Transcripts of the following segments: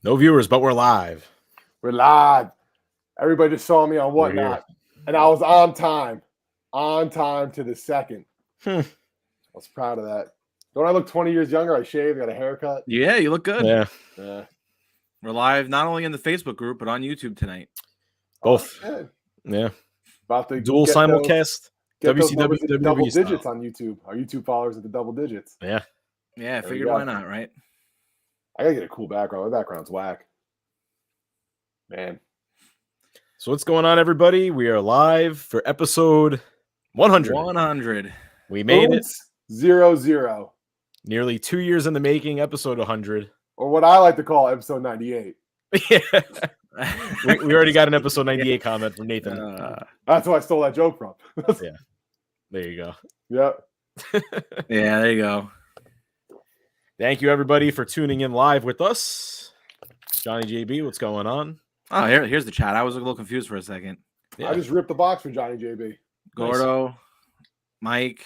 No viewers, but we're live. We're live. Everybody just saw me on We're here. Whatnot. And I was on time to the second. I was proud of that. Don't I look 20 years younger? I shaved, got a haircut. Yeah, you look good. Yeah. We're live not only in the Facebook group, but on YouTube tonight. Both. Oh, yeah. About to Dual simulcast. Get those WCW, numbers at the double style. digits on YouTube. Our YouTube followers at the double digits. Yeah. Yeah, I There figured we go. why not, right? I gotta get a cool background. My background's whack. Man. So what's going on, everybody? We are live for episode 100. 100. We made it. 0-0. Nearly 2 years in the making, episode 100. Or what I like to call episode 98. Yeah. we already got an episode 98 comment from Nathan. That's who I stole that joke from. Yeah. There you go. Yep. Yeah, there you go. Thank you, everybody, for tuning in live with us. Johnny JB, what's going on? Oh, here's the chat. I was a little confused for a second. Yeah. I just ripped the box for Johnny JB. Gordo, Mike,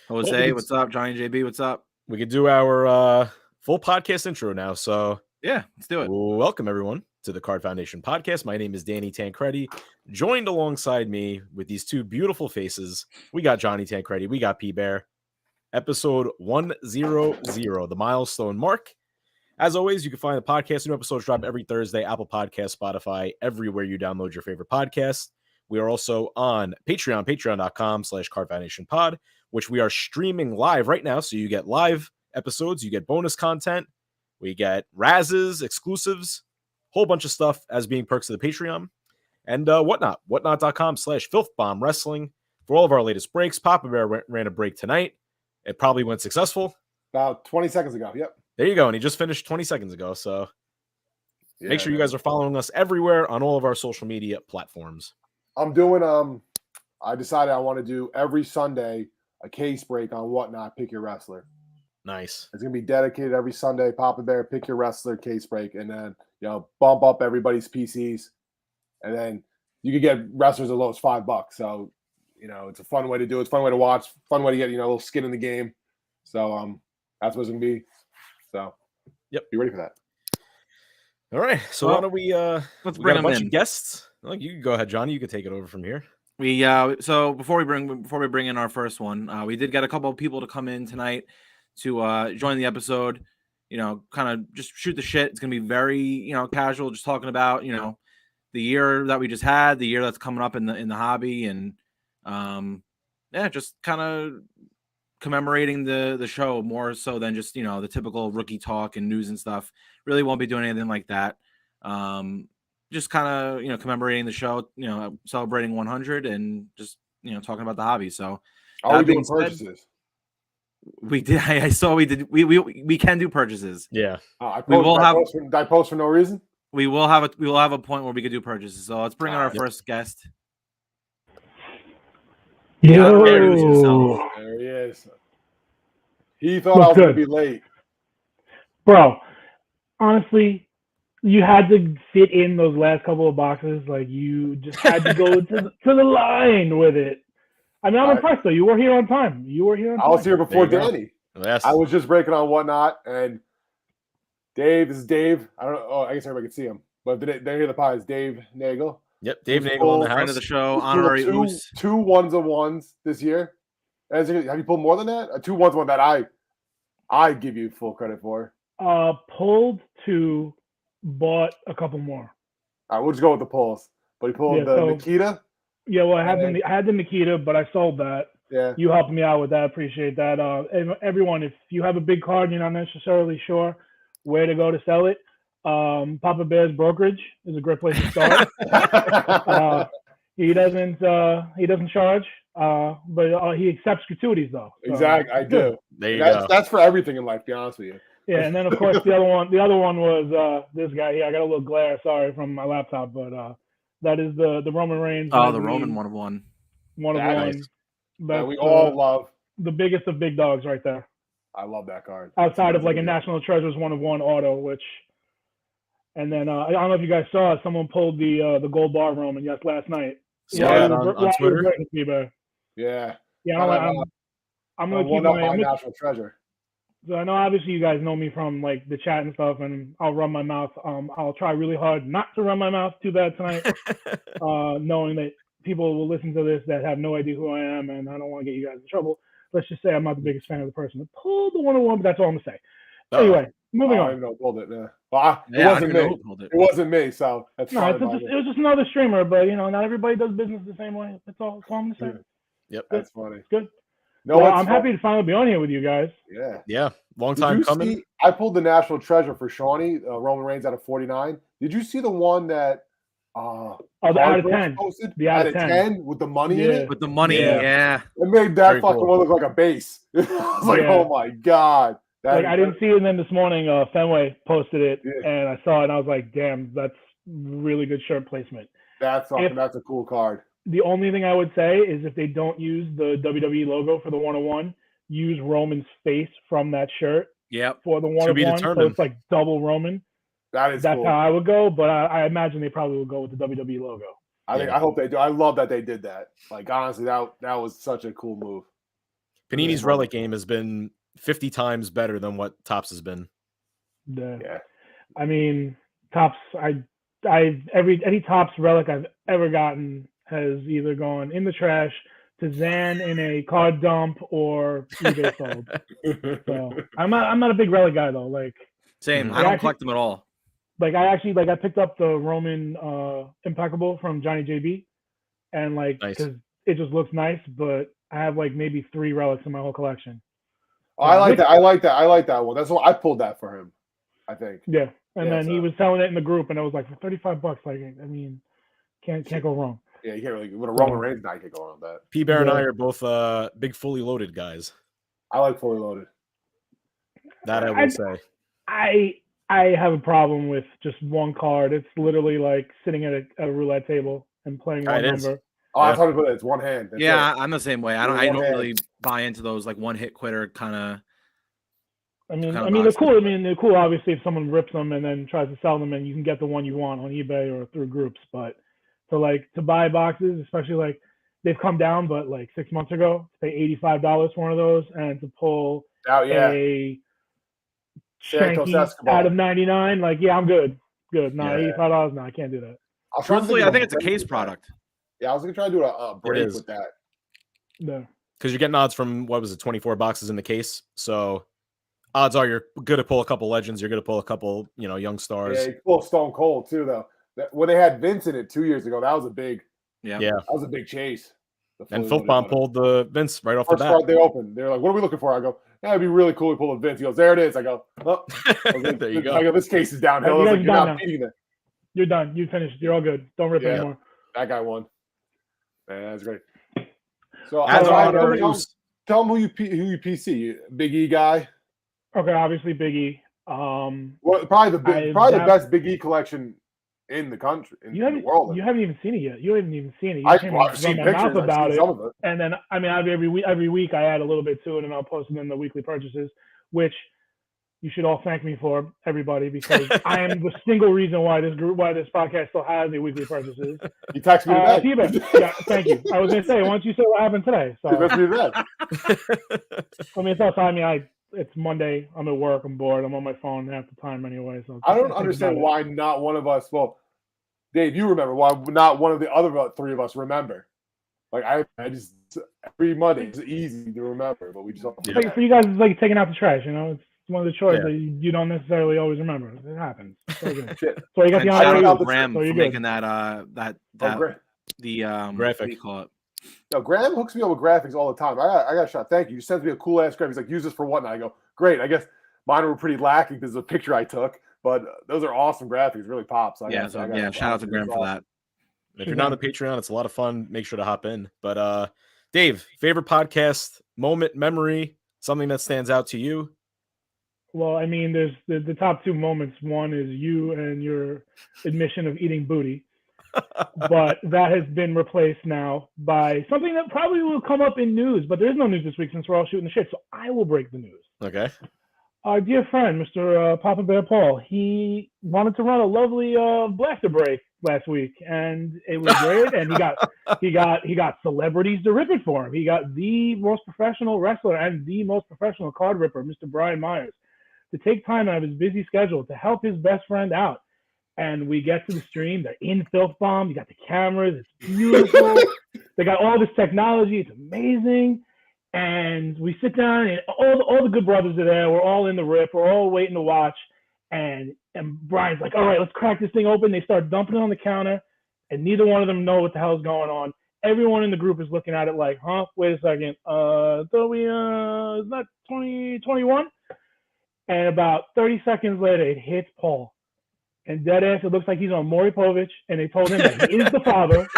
Jose, Well, what's up? Johnny JB, what's up? We could do our full podcast intro now. So Yeah, let's do it. welcome, everyone, to the Card Foundation podcast. My name is Danny Tancredi. Joined alongside me with these two beautiful faces, we got Johnny Tancredi, we got P-Bear. Episode 100, the milestone mark. As always, you can find the podcast. New episodes drop every Thursday, Apple Podcasts, Spotify, everywhere you download your favorite podcast. We are also on Patreon, patreon.com/cardfoundationpod, which we are streaming live right now. So you get live episodes, you get bonus content, we get Razzes, exclusives, whole bunch of stuff as being perks of the Patreon. And whatnot, whatnot.com/filthbombwrestling for all of our latest breaks. Papa Bear ran a break tonight. It probably went successful. About 20 seconds ago. Yep. There you go. And he just finished 20 seconds ago. So Yeah, make sure you guys are following us everywhere on all of our social media platforms. I'm doing I decided I want to do every Sunday a case break on Whatnot, pick your wrestler. Nice. It's gonna be dedicated every Sunday. Papa Bear, pick your wrestler case break, and then bump up everybody's PCs. And then you could get wrestlers as low as $5. So it's a fun way to do it. It's a fun way to watch, fun way to get a little skin in the game. So that's what it's gonna be. So yep, be ready for that. All right. So why don't we let's we bring got a them bunch in. of guests. Like you can go ahead, Johnny. You can take it over from here. We so before we bring in our first one, we did get a couple of people to come in tonight to join the episode. Kind of just shoot the shit. It's gonna be very casual, just talking about the year that we just had, the year that's coming up in the hobby, and just kind of commemorating the show more so than just the typical rookie talk and news and stuff. Really won't be doing anything like that. Just kind of commemorating the show, celebrating 100 and just talking about the hobby. So Are we doing purchases? We did. I saw we did. We can do purchases. Yeah. I post for no reason. We will have a point where we could do purchases. So let's bring in our first guest. Yo. There he is. He thought I was going to be late. Bro, honestly, you had to fit in those last couple of boxes. Like, you just had to go to the line with it. I mean, I'm impressed, though. You were here on time. I was here before Danny. Yes. I was just breaking on Whatnot, and Dave, this is Dave. I don't know. Oh, I guess everybody can see him. But they hear the pie. It's Dave Nagel. Yep, Dave Nagel on the friend house of the show, honorary Oos. Two ones of ones this year. Have you pulled more than that? 2 ones one that I give you full credit for. Pulled 2, bought a couple more. All right, we'll just go with the pulls. But he pulled the Nikita. Yeah, well, I had the Nikita, but I sold that. Yeah. You helped me out with that. Appreciate that. And everyone, if you have a big card and you're not necessarily sure where to go to sell it, Papa Bear's brokerage is a great place to start. He doesn't charge, but he accepts gratuities though. So. Exactly, I do. There you go. That's for everything in life. To be honest with you. Yeah, and then of course the other one was this guy here. I got a little glare, sorry, from my laptop, but that is the Roman Reigns. Oh, the Roman 1 of 1. 1 of 1. That we all love. The biggest of big dogs, right there. I love that card. Outside of like a National Treasures 1 of 1 auto, which. And then I don't know if you guys saw, someone pulled the gold bar Roman last night. Yeah, on Twitter. Yeah. Yeah, I'm gonna keep my National Treasure. So I know obviously you guys know me from like the chat and stuff, and I'll run my mouth. I'll try really hard not to run my mouth too bad tonight, knowing that people will listen to this that have no idea who I am, and I don't want to get you guys in trouble. Let's just say I'm not the biggest fan of the person that pulled the 101, but that's all I'm gonna say. Anyway, moving on. I don't even know who pulled it. Well, Yeah, it wasn't me. It. It wasn't me, so that's No, fine. it was just another streamer, but you know, not everybody does business the same way. That's all I'm gonna say. Yep, that's funny. It's good. No, well, I'm happy to finally be on here with you guys. Yeah, long time coming. See, I pulled the national treasure for Shawnee, Roman Reigns out of 49. Did you see the one that? The out of 10. Posted? The out of 10 with the money in it. With the money, yeah. It made that Very fucking cool. one look like a base. I was like, oh my god. I didn't see it, and then this morning Fenway posted it, and I saw it, and I was like, damn, that's really good shirt placement. That's a cool card. The only thing I would say is if they don't use the WWE logo for the 101, use Roman's face from that shirt. Yep. For the 101, so it's like double Roman. That's cool. How I would go, but I imagine they probably will go with the WWE logo. I hope they do. I love that they did that. Like honestly, that was such a cool move. Panini's relic game has been 50 times better than what Topps has been. Yeah. I mean, Topps. Any Topps relic I've ever gotten has either gone in the trash, to Zan in a card dump, or eBay sold. So I'm not a big relic guy though. Like same. I don't collect them at all. Like I picked up the Roman Impeccable from Johnny JB, and like because it just looks nice, but I have like maybe 3 relics in my whole collection. Oh, I like that. I like that one. That's what I pulled that for him, I think. Yeah. And then he was selling it in the group, and it was like for $35. Like, I mean, can't go wrong. Yeah, you can't really with a Roman Reigns night, you can't go wrong with that. P Bear and I are both big fully loaded guys. I like fully loaded. That I will say. I have a problem with just one card. It's literally like sitting at a roulette table and playing one number. Oh, I thought it's one hand. That's I'm the same way. I don't really buy into those like one hit quitter kind of. I mean, they're cool. They're cool. Obviously, if someone rips them and then tries to sell them, and you can get the one you want on eBay or through groups. But to buy boxes, especially like they've come down, but like 6 months ago, to pay $85 for one of those, and to pull a Shanky out of 99, like I'm good. No, $85. No, I can't do that. Truthfully, I think it's a case product. Yeah, I was gonna try to do a break with that. No, because you're getting odds from 24 boxes in the case, so odds are you're good to pull a couple legends. You're going to pull a couple, young stars. Yeah, you pull Stone Cold too, though. When they had Vince in it 2 years ago, that was a big, that was a big chase. And Filth Bomb pulled the Vince right off the bat. Card they opened. They're like, "What are we looking for?" I go, "Yeah, it'd be really cool to pull a Vince." He goes, "There it is." I go, "Oh, there you go." I go, "This case is downhill." You're not beating it. You're done. You finished. You're all good. Don't rip anymore. That guy won. Man, that's great. So tell them who you PC. Big E guy. Okay, obviously Big E. Well, probably the best Big E collection in the country, in the world. You haven't even seen it yet. You haven't even seen it. I've seen pictures. Mouth about some of it. And then every week I add a little bit to it, and I'll post it in the weekly purchases, which you should all thank me for, everybody, because I am the single reason why this podcast still has the weekly purchases. You text me today. Yeah, thank you. I was gonna say, why don't you say what happened today? So it's outside. It's Monday. I'm at work. I'm bored. I'm on my phone half the time anyway. So I don't understand why not one of us. Well, Dave, you remember why not one of the other 3 of us remember? Like I just every Monday it's easy to remember, but we just don't. Like, for you guys, it's like taking out the trash. It's one of the chores that you don't necessarily always remember. It happens. So you got the honor of Graham for making that graphic. What do you call it? No, Graham hooks me up with graphics all the time. I got a shot. Thank you. He sends me a cool ass graphic. He's like, use this for what? And I go, great. I guess mine were pretty lacking because of the picture I took, but those are awesome graphics. Really pops. Shout out to Graham for that. If you're not on the Patreon, it's a lot of fun. Make sure to hop in. But Dave, favorite podcast moment, memory, something that stands out to you? Well, I mean, there's the top 2 moments. One is you and your admission of eating booty. But that has been replaced now by something that probably will come up in news, but there is no news this week since we're all shooting the shit, so I will break the news. Okay. Our dear friend, Mr. Papa Bear Paul, he wanted to run a lovely blaster break last week, and it was great. And he got celebrities to rip it for him. He got the most professional wrestler and the most professional card ripper, Mr. Brian Myers, to take time out of his busy schedule to help his best friend out. And we get to the stream. They're in Filth Bomb. You got the cameras. It's beautiful. They got all this technology. It's amazing. And we sit down, and all the good brothers are there. We're all in the rip. We're all waiting to watch. And Brian's like, all right, let's crack this thing open. They start dumping it on the counter, and neither one of them know what the hell's going on. Everyone in the group is looking at it like, huh? Wait a second. Is that 2021? And about 30 seconds later, it hits Paul. And dead ass, it looks like he's on Maury Povich, and they told him that he is the father.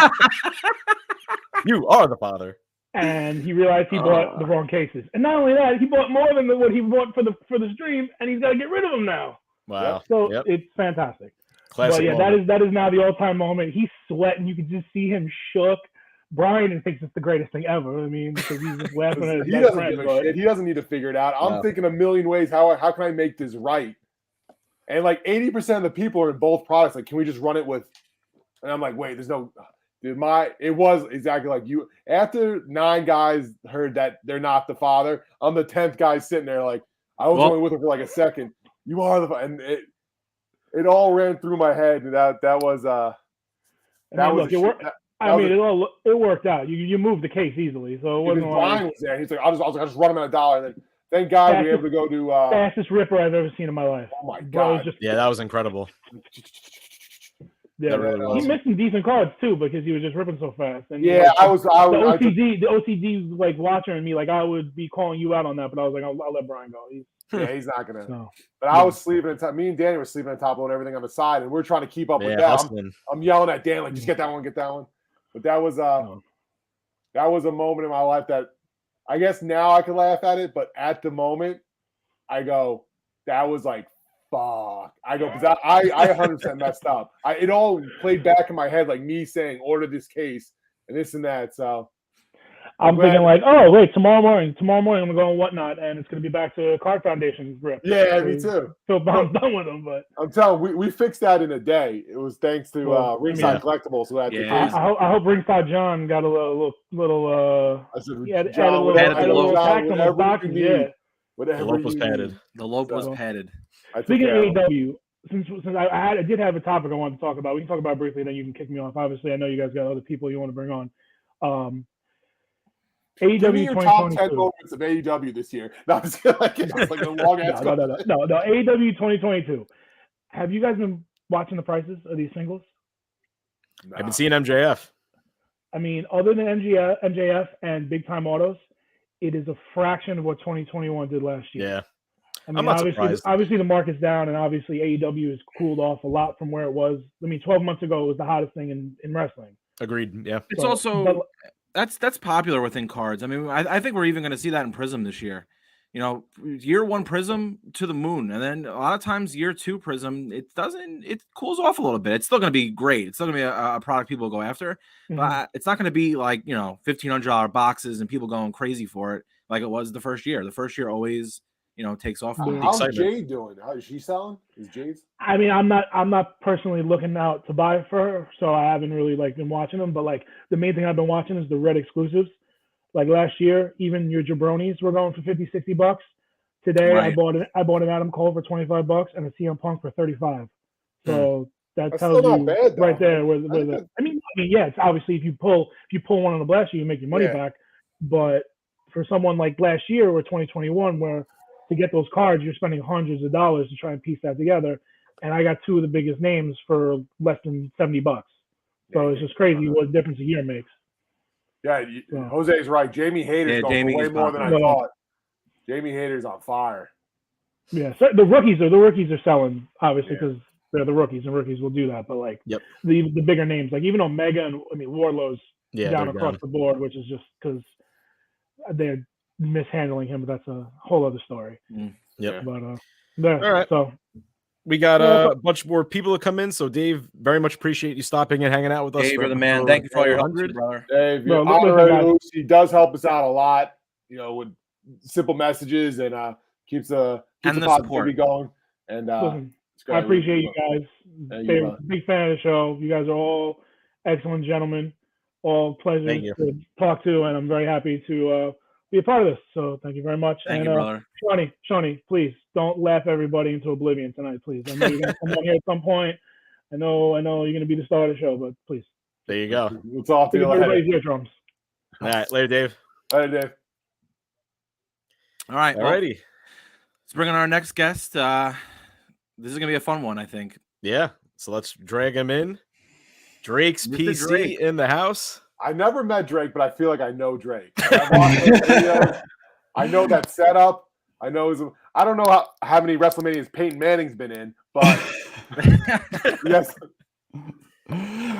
You are the father. And he realized he bought the wrong cases. And not only that, he bought more than what he bought for the stream, and he's got to get rid of them now. Wow. So it's fantastic. Classic but yeah, moment. that is now the all-time moment. He's sweating. You can just see him shook. Brian thinks it's the greatest thing ever. I mean, because he's just laughing at his He best doesn't friend. give a shit. He doesn't need to figure it out. I'm thinking a million ways how can I make this right? And like 80% of the people are in both products. Like, can we just run it with? And I'm like, wait, there's no. Dude, it was exactly like you. After 9 guys heard that they're not the father, I'm the 10th guy sitting there like, I was only with him for like a second. You are the father. And it all ran through my head. And that was it worked out. You moved the case easily, so it wasn't like Brian was there. He's like, I'll just run him at $1. And then thank God we were able to go to fastest ripper I've ever seen in my life. Oh my God! That was incredible. Yeah, he missed some decent cards too because he was just ripping so fast. And the OCD like watching me, like I would be calling you out on that, but I was like, I'll let Brian go. He's not gonna. No. But I was sleeping. Me and Danny were sleeping on top of everything on the side, and we're trying to keep up with that. I'm yelling at Dan like, just get that one, get that one. But that was a moment in my life that I guess now I can laugh at it, but at the moment, I go, that was like. Fuck. I go, because I 100% messed up. It all played back in my head like me saying, order this case and this and that. So I'm thinking like, oh, wait, tomorrow morning, I'm going to go on Whatnot, and it's going to be back to Card Foundation rip. Yeah, me too. So I'm done with them. But I'm telling we fixed that in a day. It was thanks to Ringside Collectibles. Who had I hope Ringside John got a little I said, he had a little tax on those boxes. Yeah. The lope was padded. The lope was padded. Speaking of AEW, since I did have a topic I wanted to talk about, we can talk about it briefly, then you can kick me off. Obviously, I know you guys got other people you want to bring on. AEW Give me your top 10 2022. moments of AEW this year. That was like a long ass. No. AEW 2022. Have you guys been watching the prices of these singles? I've been seeing MJF. I mean, other than MJF and Big Time Autos, it is a fraction of what 2021 did last year. Yeah. I mean, I'm not surprised. Obviously, the market's down, and obviously AEW has cooled off a lot from where it was. I mean, 12 months ago, it was the hottest thing in wrestling. Agreed. Yeah. It's also that's popular within cards. I mean, I think we're even going to see that in Prism this year. You know, year 1 Prism to the moon, and then a lot of times year 2 Prism, it cools off a little bit. It's still going to be great. It's still going to be a product people go after, but it's not going to be like, you know, $1,500 boxes and people going crazy for it like it was the first year. The first year always, you know, takes off. How's Jade doing? How is she selling? Is Jade? I mean, I'm not personally looking out to buy for her, so I haven't really been watching them. But like the main thing I've been watching is the red exclusives. Like last year, even your jabronis were going for $50-$60. Today, right. I bought an Adam Cole for $25 and a CM Punk for $35. So that tells you bad, right there. I mean, yeah, it's obviously if you pull one on the blast, you make your money back. But for someone like last year or 2021, where to get those cards, you're spending hundreds of dollars to try and piece that together. And I got 2 of the biggest names for less than $70. So it's just crazy what difference a year makes. Yeah, Jose's right. Jamie Hayter's going for way more than I thought. Jamie Hayter's on fire. Yeah, so the rookies are selling obviously because they're the rookies and rookies will do that. But like the bigger names, like even Omega and Wardlow's down across the board, which is just because they're mishandling him. But that's a whole other story. Yep. But all right. So we got a bunch more people to come in. So Dave, very much appreciate you stopping and hanging out with us. Dave, you're the man. Thank you for all your help, brother. Dave, he does help us out a lot. You know, with simple messages and keeps the And the positivity support. going. And Listen, it's great. I appreciate you guys. you, Big fan of the show. You guys are all excellent gentlemen. All pleasures Thank you. to talk to, and I'm very happy to be a part of this. So thank you very much. Thank and you, brother. Shawnee, please don't laugh everybody into oblivion tonight, please. I know you're gonna come on here at some point. I know you're gonna be the star of the show, but please. There you go. We'll talk to you later. Everybody's eardrums. All right, later, Dave. Later, Dave. All right. Well, Alrighty. let's bring on our next guest. This is gonna be a fun one, I think. Yeah. So let's drag him in. Drake's Mr. PC Drake. in the house. I never met Drake, but I feel like I know Drake. I've watched those videos. I know that setup. I know I don't know how many WrestleManias Peyton Manning's been in, but yes.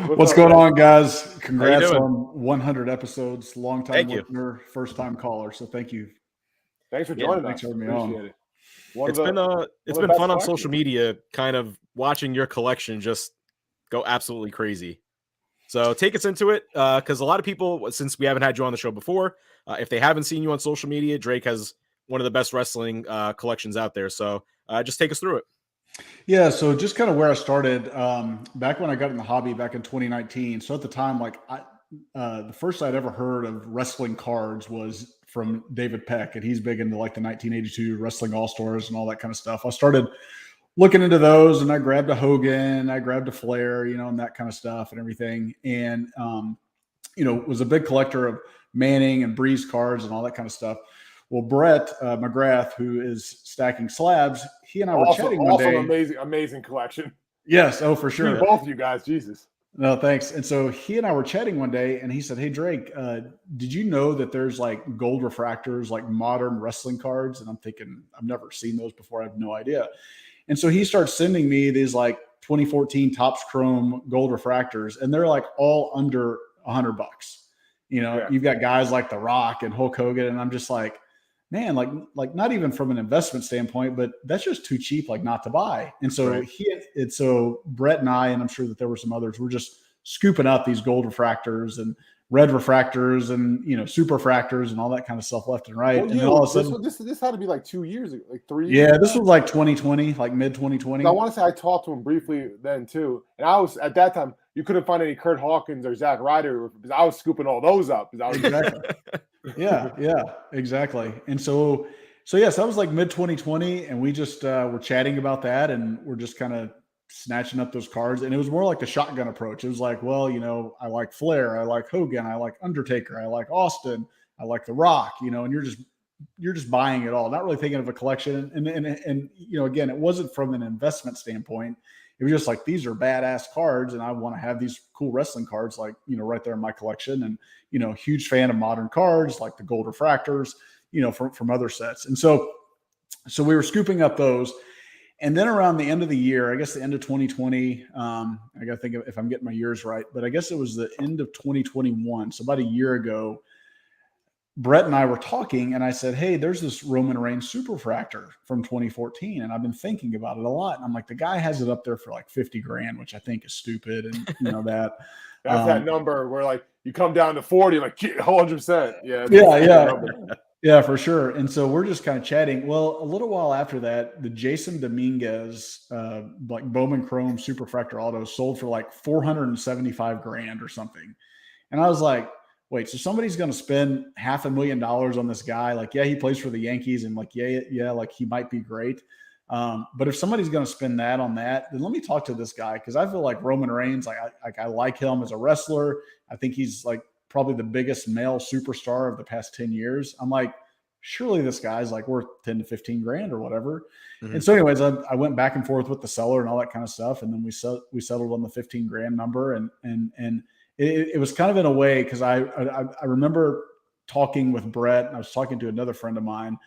What's going on, guys? Congrats doing? on 100 episodes. Long time Thank you. listener, first time caller. So thank you. Thanks for Yeah, joining thanks us. for having me Appreciate on. it. It's been best fun on collections. social media, kind of watching your collection just go absolutely crazy. So take us into it, because a lot of people, since we haven't had you on the show before, if they haven't seen you on social media, Drake has one of the best wrestling collections out there. So just take us through it. Yeah, so just kind of where I started back when I got in the hobby back in 2019. So at the time, like the first I'd ever heard of wrestling cards was from David Peck, and he's big into like the 1982 Wrestling All-Stars and all that kind of stuff. I started looking into those, and I grabbed a Hogan, I grabbed a Flair, and that kind of stuff and everything. And, was a big collector of Manning and Breeze cards and all that kind of stuff. Well, Brett McGrath, who is stacking slabs, he and I were chatting one day. Amazing collection. Yes. Oh, for sure. Both of you guys. Jesus. No, thanks. And so he and I were chatting one day, and he said, "Hey, Drake, did you know that there's like gold refractors, like modern wrestling cards?" And I'm thinking, I've never seen those before. I have no idea. And so he starts sending me these like 2014 Topps Chrome gold refractors, and they're like all under $100. You've got guys like The Rock and Hulk Hogan, and I'm just like, man, like not even from an investment standpoint, but that's just too cheap, like not to buy. And so so Brett and I, and I'm sure that there were some others, were just scooping out these gold refractors and red refractors and super fractors and all that kind of stuff left and right. Well, and then all of a sudden, this had to be like 2 years ago, like 3 years. Yeah, this was like 2020, like mid 2020. I want to say I talked to him briefly then too, and I was at that time. You couldn't find any Kurt Hawkins or Zack Ryder because I was scooping all those up. Exactly. Yeah, exactly. And so yes, that was like mid 2020, and we just were chatting about that, and we're just kind of snatching up those cards. And it was more like the shotgun approach. It was like, well, I like Flair, I like Hogan, I like Undertaker, I like Austin, I like The Rock, and you're just buying it all, not really thinking of a collection. And again, it wasn't from an investment standpoint. It was just like, these are badass cards, and I want to have these cool wrestling cards, like, right there in my collection. And, huge fan of modern cards, like the gold refractors, from other sets. And so we were scooping up those. And then around the end of the year, I guess the end of 2020, I got to think if I'm getting my years right, but I guess it was the end of 2021. So about a year ago, Brett and I were talking, and I said, "Hey, there's this Roman Reigns superfractor from 2014, and I've been thinking about it a lot." And I'm like, the guy has it up there for like 50 grand, which I think is stupid. And that that's that number where like you come down to 40, like 100%. Yeah, for sure. And so we're just kind of chatting. Well, a little while after that, the Jason Dominguez, like Bowman Chrome superfractor auto sold for like 475 grand or something. And I was like, wait, so somebody's going to spend $500,000 on this guy? Like, yeah, he plays for the Yankees, and like, yeah, like he might be great. But if somebody's going to spend that on that, then let me talk to this guy, because I feel like Roman Reigns, I like him as a wrestler. I think he's like probably the biggest male superstar of the past 10 years. I'm like, surely this guy's like worth 10 to 15 grand or whatever. Mm-hmm. And so anyways, I went back and forth with the seller and all that kind of stuff. And then we settled on the 15 grand number. And it was kind of in a way, because I remember talking with Brett, and I was talking to another friend of mine,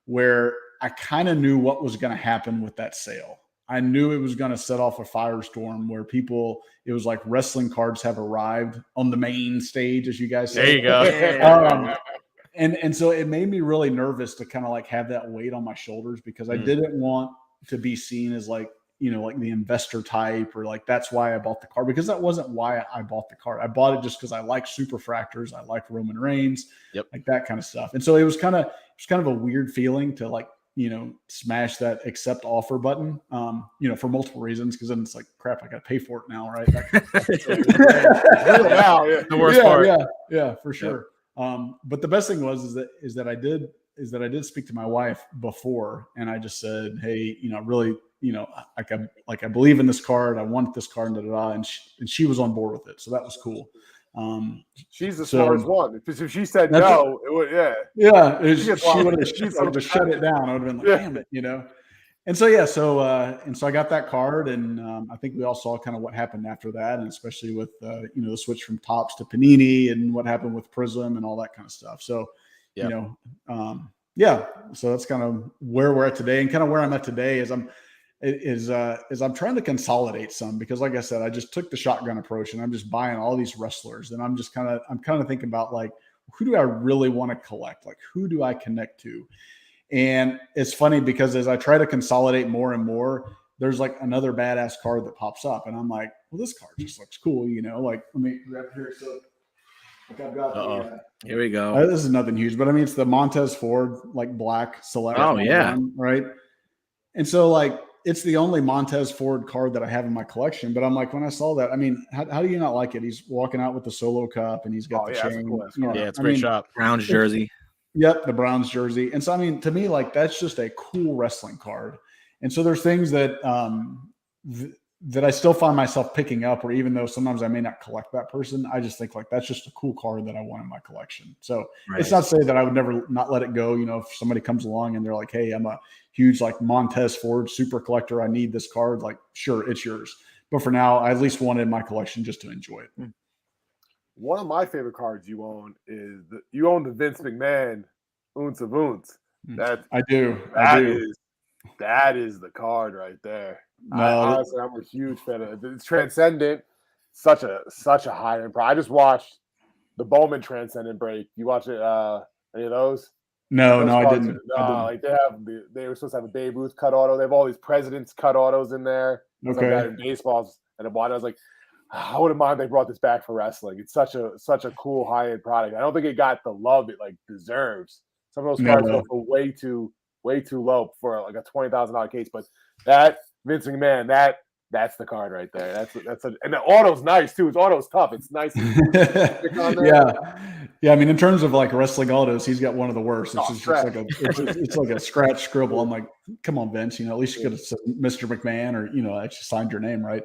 where I kind of knew what was going to happen with that sale. I knew it was going to set off a firestorm where it was like wrestling cards have arrived on the main stage, as you guys say. There you go. And so it made me really nervous to kind of like have that weight on my shoulders, because I didn't want to be seen as like, like the investor type, or like, that's why I bought the card, because that wasn't why I bought the card. I bought it just because I like superfractors. I like Roman Reigns, like that kind of stuff. And so it was kind of a weird feeling to like, smash that accept offer button, for multiple reasons. Cause then it's like, crap, I got to pay for it now. Right. It's real now. Yeah. The worst part. Yeah, for sure. But the best thing is that I did speak to my wife before, and I just said, hey, really, I believe in this card. I want this card, and she was on board with it. So that was cool. She's the smartest one. If she said no, it would, she would have just shut it down. I would have been like, damn it, And so I got that card, and I think we all saw kind of what happened after that, and especially with the switch from Topps to Panini, and what happened with Prism and all that kind of stuff. So, so that's kind of where we're at today, and kind of where I'm at today is I'm trying to consolidate some, because like I said, I just took the shotgun approach, and I'm just buying all these wrestlers, and I'm kind of thinking about, like, who do I really want to collect? Like, who do I connect to? And it's funny because as I try to consolidate more and more, there's like another badass card that pops up, and I'm like, well, this card just looks cool, like, let me grab here. So like I've got here we go. This is nothing huge, but I mean, it's the Montez Ford, like, black select. Oh yeah. Right. And so, like, it's the only Montez Ford card that I have in my collection. But I'm like, when I saw that, I mean, how do you not like it? He's walking out with the Solo Cup, and he's got the chain. Cool. It's a great shot. Browns jersey. Yep, the Browns jersey. And so, I mean, to me, like, that's just a cool wrestling card. And so there's things that that I still find myself picking up, or even though sometimes I may not collect that person, I just think, like, that's just a cool card that I want in my collection. So It's not to say that I would never not let it go. If somebody comes along and they're like, hey, I'm a huge, like, Montez Ford super collector, I need this card, like, sure, it's yours. But for now, I at least want it in my collection just to enjoy it. One of my favorite cards you own is you own the Vince McMahon Ounce of Ounce. I do. That is the card right there. No, honestly, I'm a huge fan of it. It's transcendent. Such a high end. I just watched the Bowman Transcendent break. You watch it? Any of those? No, I didn't. Like they were supposed to have a Babe Ruth cut auto. They have all these presidents cut autos in there. Okay. Like in baseballs and I was like, I wouldn't mind if they brought this back for wrestling. It's such a cool high end product. I don't think it got the love it, like, deserves. Some of those cards go for way too low for like a $20,000 case. But that Vince McMahon, that's the card right there. And the auto's nice too. His auto's tough. It's nice. Yeah. I mean, in terms of, like, wrestling autos, he's got one of the worst. It's it's like a scratch scribble. I'm like, come on, Vince. At least you could have said Mr. McMahon, or actually signed your name, right?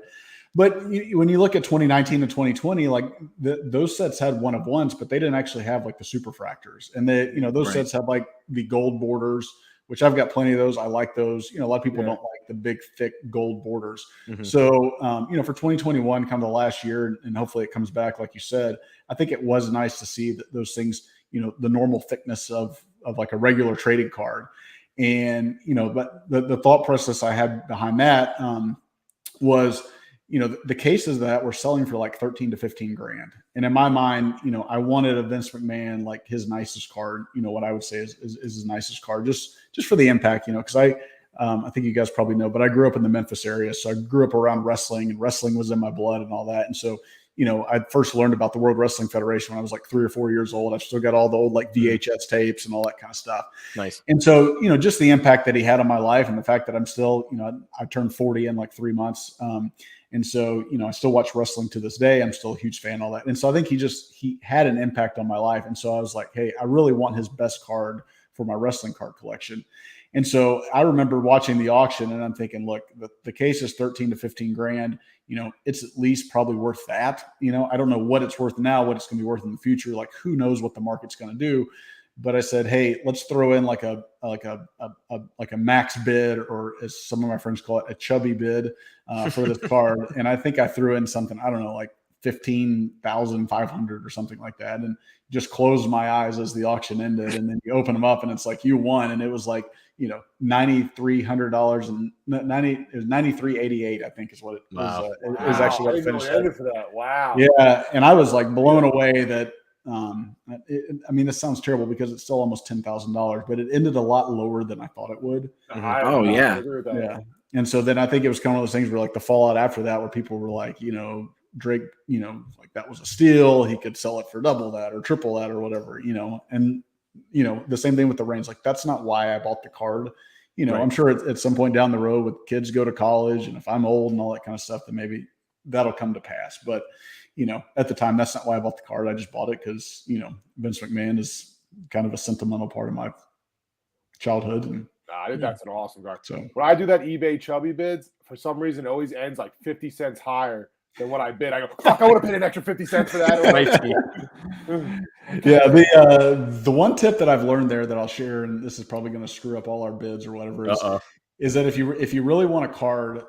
But when you look at 2019 and 2020, like, those sets had one of ones, but they didn't actually have, like, the superfractors, and those sets have, like, the gold borders, which I've got plenty of those. I like those. A lot of people don't like the big, thick gold borders. Mm-hmm. So, for 2021, kind of the last year, and hopefully it comes back, like you said, I think it was nice to see those things, the normal thickness of like a regular trading card. And, but the thought process I had behind that was, the cases that were selling for like 13 to 15 grand. And in my mind, I wanted a Vince McMahon, like, his nicest card, what I would say is his nicest card, just for the impact, because I think you guys probably know, but I grew up in the Memphis area. So I grew up around wrestling, and wrestling was in my blood and all that. And so, I first learned about the World Wrestling Federation when I was like 3 or 4 years old. I've still got all the old, like, VHS tapes and all that kind of stuff. Nice. And so, just the impact that he had on my life, and the fact that I'm still, I turned 40 in like 3 months. And so, I still watch wrestling to this day. I'm still a huge fan of all that. And so I think he had an impact on my life. And so I was like, hey, I really want his best card for my wrestling card collection. And so I remember watching the auction, and I'm thinking, look, the case is 13 to 15 grand. It's at least probably worth that. I don't know what it's worth now, what it's going to be worth in the future. Like, who knows what the market's going to do. But I said, hey, let's throw in like a max bid, or as some of my friends call it, a chubby bid for this card. And I think I threw in something, I don't know, like 15,500 or something like that, and just closed my eyes as the auction ended. And then you open them up, and it's like, you won, and it was like, $9,300 and it was $9,388, I think is what it was. It was actually what it finished at. For that. Wow. Yeah, and I was like blown away that. I mean, this sounds terrible because it's still almost $10,000, but it ended a lot lower than I thought it would. Yeah. And so then I think it was kind of one of those things where, like, the fallout after that, where people were like, Drake, like, that was a steal. He could sell it for double that or triple that or whatever, and the same thing with the Reigns. Like, that's not why I bought the card. you know, Right. I'm sure at some point down the road with kids go to college and if I'm old and all that kind of stuff, then maybe that'll come to pass. But, you know, at the time, that's not why I bought the card. I just bought it because, you know, Vince McMahon is kind of a sentimental part of my childhood. And I think that's an awesome card. so, When I do that eBay chubby bids, for some reason, it always ends like 50 cents higher than what I bid. I go, fuck, I would have paid an extra 50 cents for that. yeah, the one tip that I've learned there that I'll share, and this is probably going to screw up all our bids or whatever, is that if you really want a card,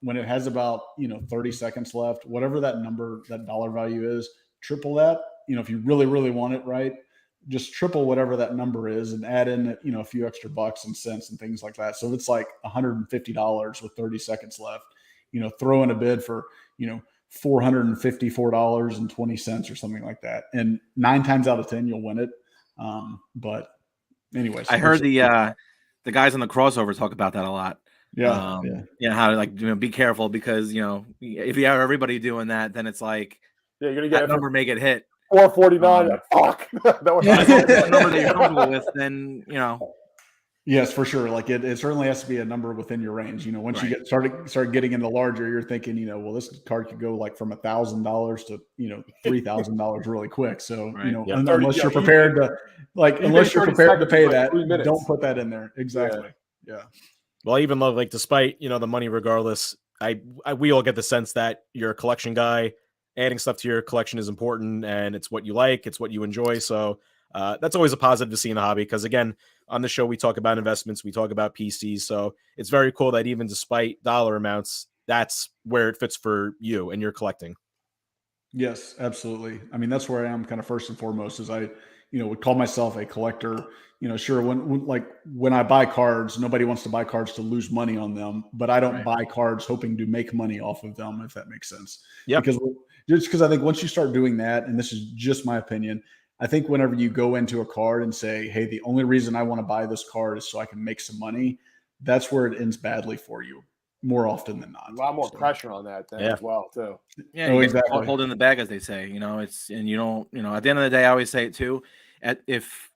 when it has about, you know, 30 seconds left, whatever that number, that dollar value is, triple that. You know, if you really, really want it, right, just triple whatever that number is and add in, you know, a few extra bucks and cents and things like that. So if it's like $150 with 30 seconds left, you know, throw in a bid for, you know, $454.20 or something like that. And 9 times out of 10, you'll win it. But anyways, I heard the guys on the crossover talk about that a lot. Yeah. Yeah. How to, like, you know, be careful because, you know, if you have everybody doing that, then it's like, yeah, you're going to get that number may get hit. 449. Fuck. That was a number that you're comfortable with, then, you know. Yes, for sure. Like it certainly has to be a number within your range. You know, once you start getting into larger, you're thinking, you know, well, this card could go like from $1,000 to, you know, $3,000 really quick. So, you know, unless you're prepared to pay that, don't put that in there. Exactly. Yeah. Well, I even love, like, despite, you know, the money, regardless, we all get the sense that you're a collection guy. Adding stuff to your collection is important, and it's what you like, it's what you enjoy. So that's always a positive to see in the hobby, because again, on the show we talk about investments, we talk about PCs. So it's very cool that even despite dollar amounts, that's where it fits for you and you're collecting. Yes, absolutely. I mean, that's where I am kind of first and foremost, is I, you know, would call myself a collector. You know, sure, when I buy cards, nobody wants to buy cards to lose money on them, but I don't buy cards hoping to make money off of them, if that makes sense. Yeah. Because I think once you start doing that, and this is just my opinion, I think whenever you go into a card and say, hey, the only reason I want to buy this card is so I can make some money, that's where it ends badly for you more often than not. A lot more pressure on that then as well, too. Yeah, exactly. Holding the bag, as they say, you know, and you don't, you know, at the end of the day, I always say it too. If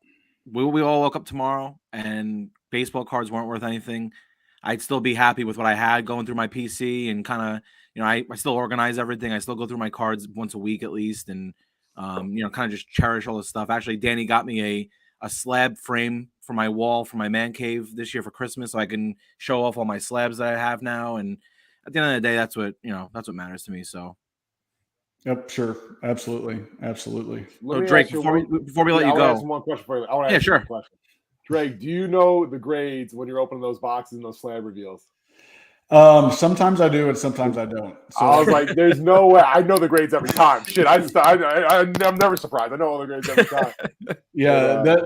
we all woke up tomorrow and baseball cards weren't worth anything, I'd still be happy with what I had going through my PC and kind of, you know, I still organize everything. I still go through my cards once a week at least, and you know, kind of just cherish all this stuff. Actually, Danny got me a slab frame for my wall for my man cave this year for Christmas, so I can show off all my slabs that I have now. And at the end of the day, that's what matters to me. So. Yep, sure, absolutely. So, Drake, before we let you go, ask one question for you. I want to ask you a question. Drake, do you know the grades when you're opening those boxes and those slab reveals? Sometimes I do and sometimes I don't. So I was like, there's no way. I know the grades every time. Shit, I'm never surprised. I know all the grades every time. Yeah.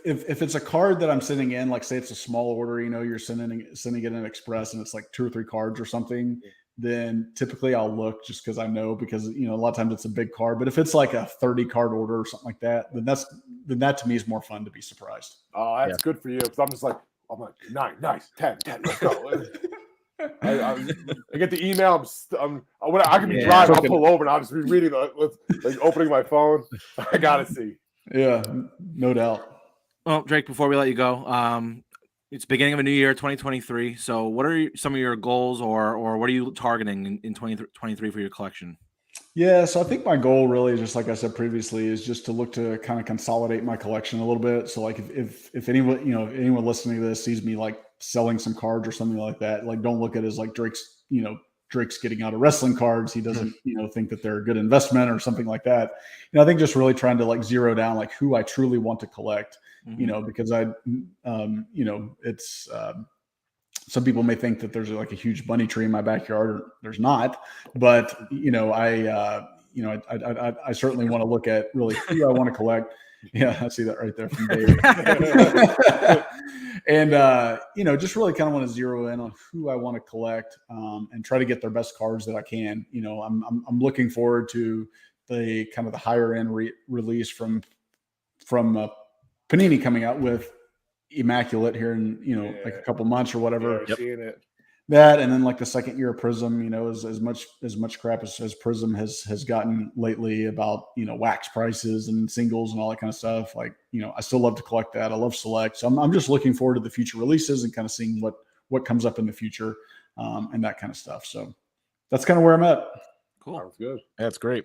If it's a card that I'm sending in, like say it's a small order, you know, you're sending it in Express and it's like 2 or 3 cards or something, then typically I'll look just because I know, because, you know, a lot of times it's a big card. But if it's like a 30 card order or something like that, then that to me is more fun to be surprised. Oh, that's good for you, because I'm just like, I'm like 9, nice, 10, let's go. I get the email. I can be driving. I'll pull over and I'll just be reading, like opening my phone. I gotta see. Yeah, no doubt. Well, Drake, before we let you go, it's the beginning of a new year, 2023. So, what are some of your goals, or what are you targeting in 2023 for your collection? Yeah, so I think my goal really is just like I said previously, is just to look to kind of consolidate my collection a little bit. So like if anyone, you know, if anyone listening to this sees me like selling some cards or something like that, like don't look at it as like Drake's getting out of wrestling cards. He doesn't, you know, think that they're a good investment or something like that. You know, I think just really trying to like zero down like who I truly want to collect, you know, because you know, it's some people may think that there's like a huge bunny tree in my backyard. There's not, but you know, I certainly want to look at really who I want to collect. Yeah, I see that right there from Dave. And you know, just really kind of want to zero in on who I want to collect, and try to get their best cards that I can. You know, I'm looking forward to the kind of the higher end release from Panini coming out with Immaculate here in, you know, like a couple months or whatever. Yeah, seeing it. that, and then like the second year of Prism, as much crap as Prism has gotten lately about wax prices and singles and all that kind of stuff. Like I still love to collect that. I love Select, so I'm just looking forward to the future releases and kind of seeing what comes up in the future, and that kind of stuff. So that's kind of where I'm at. Cool. Sounds good. That's great.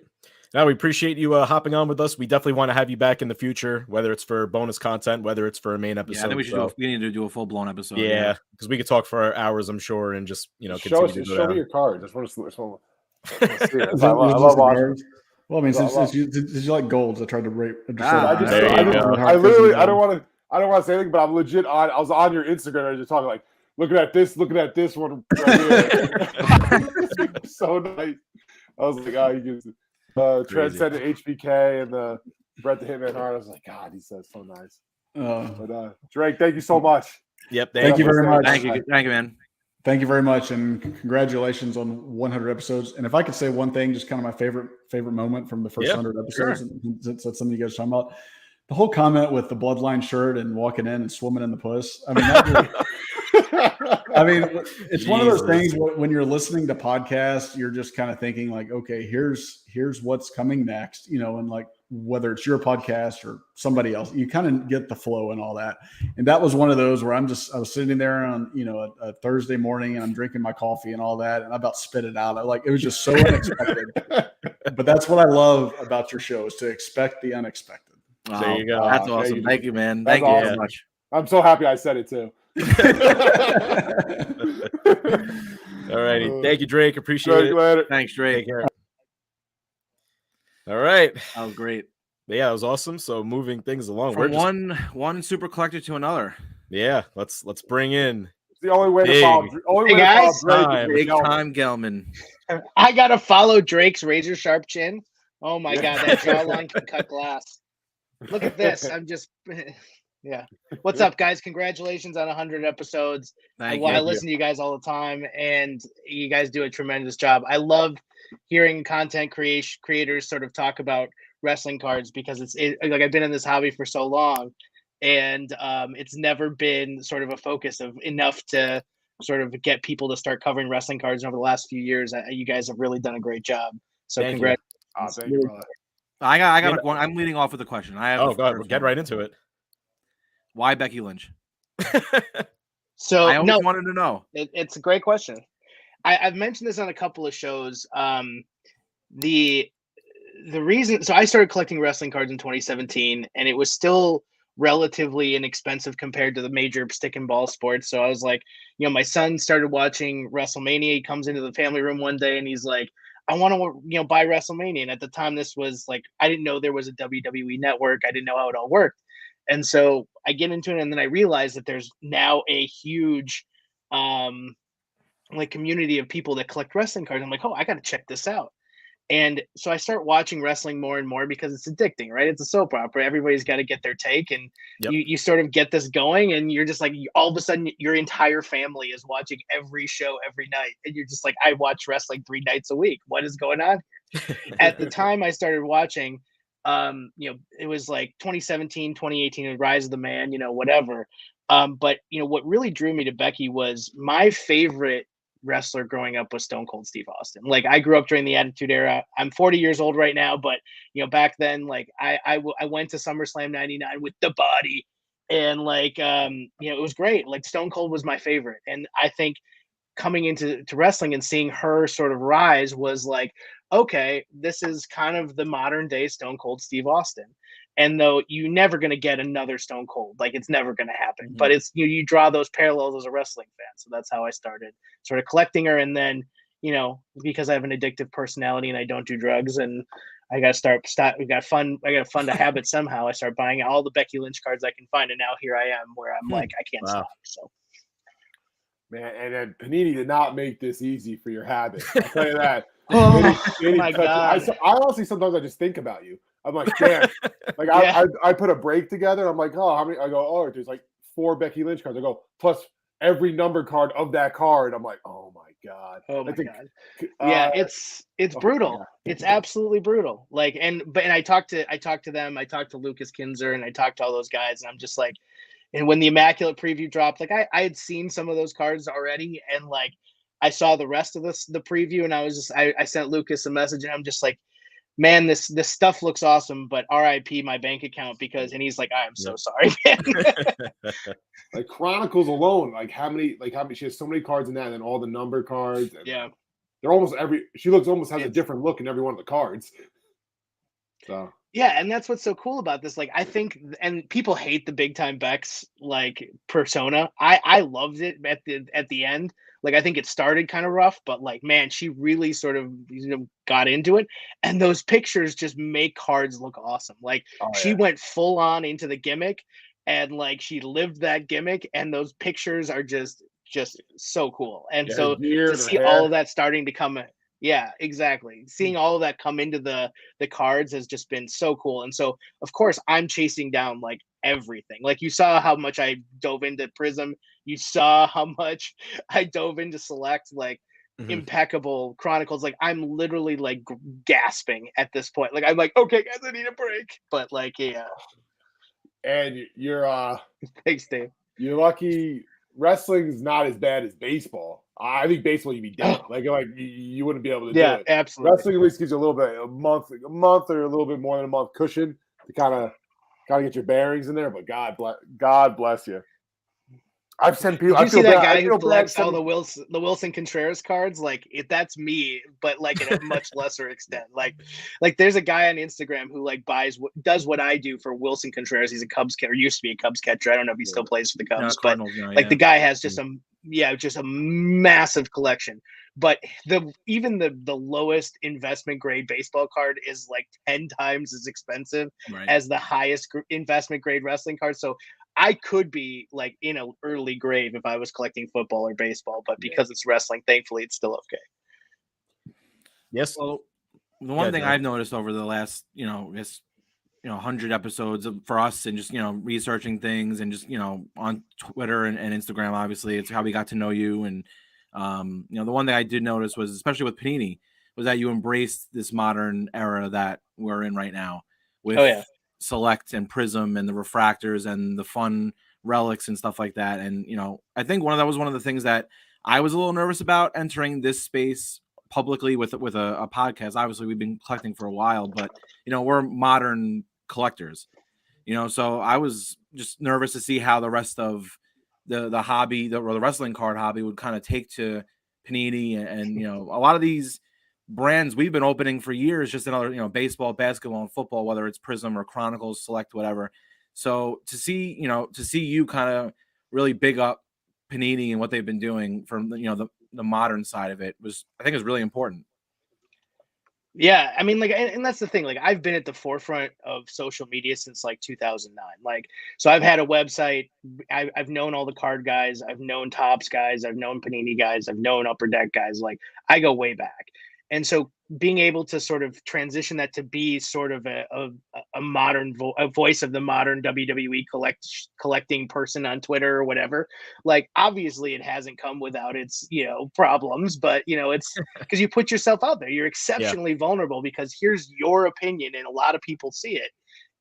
Now, we appreciate you hopping on with us. We definitely want to have you back in the future, whether it's for bonus content, whether it's for a main episode. Yeah, I think we need to do a full blown episode. Yeah, because we could talk for hours, I'm sure, and just show continue me your card. Just want to see it. Is I it love watching. cards? Well, I mean, since you like golds, I tried to rate. I literally, I don't want to say anything, but I'm legit on. I was on your Instagram. I was just talking like, looking at this one right here. So nice. I was like, oh, you just transcended HBK and the Bret the Hitman Hart. I was like, God, he says so nice. But Drake, thank you so much. Yep. Thank you very much. Thank you, man. Thank you very much, and congratulations on 100 episodes. And if I could say one thing, just kind of my favorite moment from the first 100 episodes, and that's something you guys are talking about. The whole comment with the Bloodline shirt and walking in and swimming in the puss. I mean, it's one of those things when you're listening to podcasts, you're just kind of thinking like, okay, here's what's coming next, and like whether it's your podcast or somebody else, you kind of get the flow and all that. And that was one of those where I was sitting there on, a Thursday morning and I'm drinking my coffee and all that, and I about spit it out. It was just so unexpected. But that's what I love about your show, is to expect the unexpected. Oh, there you go. That's awesome. Thank you, man. Thank you so much. I'm so happy I said it too. All righty. Thank you, Drake. Appreciate it. Later. Thanks, Drake. Take care. All right. That was great. Yeah, it was awesome. So moving things along. From one super collector to another. Yeah, let's bring in. It's the only way to follow. Hey guys, big time Gelman. I gotta follow Drake's razor sharp chin. Oh my God, that jawline can cut glass. Look at this. I'm just, yeah. What's up, guys? Congratulations on 100 episodes. I listen to you guys all the time, and you guys do a tremendous job. I love hearing content creators sort of talk about wrestling cards, because like I've been in this hobby for so long, and it's never been sort of a focus of enough to sort of get people to start covering wrestling cards. Over the last few years, you guys have really done a great job. So congrats. Thank you, brother. I got one. I'm leading off with a question. God, get right into it. Why Becky Lynch? So I always wanted to know. It's a great question. I've mentioned this on a couple of shows. The reason, so I started collecting wrestling cards in 2017, and it was still relatively inexpensive compared to the major stick and ball sports. So I was like, my son started watching WrestleMania. He comes into the family room one day and he's like, I want to, buy WrestleMania. And at the time, this was like, I didn't know there was a WWE network. I didn't know how it all worked. And so I get into it, and then I realize that there's now a huge, community of people that collect wrestling cards. I'm like, oh, I got to check this out. And so I start watching wrestling more and more because it's addicting, right? It's a soap opera. Everybody's got to get their take, and you sort of get this going, and you're just like, all of a sudden your entire family is watching every show every night. And you're just like, I watch wrestling 3 nights a week. What is going on? At the time I started watching, it was like 2017, 2018, Rise of the Man, whatever. But what really drew me to Becky was my favorite wrestler growing up was Stone Cold Steve Austin. Like, I grew up during the Attitude Era. I'm 40 years old right now, but back then, like I went to SummerSlam 99 with the body, and it was great. Like, Stone Cold was my favorite, and I think coming into wrestling and seeing her sort of rise was like, okay, this is kind of the modern day Stone Cold Steve Austin. And though you're never going to get another Stone Cold, like, it's never going to happen. Mm-hmm. But it's you draw those parallels as a wrestling fan. So that's how I started sort of collecting her. And then, because I have an addictive personality and I don't do drugs, and I got to stop. I got to fund a habit somehow. I start buying all the Becky Lynch cards I can find, and now here I am, where I'm like, I can't stop. So, man, and then Panini did not make this easy for your habit. I'll tell you that. Oh my God! I honestly sometimes I just think about you. I'm like, damn. Like, I put a break together. I'm like, oh, how many? I go, oh, there's like 4 Becky Lynch cards. I go, plus every number card of that card. I'm like, oh my God. Oh my God. Yeah, it's brutal. It's absolutely brutal. Like, and I talked to them. I talked to Lucas Kinzer, and I talked to all those guys, and I'm just like, and when the Immaculate preview dropped, like I had seen some of those cards already, and like, I saw the rest of the preview, and I sent Lucas a message, and I'm just like, man, this stuff looks awesome, but RIP my bank account because, and he's like, I am so sorry, man. Like Chronicles alone, like how many she has so many cards in that, and then all the number cards. And yeah, they're almost she almost has a different look in every one of the cards. So yeah, and that's what's so cool about this. Like, I think, and people hate the big time Bex like persona. I loved it at the end. Like, I think it started kind of rough, but like, man, she really sort of got into it, and those pictures just make cards look awesome. Like, she went full on into the gimmick, and like she lived that gimmick, and those pictures are just so cool. And so to see all of that starting to come. Yeah, exactly. Seeing all of that come into the cards has just been so cool. And so, of course, I'm chasing down like everything. Like, you saw how much I dove into Prism. You saw how much I dove into Select, like impeccable Chronicles. Like, I'm literally like gasping at this point. Like, I'm like, okay, guys, I need a break. But like, yeah. And you're thanks, Dave. You're lucky. Wrestling's not as bad as baseball. I think baseball you'd be dead. Like you wouldn't be able to do it. Yeah, absolutely. Wrestling at least gives you a little bit, a month or a little bit more than a month cushion to kind of get your bearings in there. But God bless you. I've sent people. Did you see that guy who collects all the Wilson Contreras cards? Like, that's me, but like at a much lesser extent. Like there's a guy on Instagram who like does what I do for Wilson Contreras. He's a Cubs catcher, or used to be a Cubs catcher. I don't know if he still plays for the Cubs, but the guy has just a massive collection. But even the lowest investment grade baseball card is like 10 times as expensive as the highest investment grade wrestling card. So I could be like in an early grave if I was collecting football or baseball, but because it's wrestling, thankfully it's still okay. Yes. Well, the one thing I've noticed over the last, 100 episodes for us, and just, researching things, and just, on Twitter and Instagram, obviously it's how we got to know you. And, the one thing I did notice was, especially with Panini, was that you embraced this modern era that we're in right now with Select and Prism and the refractors and the fun relics and stuff like that. And, I think that was one of the things that I was a little nervous about entering this space publicly with a podcast. Obviously we've been collecting for a while, but, we're modern collectors, so I was just nervous to see how the rest of the hobby, the wrestling card hobby, would kind of take to Panini and a lot of these brands we've been opening for years, just in other, baseball, basketball, and football, whether it's Prism or Chronicles, Select, whatever. So to see you kind of really big up Panini and what they've been doing from the modern side of it I think is really important. Yeah, I mean, like, and that's the thing. Like, I've been at the forefront of social media since like 2009. Like, so I've had a website. I've known all the card guys. I've known Topps guys. I've known Panini guys. I've known Upper Deck guys. Like, I go way back. And so being able to sort of transition that to be sort of a modern voice of the modern WWE collecting person on Twitter or whatever, like, obviously it hasn't come without its, problems, but, it's because you put yourself out there. You're exceptionally vulnerable because here's your opinion and a lot of people see it.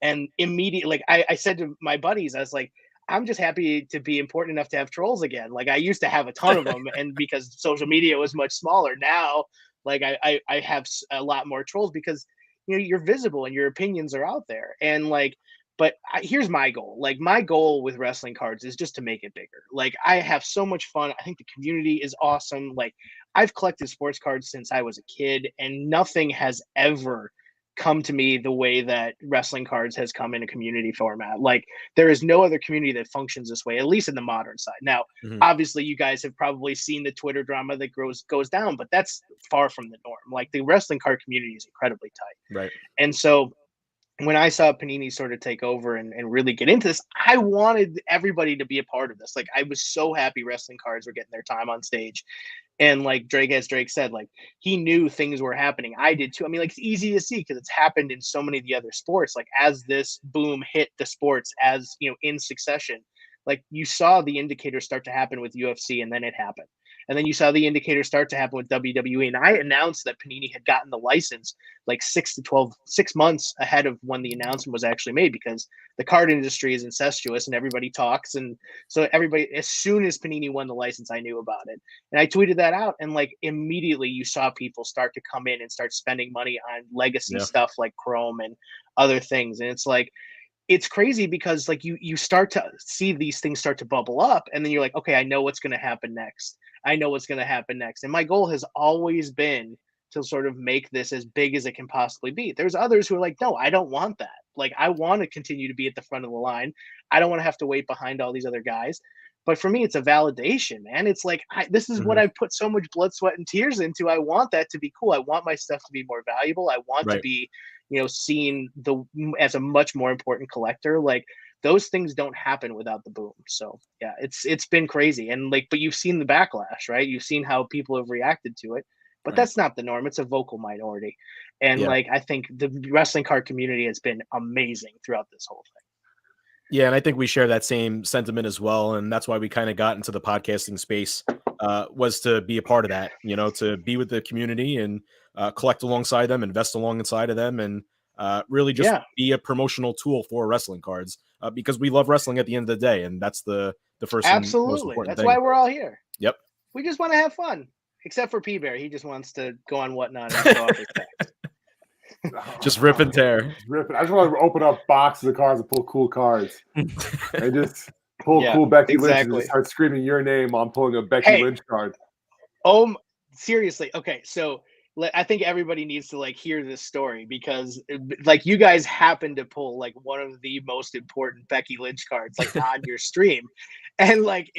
And immediately, like I said to my buddies, I was like, I'm just happy to be important enough to have trolls again. Like, I used to have a ton of them, and because social media was much smaller, now like I have a lot more trolls because you're visible and your opinions are out there. And like, but here's my goal. Like, my goal with wrestling cards is just to make it bigger. Like, I have so much fun. I think the community is awesome. Like, I've collected sports cards since I was a kid, and nothing has ever come to me the way that wrestling cards has come in a community format. Like, there is no other community that functions this way, at least in the modern side. Now, obviously you guys have probably seen the Twitter drama that goes down, but that's far from the norm. Like, the wrestling card community is incredibly tight. Right. And so when I saw Panini sort of take over and really get into this, I wanted everybody to be a part of this. Like, I was so happy wrestling cards were getting their time on stage. And like Drake said, like, he knew things were happening. I did too. I mean, like, it's easy to see because it's happened in so many of the other sports. Like, as this boom hit the sports, in succession, like, you saw the indicators start to happen with UFC, and then it happened. And then you saw the indicator start to happen with WWE. And I announced that Panini had gotten the license like 6 months ahead of when the announcement was actually made, because the card industry is incestuous and everybody talks. And so everybody, as soon as Panini won the license, I knew about it. And I tweeted that out, and like immediately you saw people start to come in and start spending money on legacy stuff like Chrome and other things. And it's like, it's crazy because like you start to see these things start to bubble up, and then you're like, okay, I know what's going to happen next. And my goal has always been to sort of make this as big as it can possibly be. There's others who are like, no, I don't want that. Like, I want to continue to be at the front of the line. I don't want to have to wait behind all these other guys. But for me, it's a validation, man. It's like, this is what I put so much blood, sweat, and tears into. I want that to be cool. I want my stuff to be more valuable. I want to be, seen as a much more important collector. Like, those things don't happen without the boom. So yeah, it's been crazy. And like, but you've seen the backlash, right? You've seen how people have reacted to it, but that's not the norm. It's a vocal minority. And like, I think the wrestling card community has been amazing throughout this whole thing. Yeah, and I think we share that same sentiment as well, and that's why we kind of got into the podcasting space, was to be a part of that, to be with the community and collect alongside them, invest alongside of them, and really just be a promotional tool for wrestling cards, because we love wrestling at the end of the day, and that's the first and most important That's thing. why we're all here. Yep. We just want to have fun, except for P-Bear. He just wants to go on Whatnot and show off his packs. Just rip and tear. I just want to open up boxes of cards and pull cool cards. And just pull cool Becky Lynch and just start screaming your name on pulling a Becky Lynch card. Seriously. Okay, so I think everybody needs to like hear this story, because like you guys happen to pull like one of the most important Becky Lynch cards like on your stream. And like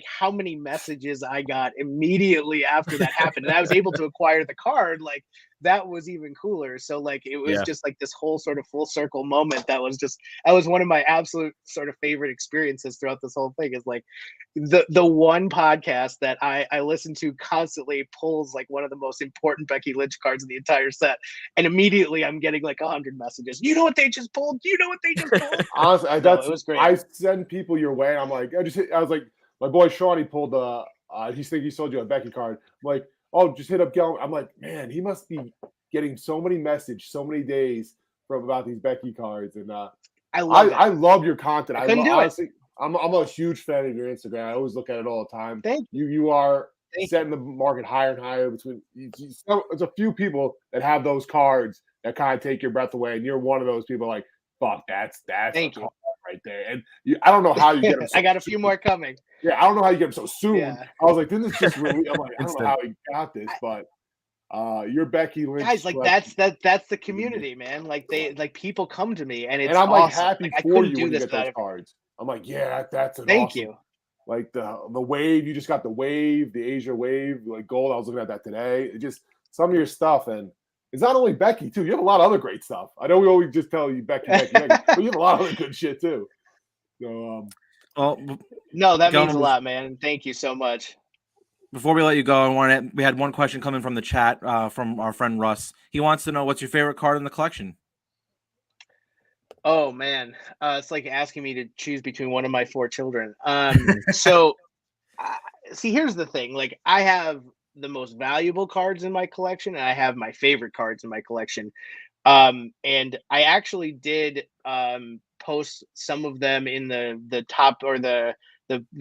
how many messages I got immediately after that happened, and I was able to acquire the card. Like, that was even cooler. So like, it was just like this whole sort of full circle moment. That was one of my absolute sort of favorite experiences throughout this whole thing. Is like the one podcast that I listen to constantly pulls like one of the most important Becky Lynch cards in the entire set, and immediately I'm getting like 100 messages. You know what they just pulled? Honestly, it was great. I send people your way. And I'm like, I was like, my boy Sean, he pulled he sold you a Becky card. I'm like, oh, just hit up Gil. I'm like, man, he must be getting so many messages, so many days about these Becky cards. And I love your content. Honestly, I'm a huge fan of your Instagram. I always look at it all the time. Thank you. You are setting the market higher and higher between. There's a few people that have those cards that kind of take your breath away, and you're one of those people. Like, fuck, that's Thank you. Right there. And I don't know how you get them. I got a few more coming. Yeah, I don't know how you get them so soon. Yeah. I was like, didn't this just really? I'm like, I don't know how he got this, but your Becky Lynch guys, like that's the community, man. Like people come to me, and I'm like awesome. happy for you when you get those cards. I'm like, yeah, that's Thank awesome. you. Like the wave, you just got the wave, the Asia wave, like gold. I was looking at that today. It just some of your stuff, and it's not only Becky too. You have a lot of other great stuff. I know we always just tell you Becky, but you have a lot of other good shit too. So, no, that means a lot, man. Thank you so much. Before we let you go, we had one question coming from the chat from our friend Russ. He wants to know, what's your favorite card in the collection? Oh man, it's like asking me to choose between one of my 4 children. So, see, here's the thing. Like, I have the most valuable cards in my collection, and I have my favorite cards in my collection. And I actually did post some of them in the top, or the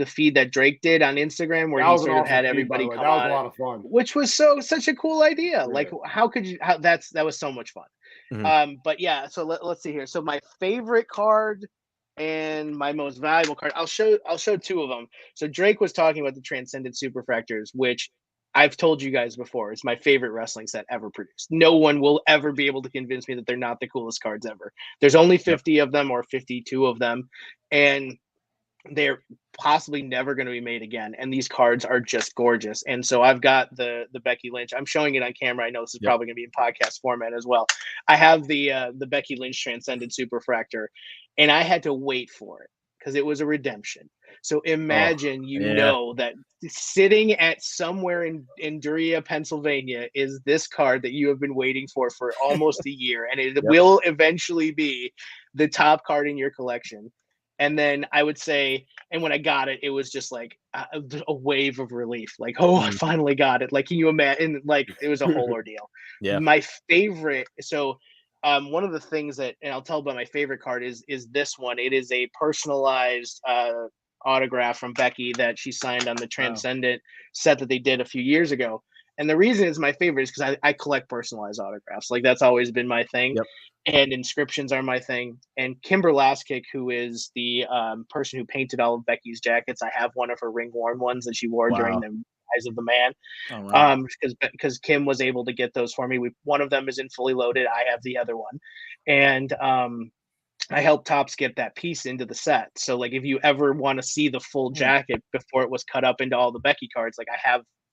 feed that Drake did on Instagram, where he sort of had everybody come on. That was a lot of fun. Which was such a cool idea. Yeah. Like, how could you? That was so much fun. Mm-hmm. But yeah, so let's see here. So my favorite card and my most valuable card, I'll show 2 of them. So Drake was talking about the Transcendent Superfractors, which I've told you guys before, it's my favorite wrestling set ever produced. No one will ever be able to convince me that they're not the coolest cards ever. There's only 50 of them, or 52 of them, and they're possibly never going to be made again. And these cards are just gorgeous. And so I've got the Becky Lynch. I'm showing it on camera. I know this is probably going to be in podcast format as well. I have the Becky Lynch Transcendent Superfractor, and I had to wait for it because it was a redemption. So imagine know that sitting at somewhere in Duria, Pennsylvania, is this card that you have been waiting for almost a year, and it will eventually be the top card in your collection. And then I would say, and when I got it, it was just like a wave of relief. Like, oh, I finally got it. Like, can you imagine? Like, it was a whole ordeal. Yeah. My favorite. So, one of the things that, and I'll tell about my favorite card is this one. It is a personalized autograph from Becky that she signed on the Transcendent set that they did a few years ago. And the reason it's my favorite is because I collect personalized autographs. Like, that's always been my thing. Yep. And inscriptions are my thing. And Kimber Laskick, who is the person who painted all of Becky's jackets, I have one of her ring worn ones that she wore during the Rise of the Man. Oh, wow. Because Kim was able to get those for me. One of them is in fully loaded. I have the other one. And I helped Topps get that piece into the set. So, like, if you ever want to see the full jacket before it was cut up into all the Becky cards, like,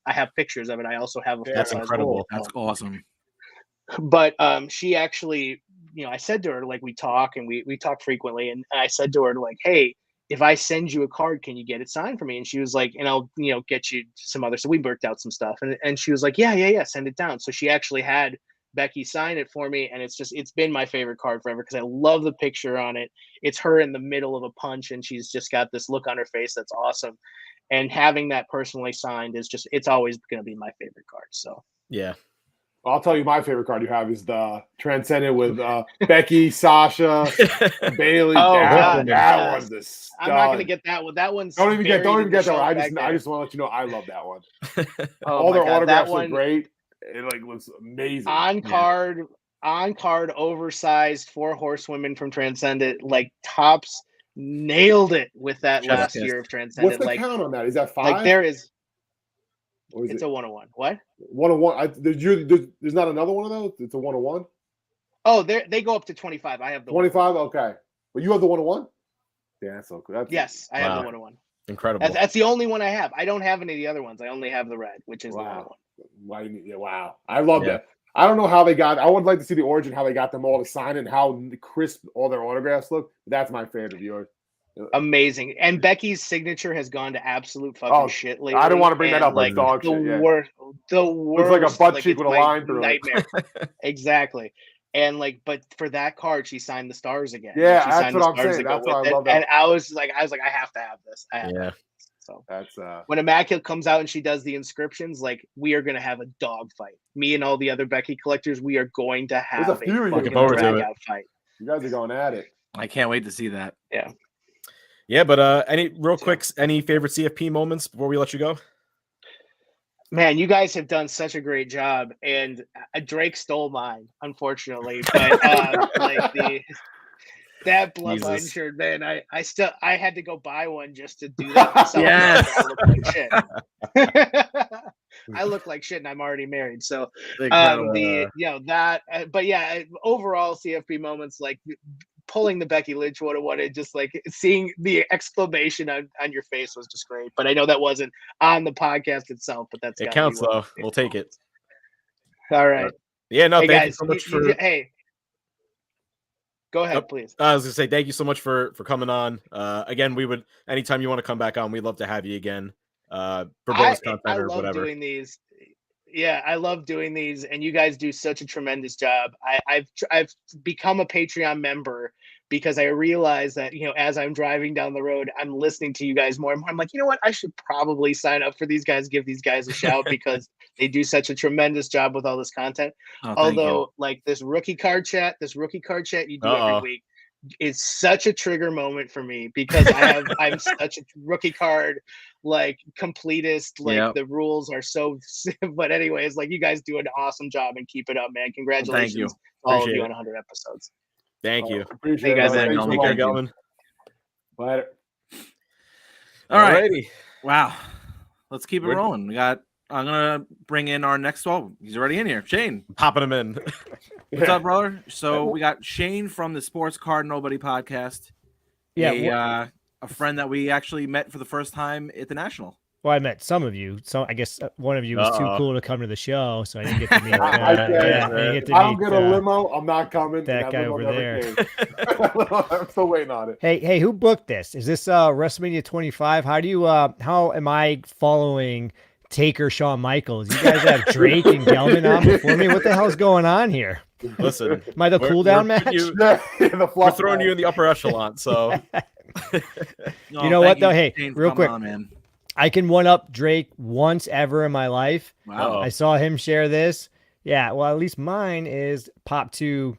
I have pictures of it. I also have a That's incredible. That's awesome. But she actually, I said to her, like, we talk and we talk frequently, and I said to her, like, hey, if I send you a card, can you get it signed for me? And she was like, and I'll get you some other. So we worked out some stuff, and she was like, yeah, send it down. So she actually had Becky sign it for me, and it's been my favorite card forever because I love the picture on it. It's her in the middle of a punch, and she's just got this look on her face that's awesome. And having that personally signed is it's always going to be my favorite card. So yeah. I'll tell you, my favorite card you have is the Transcendent with Becky, Sasha, Bailey. Oh, that God, one's the stud. I'm not gonna get that one. That one's don't even get that one. I just want to let you know I love that one. All their autographs are great. It looks amazing. On card, oversized 4 horsewomen from Transcendent. Like, Topps nailed it with that last year of Transcendent. What's the count on that? Is that 5? Like, there is. Or is it's a 101. What? 101. There's not another one of those. It's a 101. Oh, they go up to 25. I have the 25. Okay, but you have the 101. Yeah, that's so cool. Yes, I have the 101. Incredible. That's the only one I have. I don't have any of the other ones. I only have the red, which is the 101. Wow. I love that. I don't know how they got. I would like to see the origin, how they got them all to sign and how crisp all their autographs look. That's my favorite of yours. Amazing. And Becky's signature has gone to absolute fucking shit lately. I don't want to bring that up, like dog the shit. worst. The worst. Looks like a butt cheek with a line through nightmare. Exactly. And but for that card, she signed the stars again. Yeah, that's what I'm saying. That's why I love that. And I was like, I have to have this. So that's when Immaculate comes out and she does the inscriptions, like, we are gonna have a dog fight. Me and all the other Becky collectors, we are going to have a fucking drag out fight. You guys are going at it. I can't wait to see that. Yeah. Yeah, but any favorite CFP moments before we let you go? Man, you guys have done such a great job, and Drake stole mine, unfortunately. But that bloodline shirt, man, I had to go buy one just to do that myself. Yes. I look like shit. I look like shit, and I'm already married. So that. But yeah, overall CFP moments, like pulling the Becky Lynch one, just like seeing the exclamation on your face was just great. But I know that wasn't on the podcast itself, but it counts though. We'll take it. All right. Yeah, no, hey, thank guys, you so much hey, go ahead, please. I was gonna say thank you so much for coming on. Again, we would anytime you want to come back on, we'd love to have you again. For bonus content or whatever. I love doing these. Yeah, I love doing these, and you guys do such a tremendous job. I've become a Patreon member because I realize that, as I'm driving down the road, I'm listening to you guys more and more. I'm like, you know what? I should probably sign up for these guys, give these guys a shout because they do such a tremendous job with all this content. Although, like this rookie card chat you do every week is such a trigger moment for me because I'm such a rookie card like completist. Like the rules are so. But anyways, like you guys do an awesome job and keep it up, man. Congratulations, thank you. to all of you on 100 episodes. Thank you. Appreciate you guys. it. Take care, Gelman. Later. All right. Alrighty. Wow. Let's keep it rolling. I'm gonna bring in our next. Oh, he's already in here. Shane, popping him in. What's up, brother? So we got Shane from the Sports Card Nobody podcast. Yeah, a friend that we actually met for the first time at the National. Well, I met some of you. So I guess one of you was too cool to come to the show, so I didn't get to meet. I don't get a limo. I'm not coming. That guy over there. I'm still waiting on it. Hey, who booked this? Is this WrestleMania 25? How do you? How am I following Taker, Shawn Michaels? You guys have Drake and Gelman on before me. What the hell's going on here? Listen, Am I the cool down match? The We're fluff throwing match. you in the upper echelon. So No, You know thank what, though? Hey, Shane, for real coming quick. on, man. I can one up Drake once ever in my life. Wow. I saw him share this. Yeah, well, at least mine is Pop 2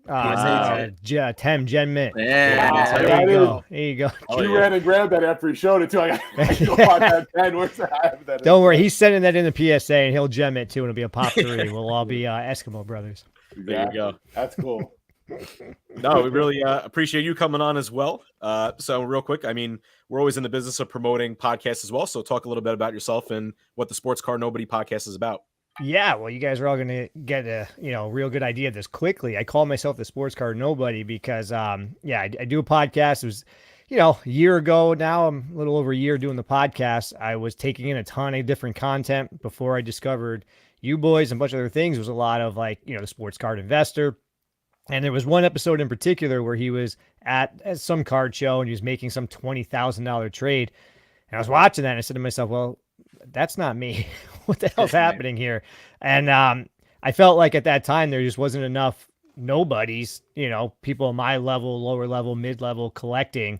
Tem Gen Mint. Yeah, Wow, There that you is- go. There you go. Oh, You yeah. ran and grabbed that after he showed it too. I got go on that 10. Where's that? I have that. Don't worry, he's sending that in the PSA, and he'll gem it too, and it'll be a Pop 3. We'll all be Eskimo brothers. There you go. That's cool. No, we really appreciate you coming on as well. So real quick, I mean, we're always in the business of promoting podcasts as well. So talk a little bit about yourself and what the Sports Car Nobody podcast is about. Yeah, well, you guys are all going to get a real good idea of this quickly. I call myself the Sports Car Nobody because, I do a podcast. It was, a year ago now. I'm a little over a year doing the podcast. I was taking in a ton of different content before I discovered you boys and a bunch of other things. It was a lot of the sports card investor. And there was one episode in particular where he was at some card show and he was making some $20,000 trade. And I was watching that and I said to myself, well, that's not me. What the hell's happening here? And I felt like at that time there just wasn't enough nobodies, people my level, lower level, mid-level collecting,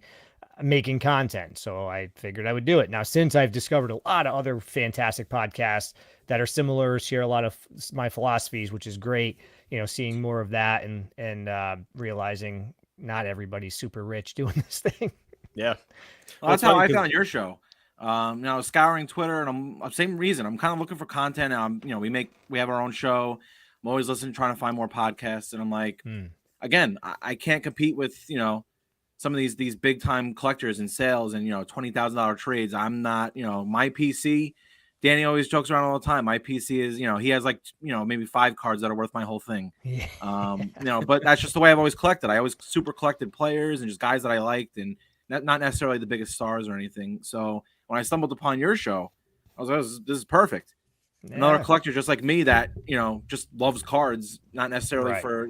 making content. So I figured I would do it. Now, since I've discovered a lot of other fantastic podcasts that are similar, share a lot of my philosophies, which is great, seeing more of that and realizing not everybody's super rich doing this thing. Yeah. Well, that's how I found your show. Scouring Twitter, and I'm same reason. I'm kind of looking for content. And we have our own show. I'm always listening, trying to find more podcasts, and I'm like, again, I can't compete with some of these big time collectors and sales and $20,000 trades. I'm not my PC. Danny always jokes around all the time. My PC is he has maybe 5 cards that are worth my whole thing. But that's just the way I've always collected. I always super collected players and just guys that I liked and not necessarily the biggest stars or anything. So when I stumbled upon your show, I was like, this is perfect. Yeah. Another collector just like me that, just loves cards, not necessarily for,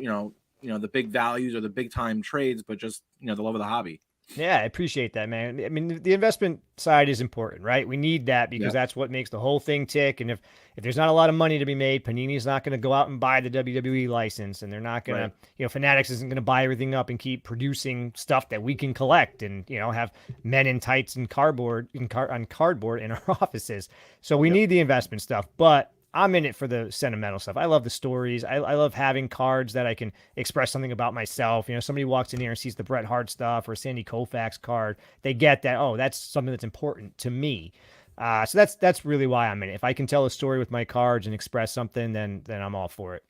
the big values or the big time trades, but just, the love of the hobby. Yeah, I appreciate that, man. I mean, the investment side is important, right? We need that because that's what makes the whole thing tick. And if there's not a lot of money to be made, Panini's not going to go out and buy the WWE license, and they're not going to, Fanatics isn't going to buy everything up and keep producing stuff that we can collect and, have men in tights and cardboard on cardboard in our offices. So we need the investment stuff, but I'm in it for the sentimental stuff. I love the stories. I love having cards that I can express something about myself. Somebody walks in here and sees the Bret Hart stuff or Sandy Koufax card. They get that, oh, that's something that's important to me. So that's really why I'm in it. If I can tell a story with my cards and express something, then I'm all for it.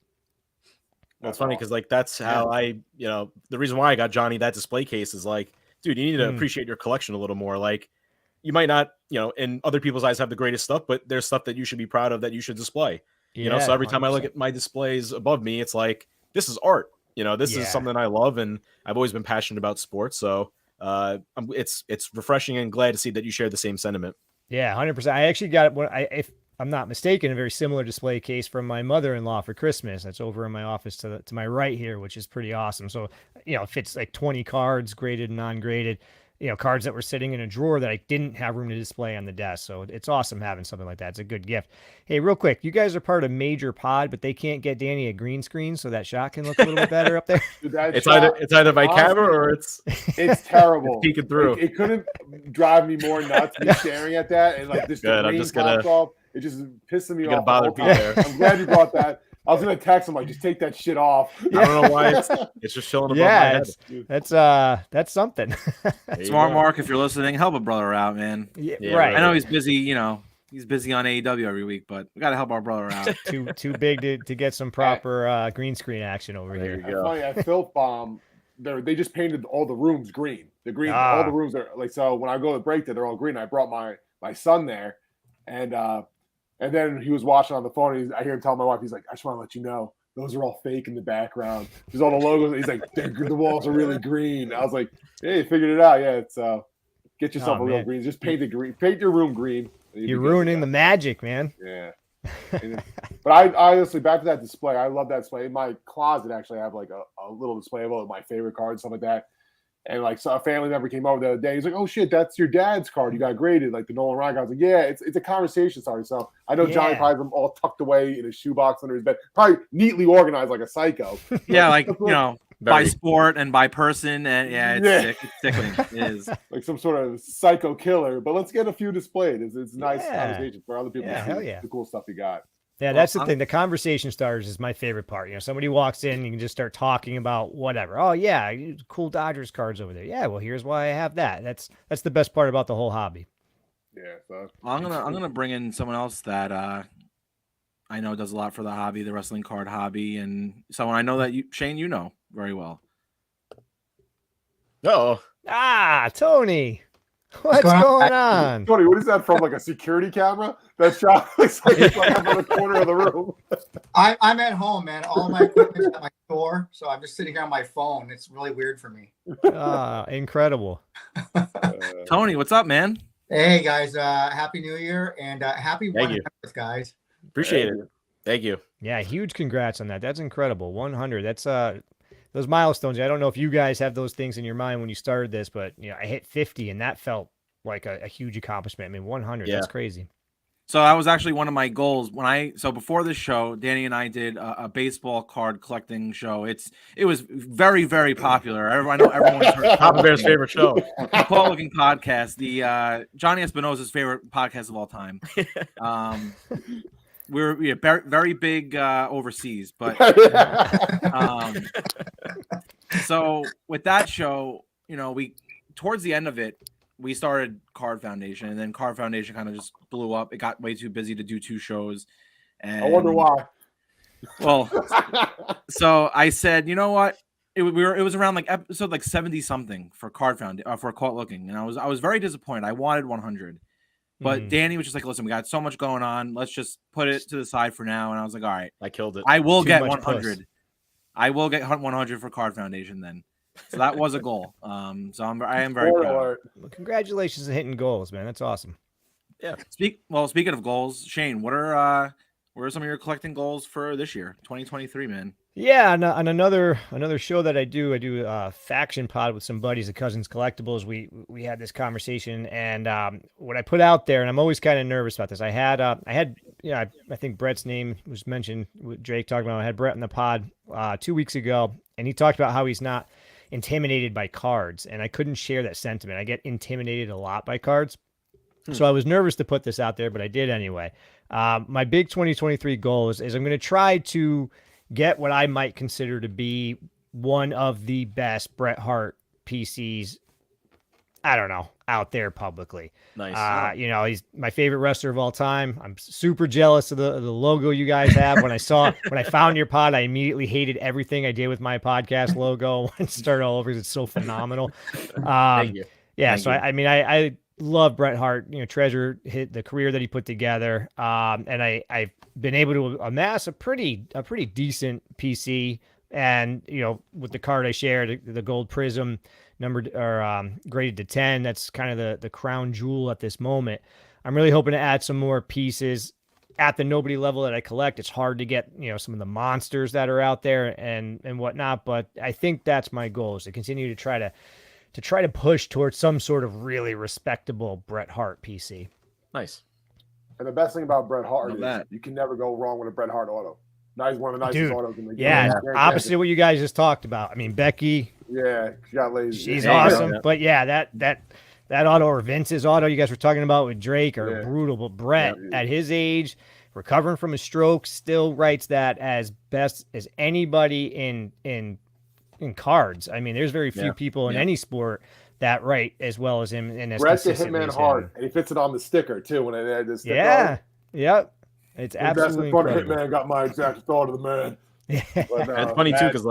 Well, it's funny because that's how I, the reason why I got Johnny that display case is like, dude, you need to appreciate your collection a little more. Like, you might not, in other people's eyes have the greatest stuff, but there's stuff that you should be proud of that you should display. So every time 100%. I look at my displays above me, it's like, this is art. This is something I love, and I've always been passionate about sports. So it's refreshing and glad to see that you share the same sentiment. Yeah, 100%. I actually got if I'm not mistaken, a very similar display case from my mother-in-law for Christmas. That's over in my office to my right here, which is pretty awesome. So, it fits like 20 cards, graded and non-graded. Cards that were sitting in a drawer that I didn't have room to display on the desk. So it's awesome having something like that. It's a good gift. Hey, real quick, you guys are part of Major Pod, but they can't get Danny a green screen so that shot can look a little bit better up there. Dude, it's either my camera or it's terrible. It's peeking through. It couldn't drive me more nuts me staring at that and like this. Good. I'm just gonna. Off. It just pissing me off. Bother Pete there. I'm glad you brought that. I was gonna text him like, just take that shit off. I don't know why it's just chilling above my head. That's something. Smart Mark, if you're listening, help a brother out, man. Yeah, right. I know he's busy. He's busy on AEW every week, but we got to help our brother out. too big to get some proper green screen action over there here. You go. Funny, at Filth Bomb, they just painted all the rooms green. The green, all the rooms are like, so when I go to break there, they're all green. I brought my son there, and then he was watching on the phone. I hear him tell my wife, he's like, I just want to let you know, those are all fake in the background. There's all the logos. He's like, the walls are really green. I was like, hey, you figured it out. Yeah, it's get yourself a real green. Just paint it green. Paint your room green. You're ruining the magic, man. Yeah. But I honestly, back to that display, I love that display. In my closet, actually, I have like a little display of all of my favorite cards, stuff like that. And like, so a family member came over the other day. He's like, "Oh shit, that's your dad's card. You got graded." Like the Nolan Ryan guy. I was like, "Yeah, it's a conversation starter." So I know Johnny probably has them all tucked away in his shoebox under his bed, probably neatly organized like a psycho. Yeah, like by sport and by person, and it's sick. It's sickening. It is like some sort of psycho killer. But let's get a few displayed. It's a nice conversation for other people to see the cool stuff you got. Yeah, that's the thing. The conversation starters is my favorite part. Somebody walks in, you can just start talking about whatever. Oh yeah, cool Dodgers cards over there. Yeah, well, here's why I have that. That's the best part about the whole hobby. Yeah, so I'm gonna bring in someone else that I know does a lot for the hobby, the wrestling card hobby, and someone I know that Shane, you know very well. Tony. What's going on? Tony, what is that from? Like a security camera? That shot looks like it's like up in the corner of the room. I'm at home, man. All my equipment's at my store, so I'm just sitting here on my phone. It's really weird for me. Incredible. Tony, what's up, man? Hey guys, happy New Year and happy 100th, guys. Appreciate it. Thank you. Yeah, huge congrats on that. That's incredible. 100. That's those milestones. I don't know if you guys have those things in your mind when you started this, but I hit 50 and that felt like a huge accomplishment. I mean, 100, that's crazy. So that was actually one of my goals so before this show, Danny and I did a baseball card collecting show. It was very, very popular. I know everyone's heard Papa Bear's favorite show. Call Looking Podcast, the Johnny Espinosa's favorite podcast of all time. We're very big overseas, but so with that show, we towards the end of it, we started Card Foundation, and then Card Foundation kind of just blew up. It got way too busy to do 2 shows. And I wonder why. Well, so I said, you know what? It was around like episode like 70 something for Card Foundation for Caught Looking, and I was very disappointed. I wanted 100. But Danny was just like, listen, we got so much going on. Let's just put it to the side for now. And I was like, all right. I killed it. I will get 100. I will get 100 for Card Foundation then. So that was a goal. So I am very proud. Well, congratulations on hitting goals, man. That's awesome. Yeah. Speaking of goals, Shane, what are some of your collecting goals for this year, 2023, man? Yeah, on another show that I do a faction pod with some buddies at Cousins Collectibles. We had this conversation, and what I put out there, and I'm always kind of nervous about this. I had I think Brett's name was mentioned. Drake talked about. I had Brett in the pod 2 weeks ago, and he talked about how he's not intimidated by cards, and I couldn't share that sentiment. I get intimidated a lot by cards, so I was nervous to put this out there, but I did anyway. My big 2023 goal is I'm going to try to get what I might consider to be one of the best Bret Hart PCs, I don't know, out there publicly. Nice. He's my favorite wrestler of all time. I'm super jealous of the logo you guys have. When I found your pod, I immediately hated everything I did with my podcast logo. I wanted to start all over because it's so phenomenal. Thank you. Yeah. Thank you. I love Bret Hart, treasure hit the career that he put together. And I've been able to amass a pretty decent PC. And, with the card I shared, the gold prism numbered or graded to 10, that's kind of the crown jewel at this moment. I'm really hoping to add some more pieces at the nobody level that I collect. It's hard to get, some of the monsters that are out there and whatnot, but I think that's my goal, is to continue to try to push towards some sort of really respectable Bret Hart PC. Nice. And the best thing about Bret Hart is you can never go wrong with a Bret Hart auto. Now he's one of the nicest autos in the game. Yeah, opposite what you guys just talked about. I mean, Becky. Yeah, she got lazy. She's awesome. Yeah. But yeah, that auto or Vince's auto you guys were talking about with Drake are brutal. But Bret, at his age, recovering from a stroke, still writes that as best as anybody in cards. I mean, there's very few people in any sport that write as well as him. And Bret's a hitman hard, and he fits it on the sticker too. When I had this sticker yep. It's absolutely incredible. Hitman got my exact thought of the man. It's funny too, because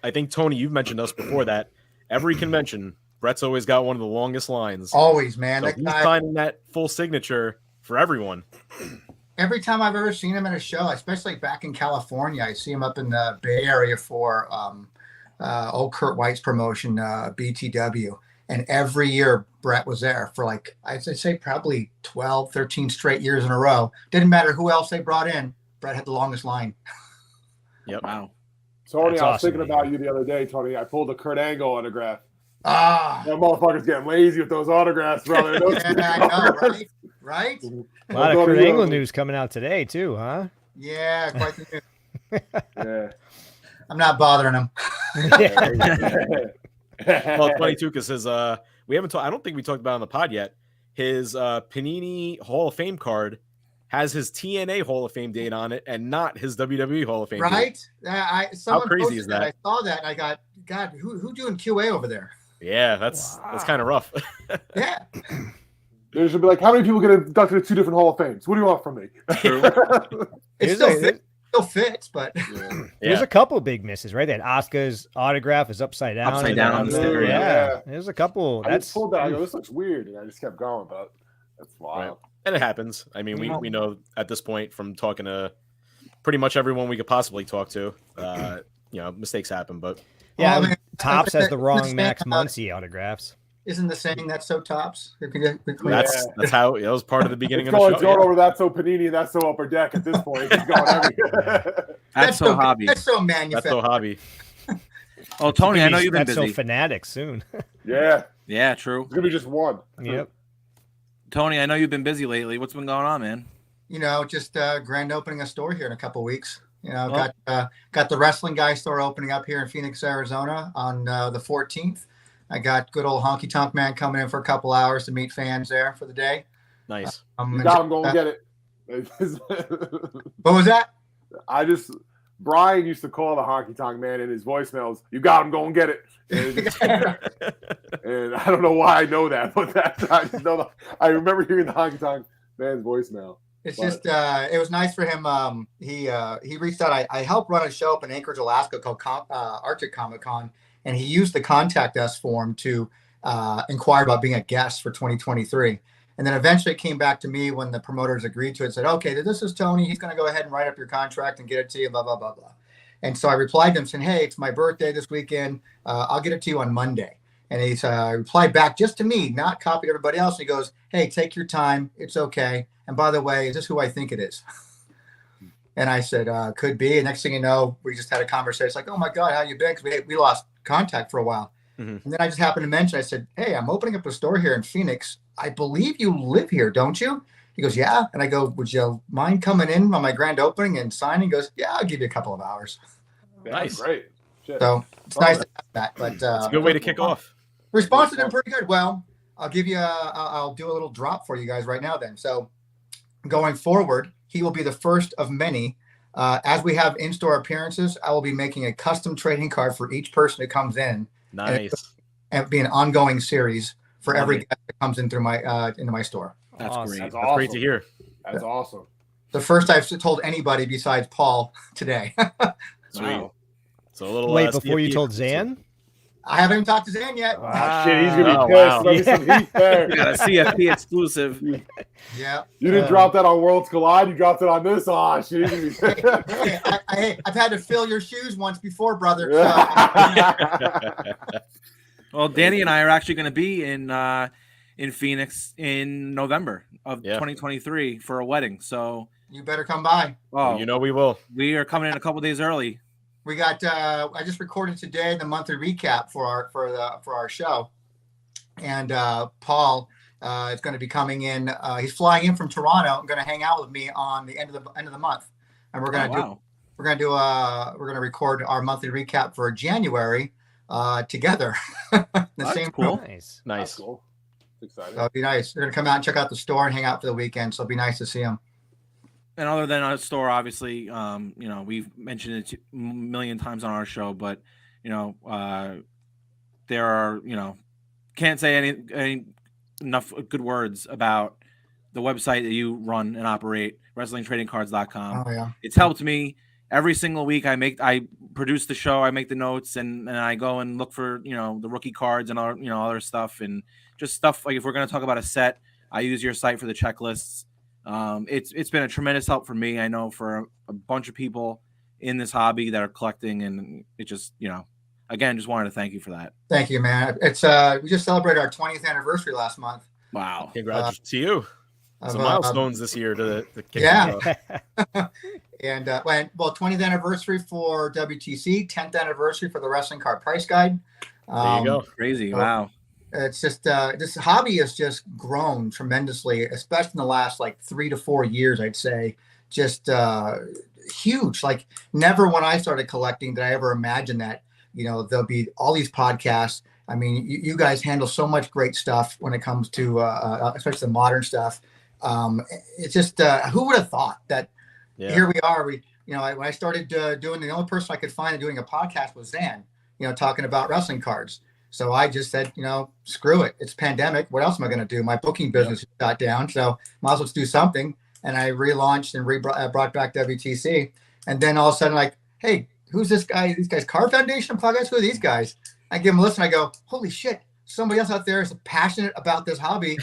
I think Tony, you've mentioned us before that every convention, Bret's always got one of the longest lines. Always, man. So he's signing that full signature for everyone. Every time I've ever seen him at a show, especially back in California, I see him up in the Bay Area for old Kurt White's promotion, BTW. And every year Bret was there for I'd say probably 12, 13 straight years in a row. Didn't matter who else they brought in. Bret had the longest line. Yep. Wow. Tony, I was thinking about you the other day, Tony. I pulled a Kurt Angle autograph. That motherfucker's getting lazy with those autographs, brother. Yeah, I know, right? Right? A lot of Kurt Angle news coming out today too, huh? Yeah, quite the news. Yeah. I'm not bothering him. Well, it's funny too because his we haven't talked. I don't think we talked about it on the pod yet. His Panini Hall of Fame card has his TNA Hall of Fame date on it and not his WWE Hall of Fame Right? date. Someone crazy posted is that? I saw that and I got, God, who doing QA over there? Yeah, that's kind of rough. Yeah. They should be like, how many people get inducted at 2 different Hall of Fames? What do you want from me? It still fits, but there's a couple big misses, right? That Asuka's autograph is upside down. Upside down on the sticker. Yeah. There's a couple. I just pulled that. I go, this looks weird, and I just kept going, but that's wild. Right. And it happens. I mean, we know at this point from talking to pretty much everyone we could possibly talk to, mistakes happen, but yeah, Well, I mean, Tops has the wrong saying, Max Muncy autographs. isn't the saying that's so Tops? that's how it was part of the beginning It's of the show. going over That's So Panini and That's So Upper Deck at this point. It's going everywhere. That's so hobby. That's so That's manufactured. so hobby. Oh, Tony, I know you've been That's busy. so Fanatic soon. Yeah. Yeah, true. It's going to be just one. Yep. Tony, I know you've been busy lately. What's been going on, man? Just grand opening a store here in a couple weeks. Got the Wrestling Guy store opening up here in Phoenix, Arizona on the 14th. I got good old Honky Tonk Man coming in for a couple hours to meet fans there for the day. Nice. You got him, go and get it. What was that? Brian used to call the Honky Tonk Man in his voicemails, you got him, go and get it. And I don't know why I know that, but I remember hearing the Honky Tonk Man's voicemail. It's just it was nice for him. He reached out. I helped run a show up in Anchorage, Alaska called Arctic Comic Con, and he used the contact us form to inquire about being a guest for 2023. And then eventually it came back to me when the promoters agreed to it, said, okay, this is Tony. He's going to go ahead and write up your contract and get it to you, blah, blah, blah, blah. And so I replied to him saying, hey, it's my birthday this weekend. I'll get it to you on Monday. And he replied back just to me, not copied everybody else. He goes, hey, take your time. It's okay. And by the way, is this who I think it is? And I said, could be. And next thing you know, we just had a conversation. It's like, oh my God, how you been? Because we lost contact for a while. Mm-hmm. And then I just happened to mention, I said, hey, I'm opening up a store here in Phoenix. I believe you live here, don't you? He goes, yeah. And I go, would you mind coming in on my grand opening and signing? He goes, yeah, I'll give you a couple of hours. Nice. Great. Shit. So it's nice to have that. But it's a good way to kick off. Response has been pretty good. Well, I'll give you I'll do a little drop for you guys right now then. So going forward, he will be the first of many. As we have in-store appearances, I will be making a custom trading card for each person that comes in. Nice. And it'll be an ongoing series for every guest that comes in through my into my store. That's awesome. great. That's awesome. Great to hear. That's awesome. The first I've told anybody besides Paul today. Sweet. Wow. So a little wait before you told Zan? I haven't even talked to Zan yet. Shit, he's gonna be pissed. Let me some heat there. You got a CFP exclusive. Yeah. You didn't drop that on Worlds Collide. You dropped it on this. Oh shit. Hey, I've had to fill your shoes once before, brother. Well, Danny and I are actually going to be in Phoenix in November of 2023 for a wedding. So you better come by. Oh, you know we will. We are coming in a couple days early. We got. I just recorded today the monthly recap for our show, and Paul is going to be coming in. He's flying in from Toronto and going to hang out with me on the end of the month, and we're going to record our monthly recap for January together. Same cool. Nice. That's cool. Exciting. So it'll be nice. They're going to come out and check out the store and hang out for the weekend. So it'll be nice to see them. And other than our store, obviously, we've mentioned it a million times on our show, but there are, can't say any enough good words about the website that you run and operate, WrestlingTradingCards.com. Oh yeah, it's helped me every single week. I produce the show, I make the notes, and I go and look for the rookie cards and other stuff, and just stuff like if we're going to talk about a set, I use your site for the checklists. It's been a tremendous help for me. I know for a bunch of people in this hobby that are collecting, and it just, again, just wanted to thank you for that. Thank you, man. It's we just celebrated our 20th anniversary last month. Wow. Congratulations to you. Some milestones this year to kick And 20th anniversary for WTC, 10th anniversary for the Wrestling Card Price Guide. There you go. Crazy. So Wow. it's just this hobby has just grown tremendously, especially in the last like 3 to 4 years, I'd say. Just huge. Like never when I started collecting did I ever imagine that, there'll be all these podcasts. I mean, you guys handle so much great stuff when it comes to especially the modern stuff. It's just who would have thought that here we are. When I started doing, the only person I could find doing a podcast was Zan, talking about wrestling cards. So I just said, screw it. It's pandemic. What else am I going to do? My booking business got down. So might as well do something. And I relaunched and brought back WTC. And then all of a sudden, like, hey, who's this guy? These guys, Card Foundation podcast? Who are these guys? I give them a listen. I go, holy shit. Somebody else out there is passionate about this hobby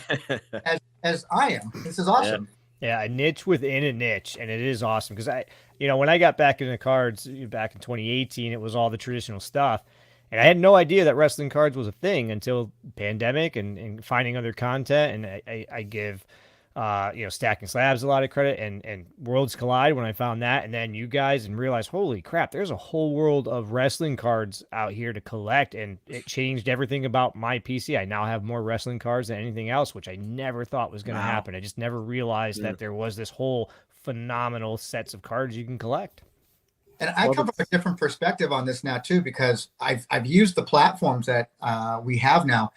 as I am. This is awesome. Yeah, a niche within a niche, and it is awesome because when I got back into cards back in 2018, it was all the traditional stuff, and I had no idea that wrestling cards was a thing until pandemic and finding other content. And I give Stacking Slabs a lot of credit and Worlds Collide when I found that, and then you guys, and realized, holy crap, there's a whole world of wrestling cards out here to collect, and it changed everything about my PC. I now have more wrestling cards than anything else, which I never thought was going to happen. I just never realized that there was this whole phenomenal sets of cards you can collect. And I come from a different perspective on this now too, because I've used the platforms that we have now.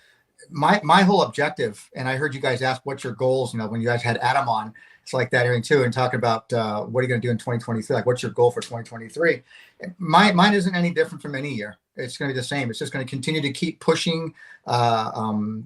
My whole objective, and I heard you guys ask what's your goals, when you guys had Adam on, it's like that hearing too, and talking about what are you going to do in 2023, like what's your goal for 2023. Mine isn't any different from any year. It's going to be the same. It's just going to continue to keep pushing the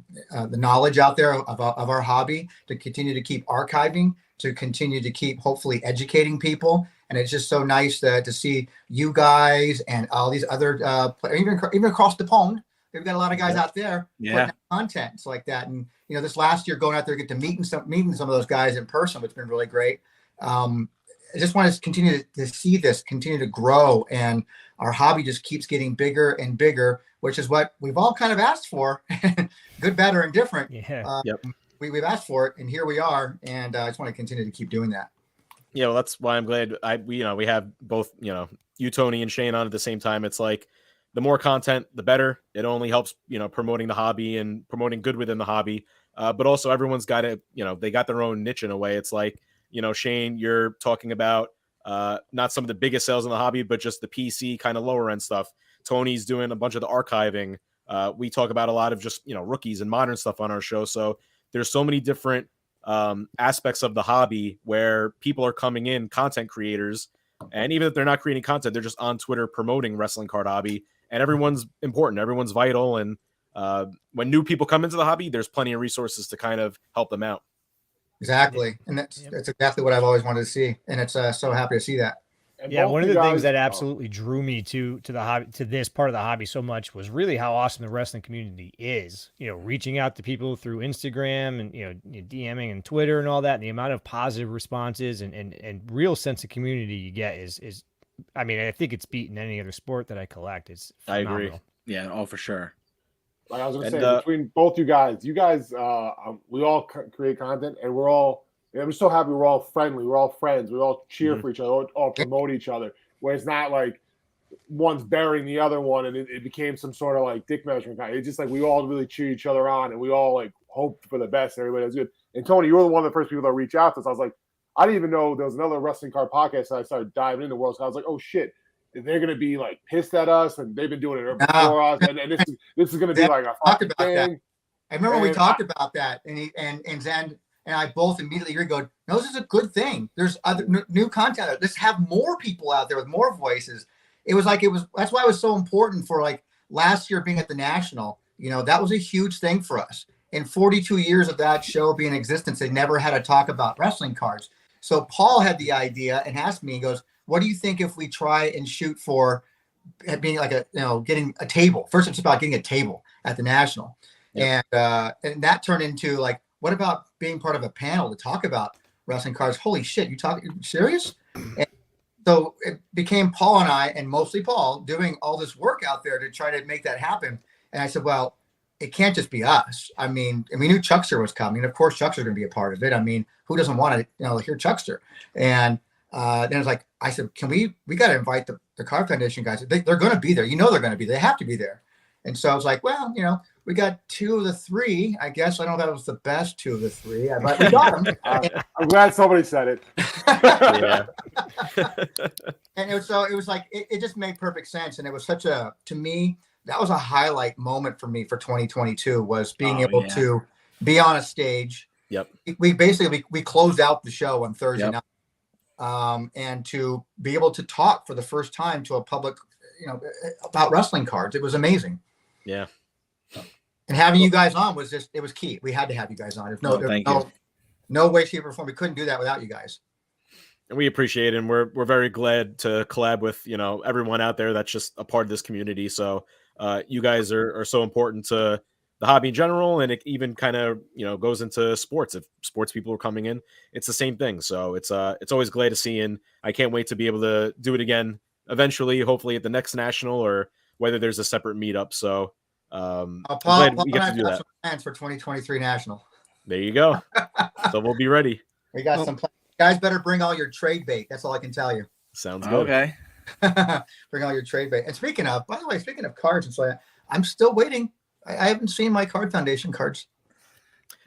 knowledge out there of our hobby, to continue to keep archiving, to continue to keep hopefully educating people. And it's just so nice to see you guys and all these other even across the pond. We've got a lot of guys out there putting out content. It's like that. And, this last year going out there, get to meeting some of those guys in person, which has been really great. I just want to continue to see this continue to grow. And our hobby just keeps getting bigger and bigger, which is what we've all kind of asked for. Good, better, and different. We've asked for it, and here we are. And I just want to continue to keep doing that. Yeah, well, that's why I'm glad we have both, you, Tony, and Shane on at the same time. It's like the more content, the better. It only helps, promoting the hobby and promoting good within the hobby. But also everyone's got to, they got their own niche in a way. It's like, Shane, you're talking about not some of the biggest sales in the hobby, but just the PC kind of lower end stuff. Tony's doing a bunch of the archiving. We talk about a lot of just, rookies and modern stuff on our show. So there's so many different aspects of the hobby where people are coming in, content creators, and even if they're not creating content, they're just on Twitter promoting wrestling card hobby, and everyone's important, everyone's vital. And when new people come into the hobby, there's plenty of resources to kind of help them out. Exactly. And that's exactly what I've always wanted to see. And it's so happy to see that. And yeah, both one of you the guys- things that absolutely drew me to the hobby, to this part of the hobby so much, was really how awesome the wrestling community is. Reaching out to people through Instagram and DMing and Twitter and all that, and the amount of positive responses and real sense of community you get is I mean, I think it's beaten any other sport that I collect. It's phenomenal. I agree. Yeah. Oh, for sure. Like I was going And, to say, between both you guys, we all create content, and I'm so happy we're all friendly. We're all friends. We all cheer for each other, all promote each other. Where it's not like one's burying the other one, and it became some sort of like dick measurement. It's just like we all really cheer each other on, and we all like hope for the best. And everybody does good. And Tony, you were one of the first people that reached out to us. I was like, I didn't even know there was another wrestling card podcast. And I started diving into Worlds. I was like, oh shit, they're gonna be like pissed at us, and they've been doing it before us, and this is gonna be like a fucking thing. That. I remember we talked about that, and Zan and I both immediately go, no, this is a good thing. There's other new content. Let's have more people out there with more voices. That's why it was so important for like last year being at the National. That was a huge thing for us. In 42 years of that show being in existence, they never had to talk about wrestling cards. So Paul had the idea and asked me, he goes, what do you think if we try and shoot for being like getting a table? First, it's about getting a table at the National. Yep. And that turned into like, what about being part of a panel to talk about wrestling cards? Holy shit, you serious? And so it became Paul and I, and mostly Paul, doing all this work out there to try to make that happen. And I said, well, it can't just be us. I mean, and we knew Chuckster was coming. Of course, Chuckster's going to be a part of it. I mean, who doesn't want to hear Chuckster? And then it's like, I said, we got to invite the Card Foundation guys. They're going to be there. They're going to be there. They have to be there. And so I was like, well, we got 2 of the 3. I guess I don't know if that was the best 2 of the 3, but we got them. I'm glad somebody said it. Yeah. And it was like it just made perfect sense, and it was to me, that was a highlight moment for me for 2022 was being able to be on a stage. Yep. We basically we closed out the show on Thursday night, and to be able to talk for the first time to a public, about wrestling cards. It was amazing. Yeah. And having you guys on was it was key. We had to have you guys on. There's no way, shape, or form. We couldn't do that without you guys. And we appreciate it. And we're very glad to collab with, everyone out there that's just a part of this community. So you guys are so important to the hobby in general. And it even kind of, goes into sports. If sports people are coming in, it's the same thing. So it's always glad to see. And I can't wait to be able to do it again eventually, hopefully at the next national or whether there's a separate meetup. So Paul we get to do that. Some plans for 2023 national. There you go. So we'll be ready. We got some plans. Guys, better bring all your trade bait. That's all I can tell you. Sounds good. Okay. Bring all your trade bait. And by the way, speaking of cards, and so I'm still waiting. I haven't seen my Card Foundation cards.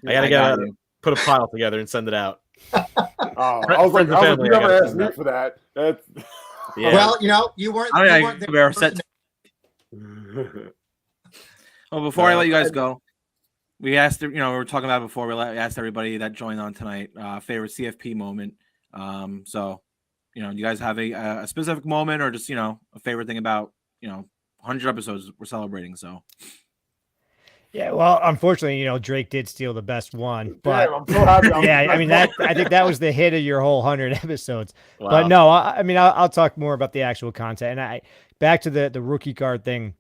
I gotta put a file together and send it out. I was like, you never asked me for that. Yeah. Well, you weren't. Well, before I let you guys go, we asked, we were talking about it before. We asked everybody that joined on tonight, favorite CFP moment. So, do you guys have a specific moment or just, a favorite thing about, 100 episodes we're celebrating? So. Yeah, well, unfortunately, Drake did steal the best one, but I'm so happy. I think that was the hit of your whole 100 episodes. Wow. But no, I'll talk more about the actual content. And back to the rookie card thing.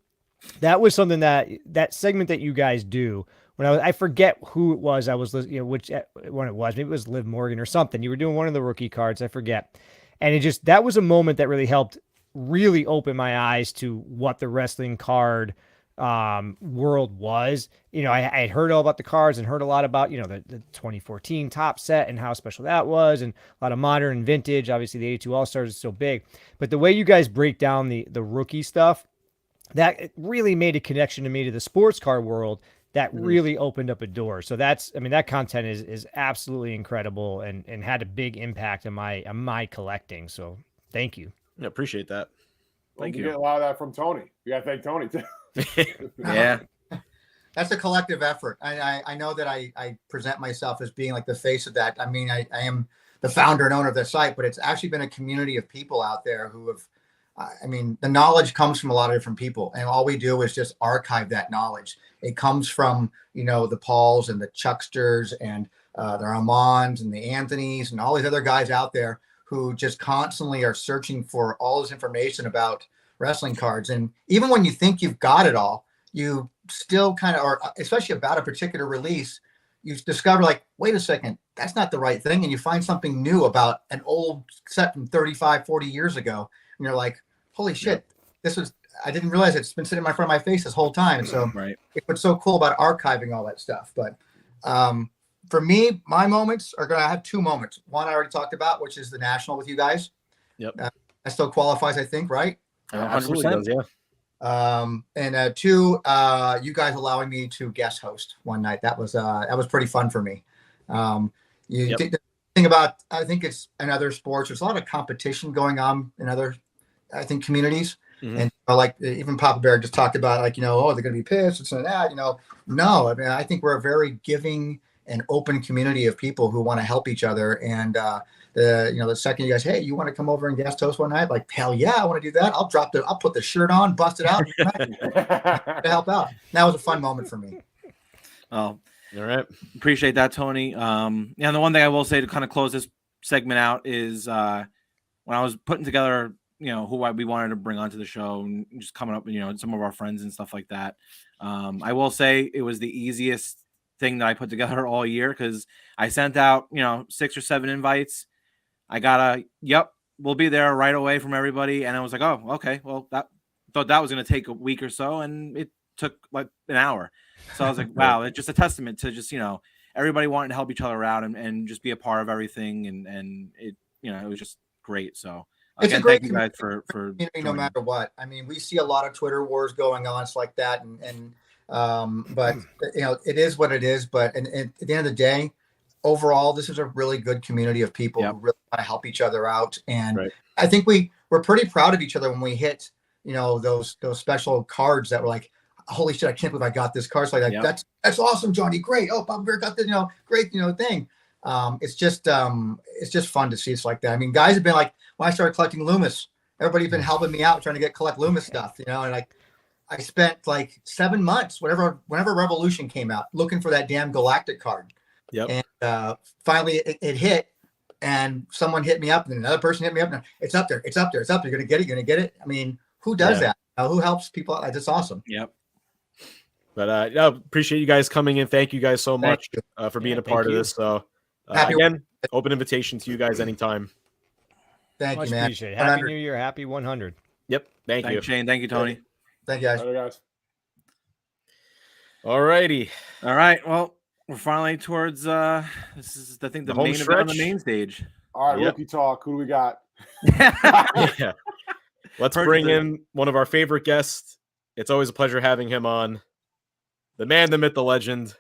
That was something that segment that you guys do. When I forget who it was, I was listening, which one it was. Maybe it was Liv Morgan or something. You were doing one of the rookie cards, I forget. And that was a moment that really helped really open my eyes to what the wrestling card world was. I had heard all about the cards and heard a lot about, the 2014 top set and how special that was, and a lot of modern and vintage. Obviously the 82 All-Stars is so big, but the way you guys break down the rookie stuff, that it really made a connection to me to the sports card world that really opened up a door. So that content is absolutely incredible and had a big impact on my collecting. So thank you. I appreciate that. Thank you. Get a lot of that from Tony. You got to thank Tony too. Yeah. That's a collective effort. I know that I present myself as being like the face of that. I mean, I am the founder and owner of the site, but it's actually been a community of people out there who have, the knowledge comes from a lot of different people, and all we do is just archive that knowledge. It comes from, the Pauls and the Chucksters and the Armands and the Anthonys and all these other guys out there who just constantly are searching for all this information about wrestling cards. And even when you think you've got it all, you still kind of are, especially about a particular release, you discover like, wait a second, that's not the right thing. And you find something new about an old set from 35, 40 years ago. And you're like, holy shit, I didn't realize it's been sitting in front of my face this whole time. So It's what's so cool about archiving all that stuff. But for me, my moments are going to have 2 moments. One I already talked about, which is the national with you guys. Yep. That still qualifies, I think, right? 100%. Yeah. And 2, you guys allowing me to guest host one night. That was pretty fun for me. The thing about, I think it's in other sports, there's a lot of competition going on in other, I think, communities. Mm-hmm. And like even Papa Bear just talked about, like, they're going to be pissed and that, no, I think we're a very giving and open community of people who want to help each other. And, the second you guys, hey, you want to come over and guest host one night? Like, hell yeah, I want to do that. I'll put the shirt on, bust it out to help out. That was a fun moment for me. Oh, all right. Appreciate that, Tony. And the one thing I will say to kind of close this segment out is when I was putting together, who we wanted to bring onto the show and just coming up with, some of our friends and stuff like that. I will say it was the easiest thing that I put together all year because I sent out, 6 or 7 invites. I got we'll be there right away from everybody. And I was like, oh, okay. Well, thought that was going to take a week or so. And it took like an hour. So I was like, wow, it's just a testament to just, everybody wanting to help each other out and just be a part of everything. And it, it was just great. So It's Again, a great thank you guys for community, no joining. matter what. I mean, we see a lot of Twitter wars going on. It's like that, but it is what it is. But and at the end of the day, overall, this is a really good community of people who really want to help each other out. And I think we're pretty proud of each other when we hit, those special cards that were like, holy shit, I can't believe I got this card. So like, that's awesome, Johnny. Great. Oh, Bob Bear got this, great, thing. It's just fun to see it's like that. I mean, guys have been like, when I started collecting Loomis, everybody's been helping me out trying to collect Loomis stuff, and like I spent like 7 months, whenever Revolution came out, looking for that damn Galactic card. Yep. And finally it hit, and someone hit me up, and another person hit me up, and it's up there. You're gonna get it. I mean, who does that? Who helps people out? That's awesome. Yep. But appreciate you guys coming in. Thank you guys so much for being a part of this. So again, open invitation to you guys anytime. Thank you, man. Appreciate it. Happy New Year. Happy 100. Yep. Thank you, Shane. Thank you, Tony. Thank you, guys. All right, guys. All righty. All right. Well, we're finally towards this is I think the home main event on the main stage. All right, rookie talk. Who do we got? Let's bring in one of our favorite guests. It's always a pleasure having him on. The man, the myth, the legend,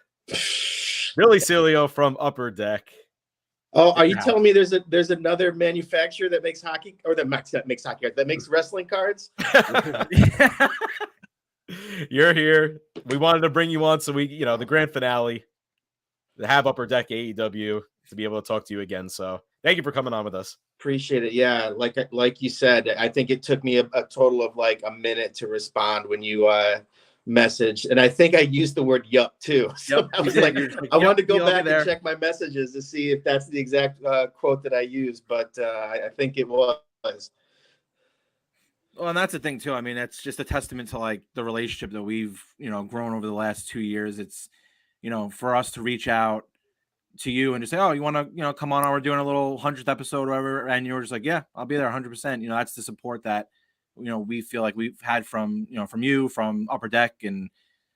Billy Cilio from Upper Deck. Oh, are you telling me there's another manufacturer that makes hockey or that makes hockey cards, that makes wrestling cards? You're here. We wanted to bring you on so we, the grand finale, to have Upper Deck AEW to be able to talk to you again. So thank you for coming on with us. Appreciate it. Yeah, like you said, I think it took me a total of like a minute to respond when you messaged, and I think I used the word "yup" too. So I was like, I wanted to go back and check my messages to see if that's the exact quote that I used, but I think it was. Well, and that's the thing too. I mean, that's just a testament to like the relationship that we've grown over the last 2 years. It's for us to reach out to you and just say, oh, you want to come on, we're doing a little 100th episode or whatever, and you're just like, yeah, I'll be there 100%. That's the support that we feel like we've had from from Upper Deck, and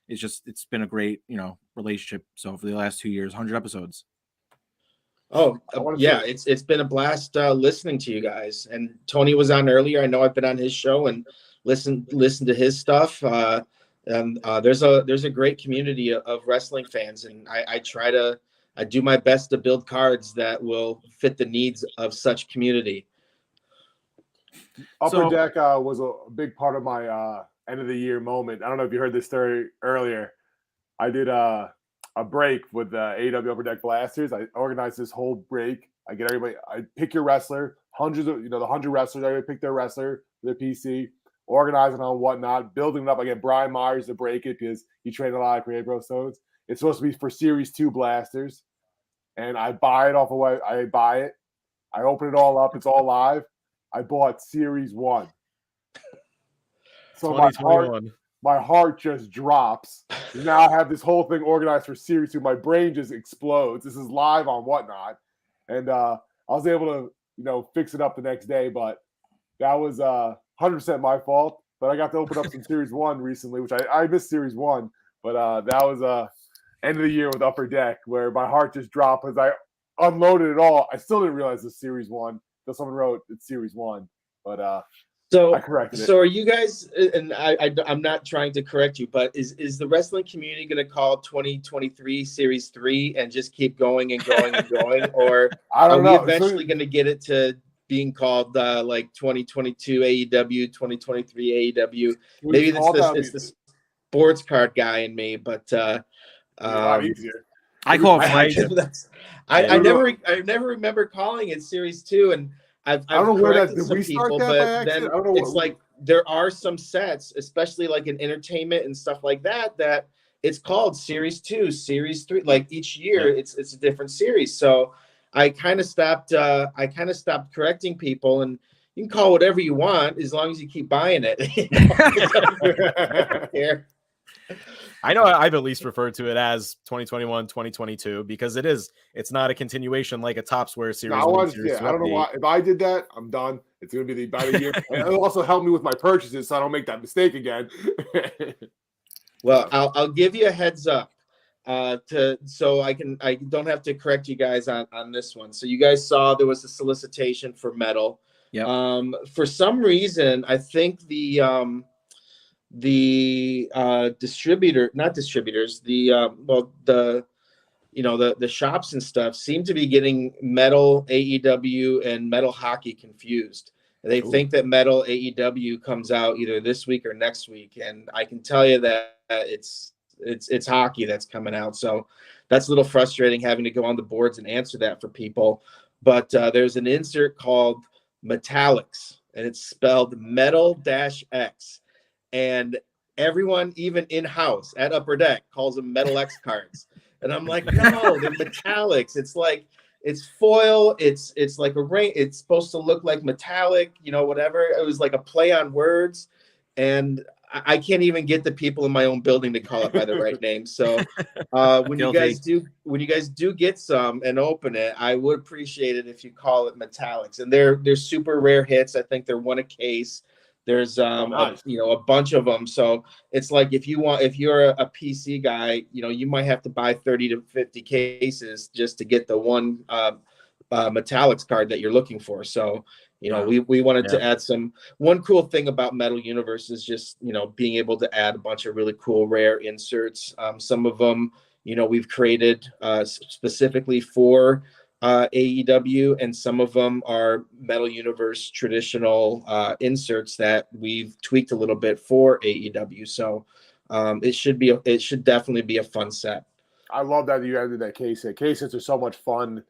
it's been a great relationship. So for the last 2 years, 100 episodes. Oh yeah, it's been a blast listening to you guys. And Tony was on earlier. I know I've been on his show and listen to his stuff. There's a great community of wrestling fans, and I do my best to build cards that will fit the needs of such community. Upper Deck was a big part of my end of the year moment. I don't know if you heard this story earlier. I did a break with the AEW Upper Deck Blasters. I organized this whole break. I get everybody. I pick your wrestler. Hundreds of the 100 wrestlers. Everybody pick their wrestler, their PC. Organizing on whatnot, building it up. I get Brian Myers to break it because he trained a lot of Creative Bro Stones. It's supposed to be for Series 2 Blasters. And I buy it off of what I buy it. I open it all up. It's all live. I bought Series 1. So my heart just drops. Now I have this whole thing organized for Series 2. My brain just explodes. This is live on whatnot. And I was able to, fix it up the next day. But that was 100% my fault. But I got to open up some Series 1 recently, which I missed Series 1. But that was end of the year with Upper Deck, where my heart just dropped as I unloaded it all. I still didn't realize it's Series 1. Until someone wrote it's Series 1. But I corrected it. So are you guys, and I'm not trying to correct you, but is the wrestling community going to call 2023 Series 3 and just keep going and going and going? Or are we eventually going to get it to being called like 2022 AEW, 2023 AEW? Maybe it's the sports card guy in me, but easier. I call it flagship. I never remember calling it Series 2, and I've I don't know where that did some people, but then it's like there are some sets, especially like in entertainment and stuff like that, that it's called Series 2, Series 3. Like each year, it's a different series. So I kind of stopped correcting people, and you can call whatever you want as long as you keep buying it. I know I've at least referred to it as 2021, 2022 because it's not a continuation like a Topps Series 1. Series I don't know why. If I did that, I'm done. It's going to be about a year. And it'll also help me with my purchases so I don't make that mistake again. Well, I'll give you a heads up so I don't have to correct you guys on this one. So you guys saw there was a solicitation for metal. Yep. For some reason, I think the distributor, not distributors, the shops and stuff seem to be getting metal AEW and metal hockey confused. They think that metal AEW comes out either this week or next week, and I can tell you that it's hockey that's coming out. So that's a little frustrating having to go on the boards and answer that for people. But there's an insert called Metallics, and it's spelled metal-X, and everyone, even in-house at Upper Deck, calls them Metal X cards. And I'm like, no, they're metallics. It's like, it's foil. It's like a ring. It's supposed to look like metallic, whatever. It was like a play on words. And I can't even get the people in my own building to call it by the right name. So when you guys do get some and open it, I would appreciate it if you call it metallics. And they're super rare hits. I think they're one a case. There's nice. a bunch of them. So it's like if you're a PC guy, you might have to buy 30 to 50 cases just to get the one metallics card that you're looking for. So we wanted to add one cool thing about Metal Universe is just being able to add a bunch of really cool rare inserts. Some of them we've created specifically for AEW, and some of them are Metal Universe traditional inserts that we've tweaked a little bit for AEW. So it should definitely be a fun set. I love that you added that case hit. Case hits are so much fun.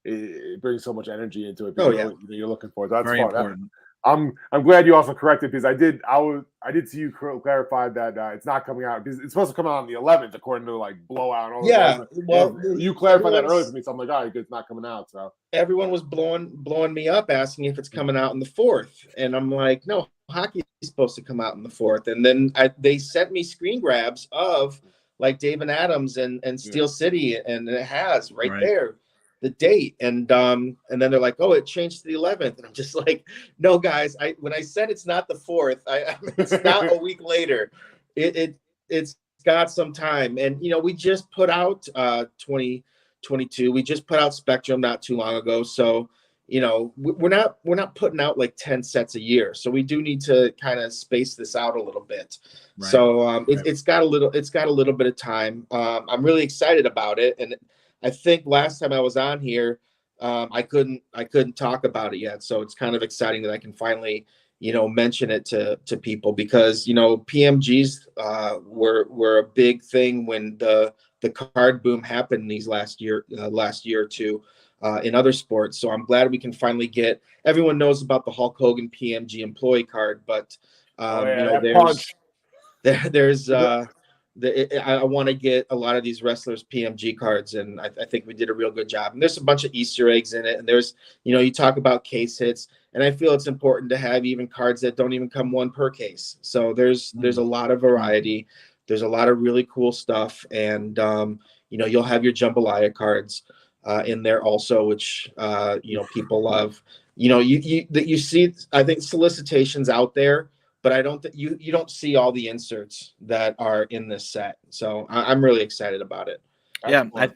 It brings so much energy into it. You're looking for it. That's very fun. important. I'm glad you also corrected, because I did see you clarify that it's not coming out, because it's supposed to come out on the 11th according to like Blowout and all that. Well, you clarified that earlier for me, so I'm like, all right, it's not coming out. So everyone was blowing me up asking if it's coming out on the 4th, and I'm like, no, hockey is supposed to come out on the 4th. And then they sent me screen grabs of like Dave and Adams and Steel City, and it has right there the date, and then they're like, oh, it changed to the 11th, and I'm just like, no, guys, when I said it's not the 4th, it's not a week later. It's got some time, and we just put out 2022. We just put out Spectrum not too long ago, so we're not putting out like 10 sets a year, so we do need to kind of space this out a little bit. Right. So it's got a little bit of time. I'm really excited about it, and I think last time I was on here, I couldn't talk about it yet. So it's kind of exciting that I can finally, mention it to people, because, PMGs were a big thing when the card boom happened these last year or two in other sports. So I'm glad we can finally get, everyone knows about the Hulk Hogan PMG employee card, but there's I want to get a lot of these wrestlers PMG cards, and I think we did a real good job. And there's a bunch of Easter eggs in it, and there's, you talk about case hits, and I feel it's important to have even cards that don't even come one per case. So there's a lot of variety. There's a lot of really cool stuff, and you'll have your jambalaya cards in there also, which people love. You see, I think, solicitations out there, but I don't you don't see all the inserts that are in this set. So I'm really excited about it. Yeah, I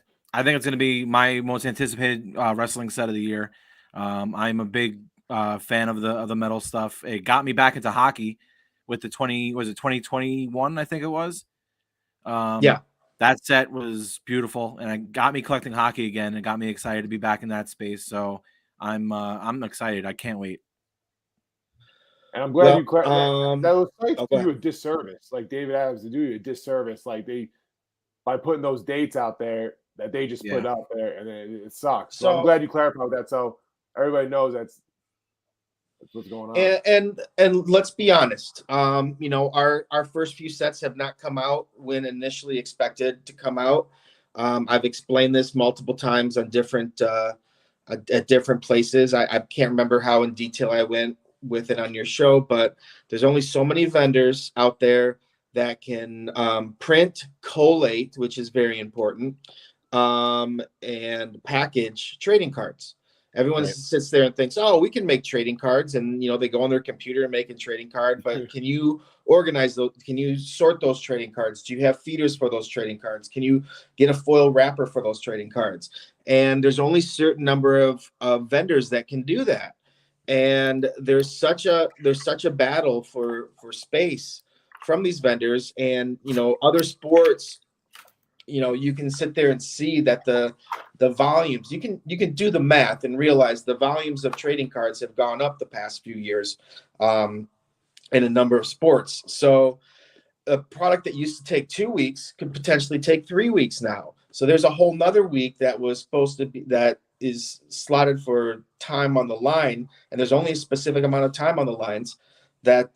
think it's going to be my most anticipated wrestling set of the year. I'm a big fan of the metal stuff. It got me back into hockey with the 2021, I think it was. That set was beautiful, and it got me collecting hockey again. It got me excited to be back in that space. So I'm excited. I can't wait. And I'm glad you clarified. That was like to do you a disservice, like David Adams, to do you a disservice, like by putting those dates out there that they just put out there, and it sucks. So I'm glad you clarified that, so everybody knows that's what's going on. And let's be honest, our first few sets have not come out when initially expected to come out. I've explained this multiple times on different at different places. I can't remember how in detail I went with it on your show, but there's only so many vendors out there that can print, collate, which is very important, and package trading cards. Everyone sits there and thinks, oh, we can make trading cards, and they go on their computer and make a trading card, but can you organize those? Can you sort those trading cards? Do you have feeders for those trading cards? Can you get a foil wrapper for those trading cards? And there's only a certain number of vendors that can do that. and there's such a battle for space from these vendors. And other sports, you can sit there and see that the volumes, you can do the math and realize the volumes of trading cards have gone up the past few years in a number of sports. So a product that used to take 2 weeks could potentially take 3 weeks now. So there's a whole nother week that was supposed to be, that is slotted for time on the line, and there's only a specific amount of time on the lines that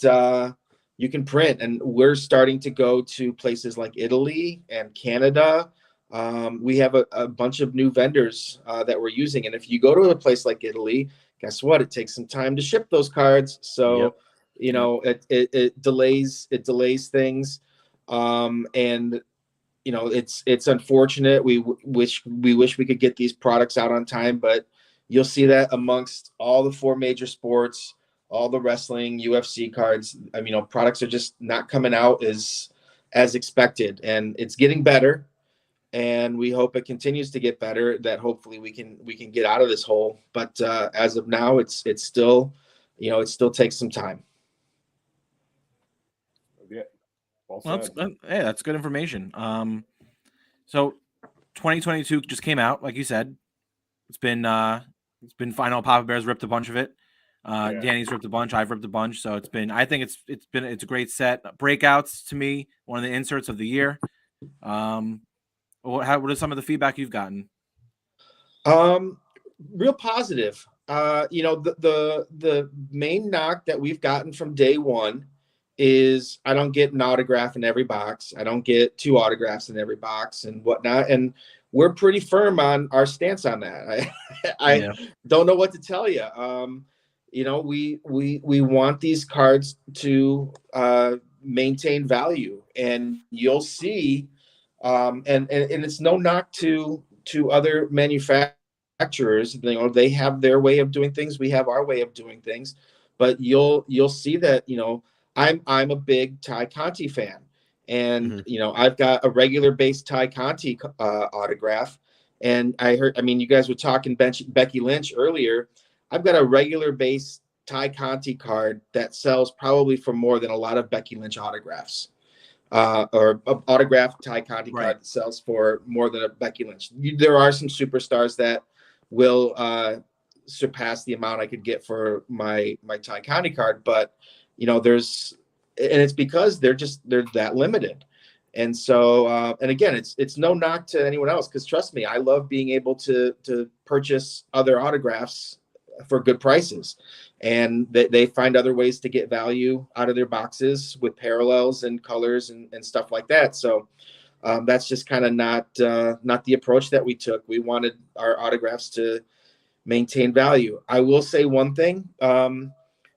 you can print. And we're starting to go to places like Italy and Canada. We have a bunch of new vendors that we're using. And if you go to a place like Italy, guess what? It takes some time to ship those cards. So, it delays things. And it's unfortunate. We wish we could get these products out on time, but you'll see that amongst all the 4 major sports, all the wrestling, UFC cards. I mean, products are just not coming out as expected, and it's getting better. And we hope it continues to get better, that hopefully we can get out of this hole. But as of now, it's still, it still takes some time. Yeah. Well, that's good information. So 2022 just came out, like you said. It's been final. Papa Bear's ripped a bunch of it. Danny's ripped a bunch. I've ripped a bunch. So it's a great set. Breakouts, to me, one of the inserts of the year. What are some of the feedback you've gotten? Real positive. The main knock that we've gotten from day one is I don't get an autograph in every box. I don't get 2 autographs in every box and whatnot. And we're pretty firm on our stance on that. I don't know what to tell you. We want these cards to maintain value, and you'll see. And it's no knock to other manufacturers. They have their way of doing things. We have our way of doing things. But you'll see that I'm a big Ty Conti fan, and I've got a regular base Ty Conti autograph. And you guys were talking Becky Lynch earlier. I've got a regular base Ty Conti card that sells probably for more than a lot of Becky Lynch autographs. Or autographed Ty Conti card that sells for more than a Becky Lynch. There are some superstars that will surpass the amount I could get for my Ty Conti card, but it's because they're that limited. And so and again, it's no knock to anyone else, because trust me, I love being able to purchase other autographs for good prices, and they find other ways to get value out of their boxes with parallels and colors and stuff like that. So that's just kind of not the approach that we took. We wanted our autographs to maintain value. I will say one thing. I'm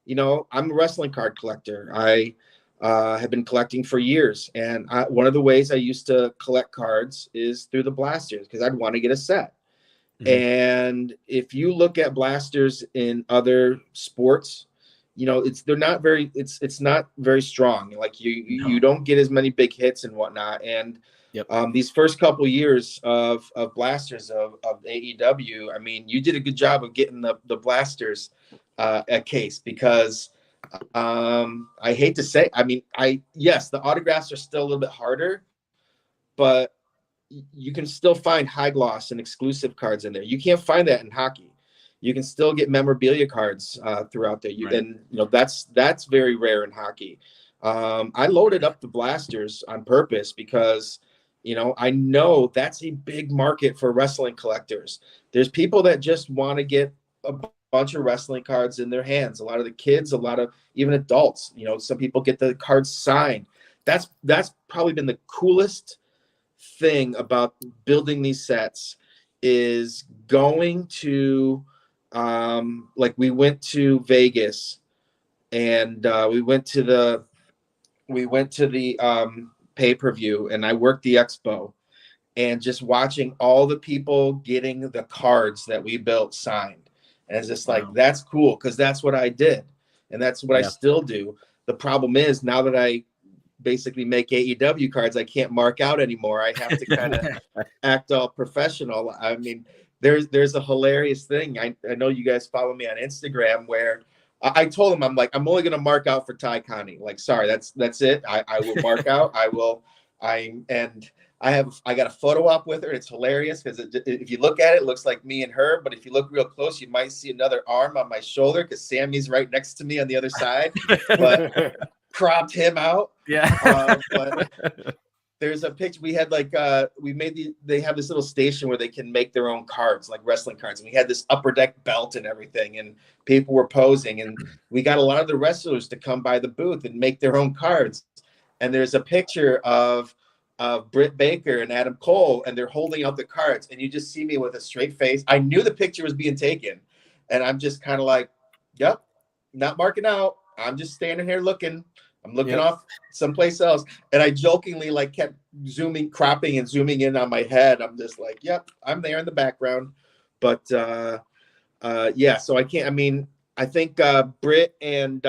a wrestling card collector. I have been collecting for years, and one of the ways I used to collect cards is through the blasters, because I'd want to get a set. And if you look at blasters in other sports, it's not very strong. Like you don't get as many big hits and whatnot. And these first couple years of blasters of AEW, I mean, you did a good job of getting the blasters a case, because I hate to say, the autographs are still a little bit harder, but you can still find high gloss and exclusive cards in there. You can't find that in hockey. You can still get memorabilia cards throughout there. And that's very rare in hockey. I loaded up the blasters on purpose because I know that's a big market for wrestling collectors. There's people that just want to get a bunch of wrestling cards in their hands. A lot of the kids, a lot of even adults. Some people get the cards signed. That's probably been the coolest thing about building these sets, is going to we went to Vegas, and we went to the pay-per-view, and I worked the expo, and just watching all the people getting the cards that we built signed. And it's just that's cool, because that's what I did, and that's what I still do. The problem is, now that I basically make AEW cards, I can't mark out anymore. I have to kind of act all professional. I mean, there's a hilarious thing. I know you guys follow me on Instagram where I told him, I'm like, I'm only going to mark out for Ty Connie. Like, sorry, that's it. I will mark out. I got a photo op with her. It's hilarious because if you look at it, it looks like me and her. But if you look real close, you might see another arm on my shoulder because Sammy's right next to me on the other side. But cropped him out. Yeah. But there's a picture we had, like they have this little station where they can make their own cards, like wrestling cards. And we had this upper deck belt and everything, and people were posing, and we got a lot of the wrestlers to come by the booth and make their own cards. And there's a picture of Britt Baker and Adam Cole, and they're holding out the cards, and you just see me with a straight face. I knew the picture was being taken, and I'm just kind of like, yep, not marking out. I'm just standing here looking. I'm looking off someplace else. And I jokingly like kept cropping and zooming in on my head. I'm just like, yep, I'm there in the background. But yeah, so I can't, I mean, I think Britt and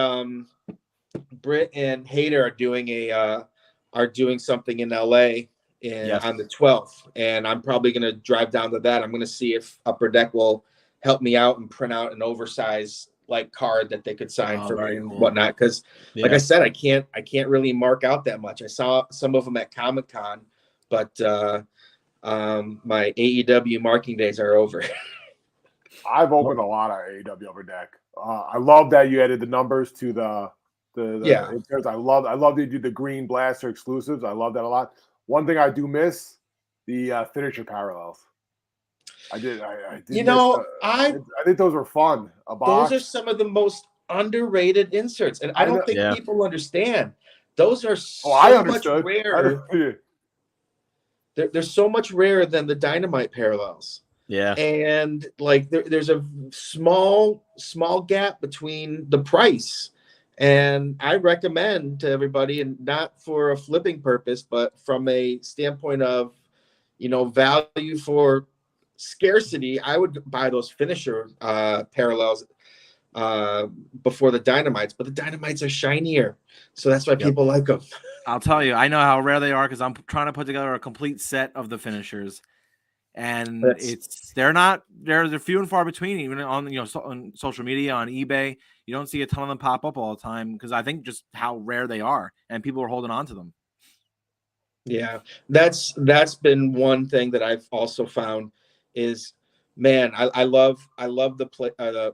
Hayter are doing something in LA on the 12th. And I'm probably going to drive down to that. I'm going to see if Upper Deck will help me out and print out an oversized like card that they could sign for me and whatnot. Cause like I said, I can't really mark out that much. I saw some of them at Comic-Con, but my AEW marking days are over. I've opened a lot of AEW Upper Deck. I love that you added the numbers to the I love that you do the green blaster exclusives. I love that a lot. One thing I do miss, the finisher parallels. I did. I think those were fun. Those are some of the most underrated inserts, and I don't think people understand. Those are so much rarer. They're so much rarer than the Dynamite parallels. Yeah, and like there's a small gap between the price, and I recommend to everybody, and not for a flipping purpose, but from a standpoint of value for scarcity, I would buy those finisher parallels before the Dynamites, but the Dynamites are shinier, so that's why people like them. I'll tell you, I know how rare they are because I'm trying to put together a complete set of the finishers, and they're few and far between. Even on on social media, on eBay, you don't see a ton of them pop up all the time because I think just how rare they are, and people are holding on to them. Yeah, that's been one thing that I've also found is, man, I love the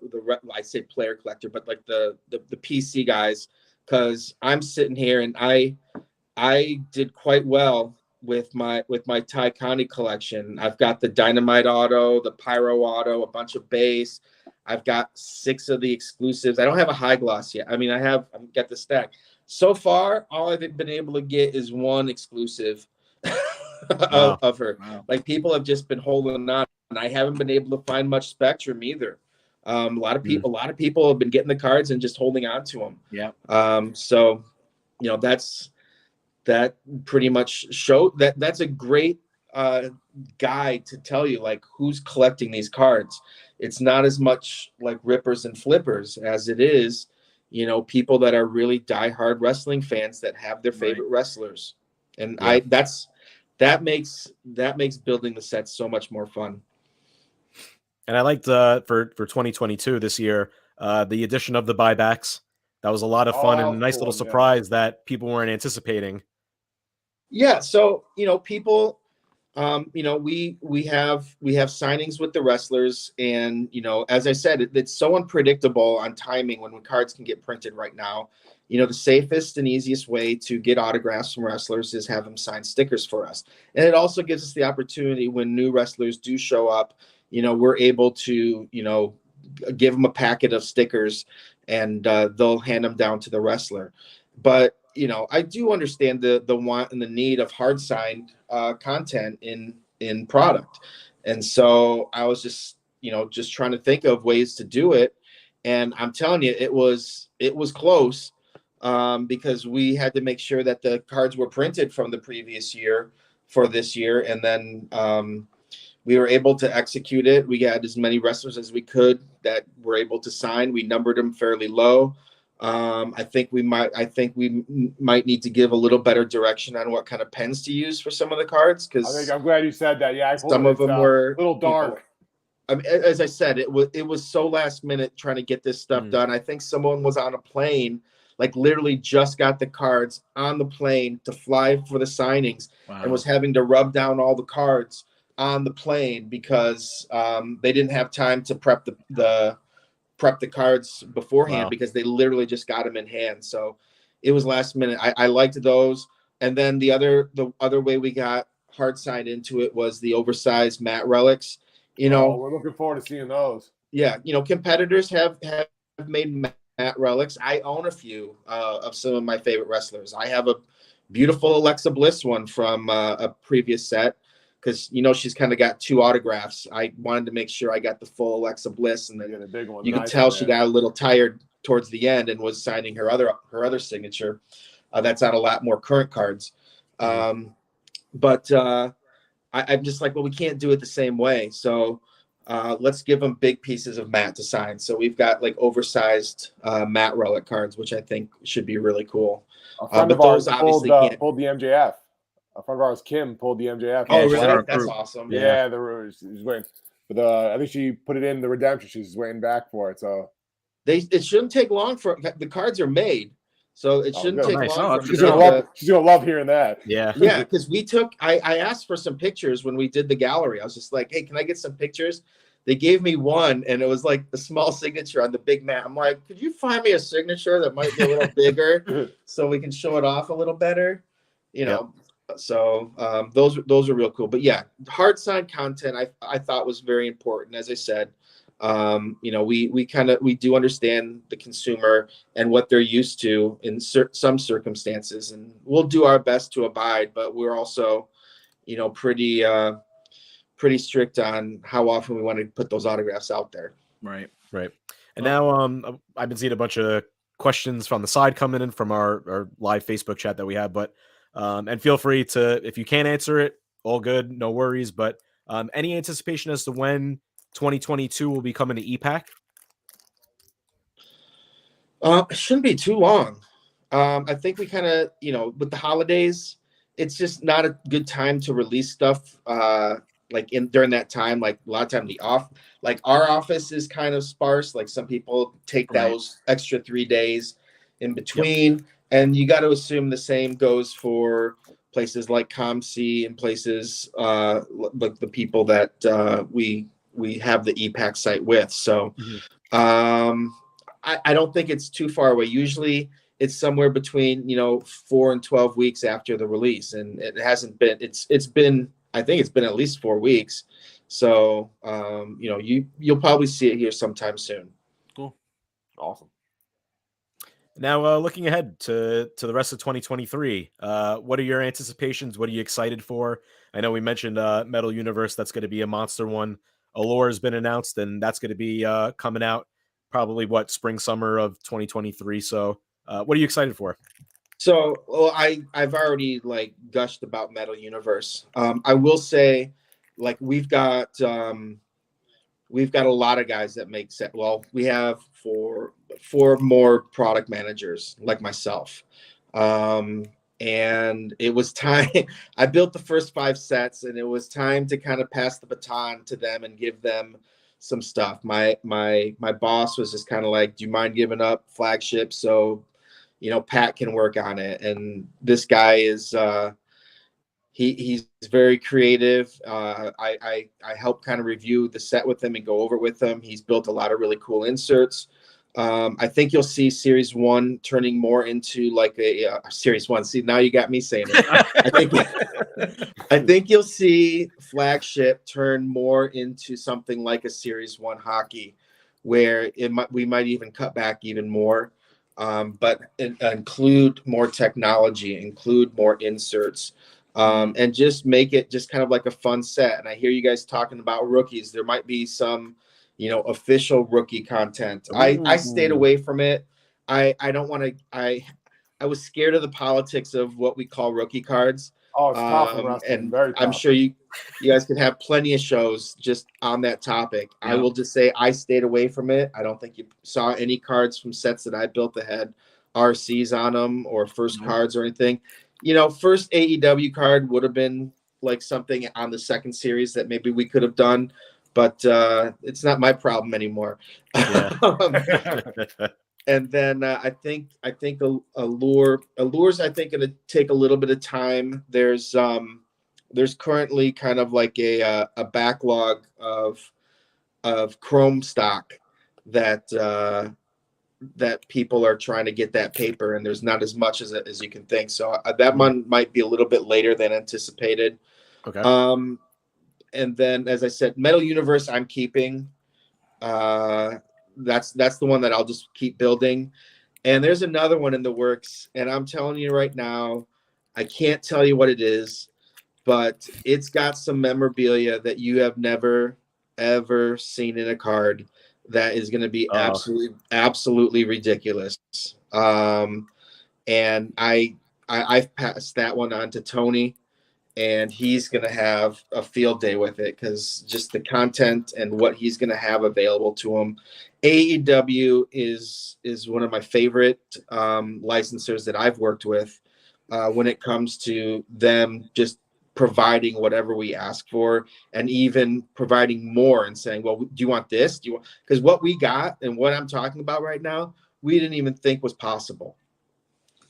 I say player collector, but like the PC guys, because I'm sitting here and I did quite well with my Ty Connie collection. I've got the Dynamite auto, the Pyro auto, a bunch of base. I've got 6 of the exclusives. I don't have a high gloss yet. I mean, I've got the stack. So far, all I've been able to get is one exclusive of her. Wow. Like, people have just been holding on, and I haven't been able to find much Spectrum either. A lot of people have been getting the cards and just holding on to them. Yeah. So, that pretty much that's a great guide to tell you like who's collecting these cards. It's not as much like rippers and flippers as it is, people that are really diehard wrestling fans that have their favorite wrestlers. And that makes building the set so much more fun. And I liked for 2022 this year, the addition of the buybacks. That was a lot of fun and a nice little surprise that people weren't anticipating. Yeah, so people, we have signings with the wrestlers, and as I said, it's so unpredictable on timing when cards can get printed right now. The safest and easiest way to get autographs from wrestlers is have them sign stickers for us, and it also gives us the opportunity when new wrestlers do show up. We're able to give them a packet of stickers, and they'll hand them down to the wrestler. But I do understand the want and the need of hard signed content in product. And so I was just trying to think of ways to do it. And I'm telling you, it was close because we had to make sure that the cards were printed from the previous year for this year. And then we were able to execute it. We had as many wrestlers as we could that were able to sign. We numbered them fairly low. I think we might need to give a little better direction on what kind of pens to use for some of the cards. Because I'm glad you said that. Yeah, some of them were a little dark. I mean, as I said, it was so last minute trying to get this stuff done. I think someone was on a plane, like literally just got the cards on the plane to fly for the signings, and was having to rub down all the cards on the plane because they didn't have time to prep the cards beforehand because they literally just got them in hand. So it was last minute. I liked those. And then the other way we got hard signed into it was the oversized matte relics. We're looking forward to seeing those. Yeah, competitors have made matte relics. I own a few of some of my favorite wrestlers. I have a beautiful Alexa Bliss one from a previous set because she's kind of got 2 autographs. I wanted to make sure I got the full Alexa Bliss, and then the big one. You can tell she got a little tired towards the end and was signing her other signature. That's on a lot more current cards. But I'm just like, well, we can't do it the same way. So let's give them big pieces of matte to sign. So we've got like oversized matte relic cards, which I think should be really cool. But those obviously pulled the MJF. A friend of ours, Kim, pulled the MJF. Oh, really? That's awesome. Yeah, she's waiting. But I think she put it in the redemption. She's waiting back for it. So it shouldn't take long the cards are made. So it shouldn't take long. She's gonna love hearing that. Yeah. Yeah, because I asked for some pictures when we did the gallery. I was just like, hey, can I get some pictures? They gave me one, and it was like the small signature on the big mat. I'm like, could you find me a signature that might be a little bigger so we can show it off a little better? So those are real cool. But yeah, hard signed content I thought was very important. As I said, we do understand the consumer and what they're used to in some circumstances, and we'll do our best to abide, but we're also pretty strict on how often we want to put those autographs out there. Right. And now I've been seeing a bunch of questions from the side coming in from our live Facebook chat that we have, but and feel free to, if you can't answer it, all good, no worries, but any anticipation as to when 2022 will be coming to EPAC? It shouldn't be too long. I think we kind of, with the holidays, it's just not a good time to release stuff during that time. Like a lot of time our office is kind of sparse. Like some people take those extra 3 days in between, and you got to assume the same goes for places like ComC and places like the people that we have the EPAC site with. So I don't think it's too far away. Usually it's somewhere between 4 and 12 weeks after the release, and it hasn't been. I think it's been at least 4 weeks. So you'll probably see it here sometime soon. Cool, awesome. Now looking ahead to the rest of 2023, what are your anticipations? What are you excited for? I know we mentioned Metal Universe. That's going to be a monster one. Allure has been announced, and that's going to be coming out probably spring, summer of 2023. So what are you excited for? So I've already gushed about Metal Universe. I will say we've got a lot of guys that make set. Well, we have four more product managers like myself. And it was time. I built the first 5 sets, and it was time to kind of pass the baton to them and give them some stuff. My boss was just kind of like, do you mind giving up flagship so Pat can work on it? And this guy is he's very creative. I helped kind of review the set with him and go over it with him. He's built a lot of really cool inserts. I think you'll see Series 1 turning more into like a Series 1. See, now you got me saying it. I think you'll see flagship turn more into something like a Series 1 hockey, where we might even cut back even more, but include more technology, include more inserts, and just make it just kind of like a fun set. And I hear you guys talking about rookies. There might be some official rookie content. I stayed away from it. I don't want to. I was scared of the politics of what we call rookie cards. Oh, it's tough in wrestling. And very tough. I'm sure you guys can have plenty of shows just on that topic. Yeah. I will just say I stayed away from it. I don't think you saw any cards from sets that I built that had RCs on them or first cards or anything. First AEW card would have been like something on the second series that maybe we could have done. but it's not my problem anymore. Yeah. And then I think Allure's I think going to take a little bit of time. There's currently kind of like a backlog of Chrome stock that that people are trying to get that paper, and there's not as much as you can think. So that one might be a little bit later than anticipated. Okay. And then, as I said, Metal Universe I'm keeping. That's the one that I'll just keep building. And there's another one in the works, and I'm telling you right now, I can't tell you what it is, but it's got some memorabilia that you have never ever seen in a card that is going to be absolutely ridiculous. And I've passed that one on to Tony, and he's going to have a field day with it because just the content and what he's going to have available to him. AEW is one of my favorite licensors that I've worked with when it comes to them just providing whatever we ask for, and even providing more and saying, well, do you want this? Do you want, because what we got and what I'm talking about right now, we didn't even think was possible.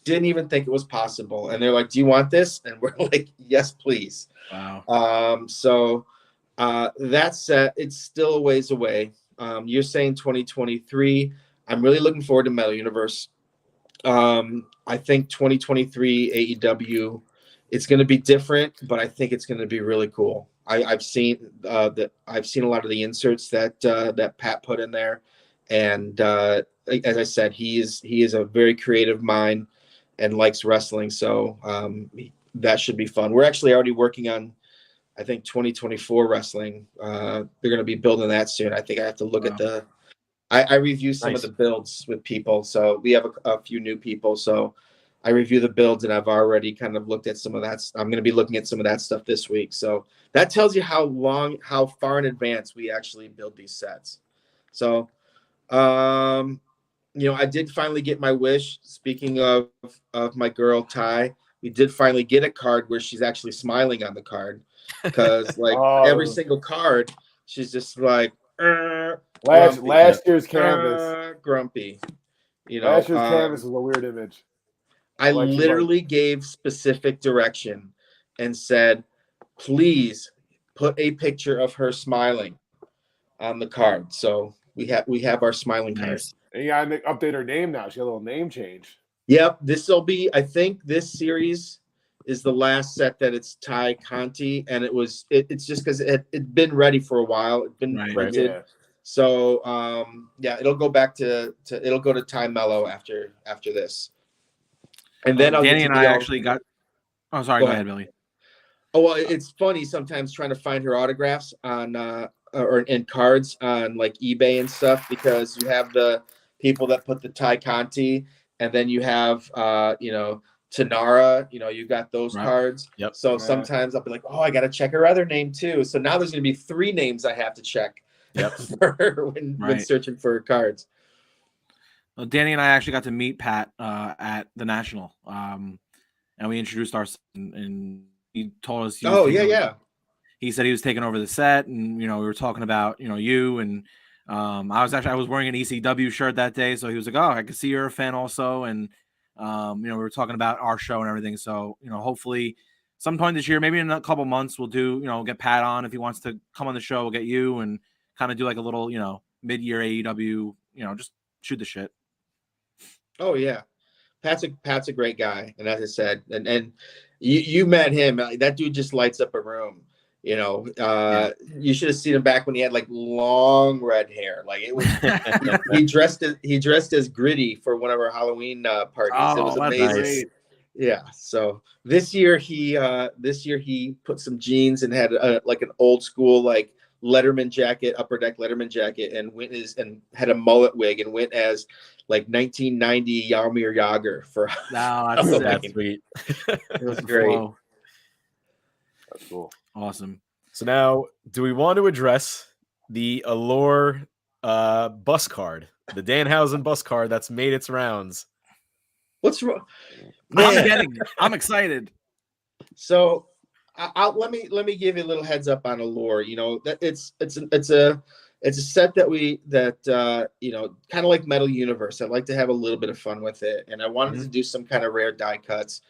Didn't even think it was possible. And they're like, do you want this? And we're like, yes, please. Wow. So that's it's still a ways away. You're saying 2023. I'm really looking forward to Metal Universe. I think 2023 AEW, it's going to be different, but I think it's going to be really cool. I've seen I've seen a lot of the inserts that Pat put in there, and as I said, he is a very creative mind and likes wrestling, so that should be fun. We're actually already working on, I think, 2024 wrestling. They're going to be building that soon. I think I have to look at the. I review some of the builds with people, so we have a few new people. So I review the builds, and I've already kind of looked at some of that. I'm going to be looking at some of that stuff this week. So that tells you how far in advance we actually build these sets. So, I did finally get my wish. Speaking of my girl Ty, we did finally get a card where she's actually smiling on the card, because every single card, she's just like. Last year's canvas, grumpy. Last year's canvas was a weird image. I literally gave specific direction and said, please put a picture of her smiling on the card. So we have our smiling card. And you gotta update her name now. She had a little name change. Yep, this will be. I think this series is the last set that it's Ty Conti, and it's just because it'd been ready for a while. It'd been printed. Yeah. So it'll go back it'll go to Ty Mello after this. And then Danny and I actually got. Oh, sorry. Go ahead, Billy. Oh, well, it's funny sometimes trying to find her autographs on or in cards on like eBay and stuff, because you have the people that put the Ty Conti, and then you have Tanara. You got those cards. Yep. So sometimes I'll be like, oh, I got to check her other name too. So now there's going to be 3 names I have to check. Yep. For her when searching for cards. Well, Danny and I actually got to meet Pat at the National, and we introduced ourselves, and he told us. He said he was taking over the set, and we were talking about you, and I was wearing an ECW shirt that day, so he was like, "Oh, I can see you're a fan also," and we were talking about our show and everything. So hopefully, sometime this year, maybe in a couple months, we'll do get Pat on if he wants to come on the show. We'll get you and kind of do like a little mid-year AEW, just shoot the shit. Oh yeah, Pat's a great guy, and as I said, and you met him. That dude just lights up a room. You should have seen him back when he had like long red hair. Like it was, he dressed as Gritty for one of our Halloween parties. It was amazing. Nice. Yeah. So this year he put some jeans and had like an old school like Letterman jacket, upper deck Letterman jacket, and and had a mullet wig and went as like 1990 Jaromir Jagr for. No, that's sweet. It was great. That's cool. Awesome. So now, do we want to address the Allure bus card, the Danhausen bus card that's made its rounds? What's wrong? I'm excited. So let me give you a little heads up on Allure. You know, that it's a set that you know, kind of like Metal Universe. I'd like to have a little bit of fun with it, and I wanted to do some kind of rare die cuts.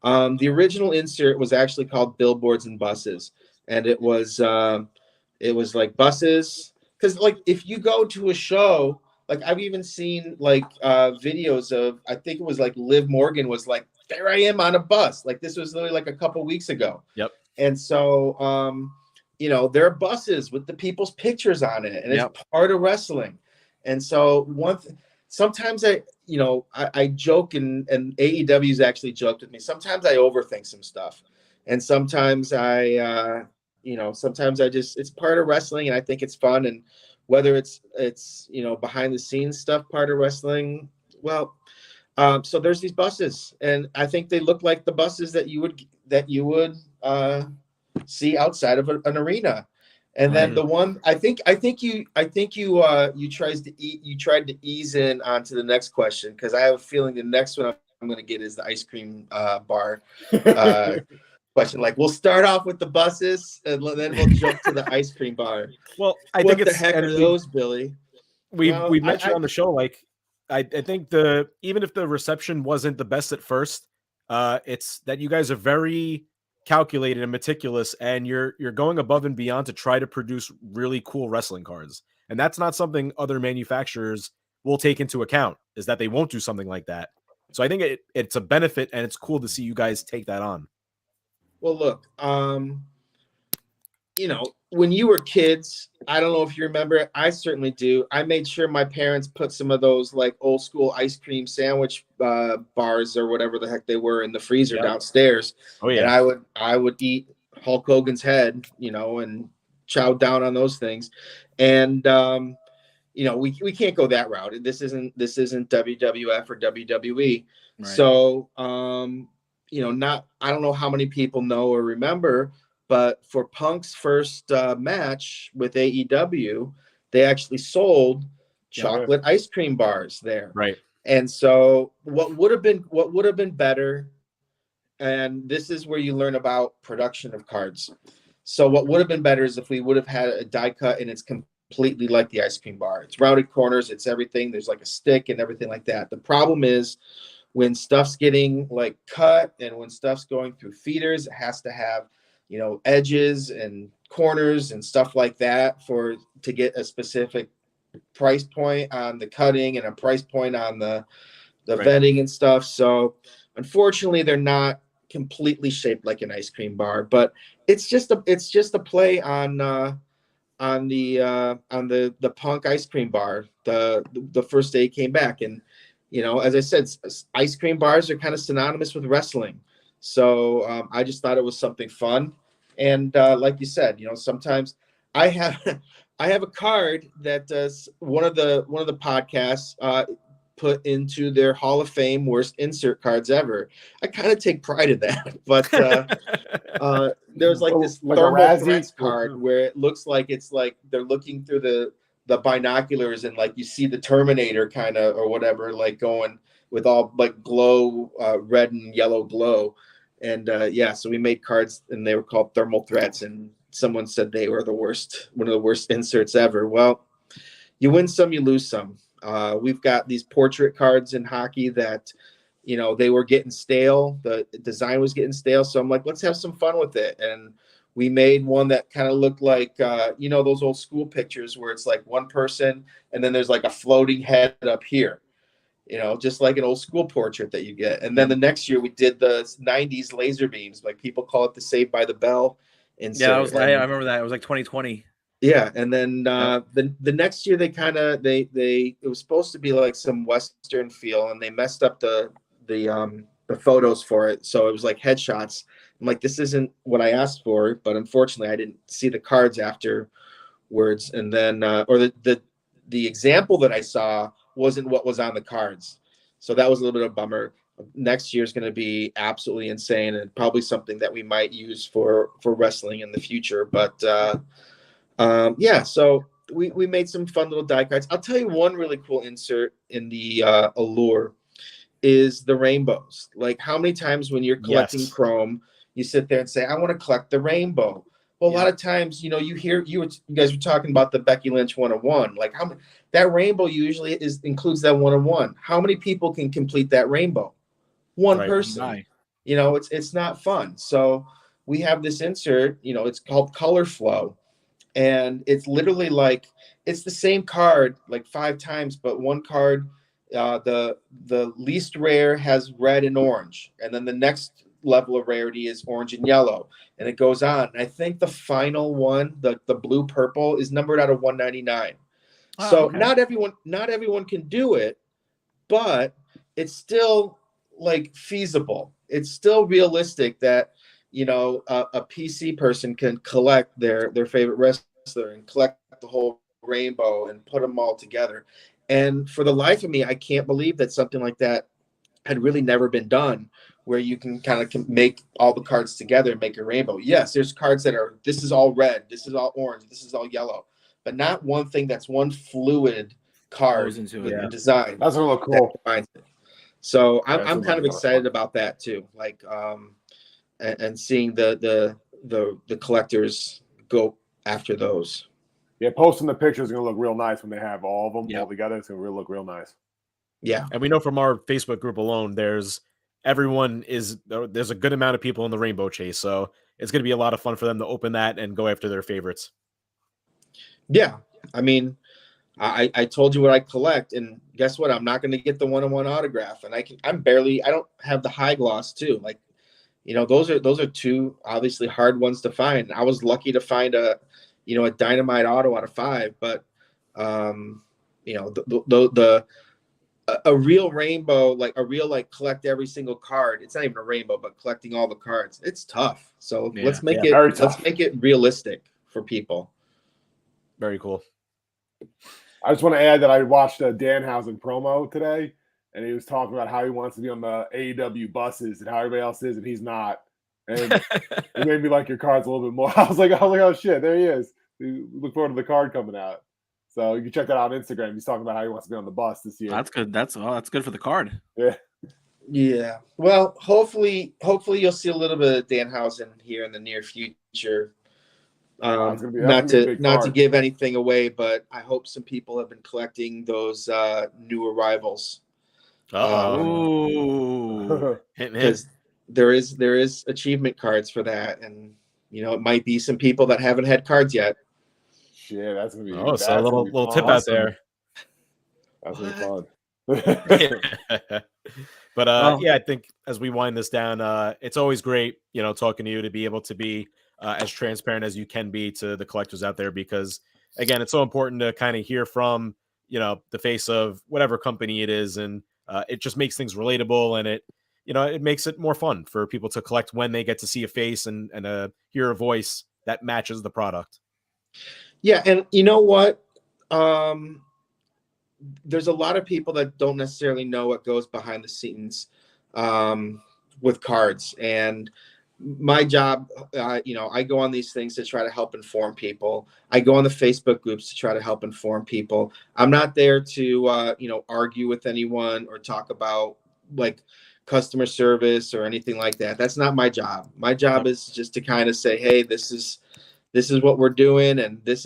The original insert was actually called Billboards and Buses, and it was like buses, because like if you go to a show, like I've even seen like videos of, I think it was like Liv Morgan was like, there I am on a bus. Like this was literally like a couple weeks ago. Yep. And so you know, there are buses with the people's pictures on it, and it's part of wrestling. And so sometimes I joke, and AEW's actually joked with me. Sometimes I overthink some stuff, and sometimes I just, it's part of wrestling, and I think it's fun. And whether it's you know, behind the scenes stuff, part of wrestling, well, so there's these buses, and I think they look like the buses that you would see outside of an arena. And then the one, I think you tried to ease in onto the next question, because I have a feeling the next one I'm going to get is the ice cream bar question. Like, we'll start off with the buses, and then we'll jump to the ice cream bar. Well, I what think the heck are those, Billy? We mentioned on the show, like I think even if the reception wasn't the best at first, it's that you guys are very calculated and meticulous, and you're going above and beyond to try to produce really cool wrestling cards. And that's not something other manufacturers will take into account, is that they won't do something like that. So I think it's a benefit, and it's cool to see you guys take that on. Well, look, you know, when you were kids, I don't know if you remember it, I certainly do. I made sure my parents put some of those like old school ice cream sandwich bars or whatever the heck they were in the freezer downstairs. Oh yeah. And I would eat Hulk Hogan's head, you know, and chow down on those things. And you know, we can't go that route. This isn't WWF or WWE. Right. So you know, I don't know how many people know or remember, but for Punk's first match with AEW, they actually sold chocolate ice cream bars there. Right. And so what would have been better, and this is where you learn about production of cards. So what would have been better is if we would have had a die cut, and it's completely like the ice cream bar. It's rounded corners, it's everything. There's like a stick and everything like that. The problem is, when stuff's getting like cut and when stuff's going through feeders, it has to have, you know, edges and corners and stuff like that to get a specific price point on the cutting and a price point on the vetting and stuff. So unfortunately, they're not completely shaped like an ice cream bar, but it's just a play on the Punk ice cream bar, the first day it came back. And you know, as I said, ice cream bars are kind of synonymous with wrestling. So I just thought it was something fun. And like you said, you know, sometimes I have a card that one of the podcasts put into their Hall of Fame worst insert cards ever. I kind of take pride in that. But there's like this like thermal threats card where it looks like it's like they're looking through the binoculars, and like you see the Terminator kind of or whatever, like going with all like glow, red and yellow glow. And so we made cards, and they were called Thermal Threats, and someone said they were one of the worst inserts ever. Well, you win some, you lose some. We've got these portrait cards in hockey that, you know, they were getting stale. The design was getting stale. So I'm like, let's have some fun with it. And we made one that kind of looked like, you know, those old school pictures where it's like one person and then there's like a floating head up here, you know, just like an old school portrait that you get. And then the next year we did the 90s laser beams, like people call it the Saved by the Bell. I remember that. It was like 2020. Yeah. And then the next year it was supposed to be like some Western feel, and they messed up the photos for it. So it was like headshots. I'm like, this isn't what I asked for, but unfortunately I didn't see the cards afterwards. And then, or the example that I saw wasn't what was on the cards. So that was a little bit of a bummer. Next year is going to be absolutely insane, and probably something that we might use for wrestling in the future. But so we made some fun little die cards. I'll tell you one really cool insert in the Allure is the rainbows. Like, how many times when you're collecting chrome, you sit there and say, I want to collect the rainbow. Well, a lot of times, you hear you guys were talking about the Becky Lynch 101. Like how many, that rainbow usually includes that 101. How many people can complete that rainbow? One person. It's not fun. So we have this insert, it's called Color Flow. And it's literally like it's the same card like 5 times, but one card, the least rare has red and orange, and then the next level of rarity is orange and yellow, and it goes on. And I think the final one, the blue purple, is numbered out of 199. So okay. not everyone can do it, but it's still like feasible. It's still realistic that a PC person can collect their favorite wrestler and collect the whole rainbow and put them all together. And for the life of me, I can't believe that something like that had really never been done, where you can kind of make all the cards together and make a rainbow. Yes, there's cards that are, this is all red, this is all orange, this is all yellow, but not one thing that's one fluid card into with the design. That's gonna look cool. So I'm kind of excited about that too. Like and seeing the collectors go after those. Yeah, posting the pictures is gonna look real nice when they have all of them all together. It's gonna look real nice. Yeah, and we know from our Facebook group alone, there's a good amount of people in the rainbow chase, so it's gonna be a lot of fun for them to open that and go after their favorites. Yeah, I mean, I told you what I collect, and guess what? I'm not gonna get the 1-on-1 autograph, and I don't have the high gloss too. Like, those are 2 obviously hard ones to find. I was lucky to find a Dynamite auto out of 5, but a real rainbow, like a real collect every single card. It's not even a rainbow, but collecting all the cards, it's tough. So let's make it realistic for people. Very cool. I just want to add that I watched a Danhausen promo today, and he was talking about how he wants to be on the AEW buses and how everybody else is, and he's not. And it made me like your cards a little bit more. I was like, oh shit, there he is. Look forward to the card coming out. So you can check that out on Instagram. He's talking about how he wants to be on the bus this year. That's good. That's good for the card. Yeah. Yeah. Well, hopefully you'll see a little bit of Danhausen here in the near future. Not to give anything away, but I hope some people have been collecting those new arrivals. Because there is achievement cards for that, and it might be some people that haven't had cards yet. Yeah, that's gonna be. So a little tip out there. That's gonna be fun. But I think as we wind this down, it's always great, talking to you, to be able to be as transparent as you can be to the collectors out there, because again, it's so important to kind of hear from the face of whatever company it is, and it just makes things relatable, and it makes it more fun for people to collect when they get to see a face and hear a voice that matches the product. Yeah, and you know what? There's a lot of people that don't necessarily know what goes behind the scenes with cards. And my job, I go on these things to try to help inform people. I go on the Facebook groups to try to help inform people. I'm not there to, argue with anyone or talk about like customer service or anything like that. That's not my job. My job is just to kind of say, hey, this is what we're doing, and this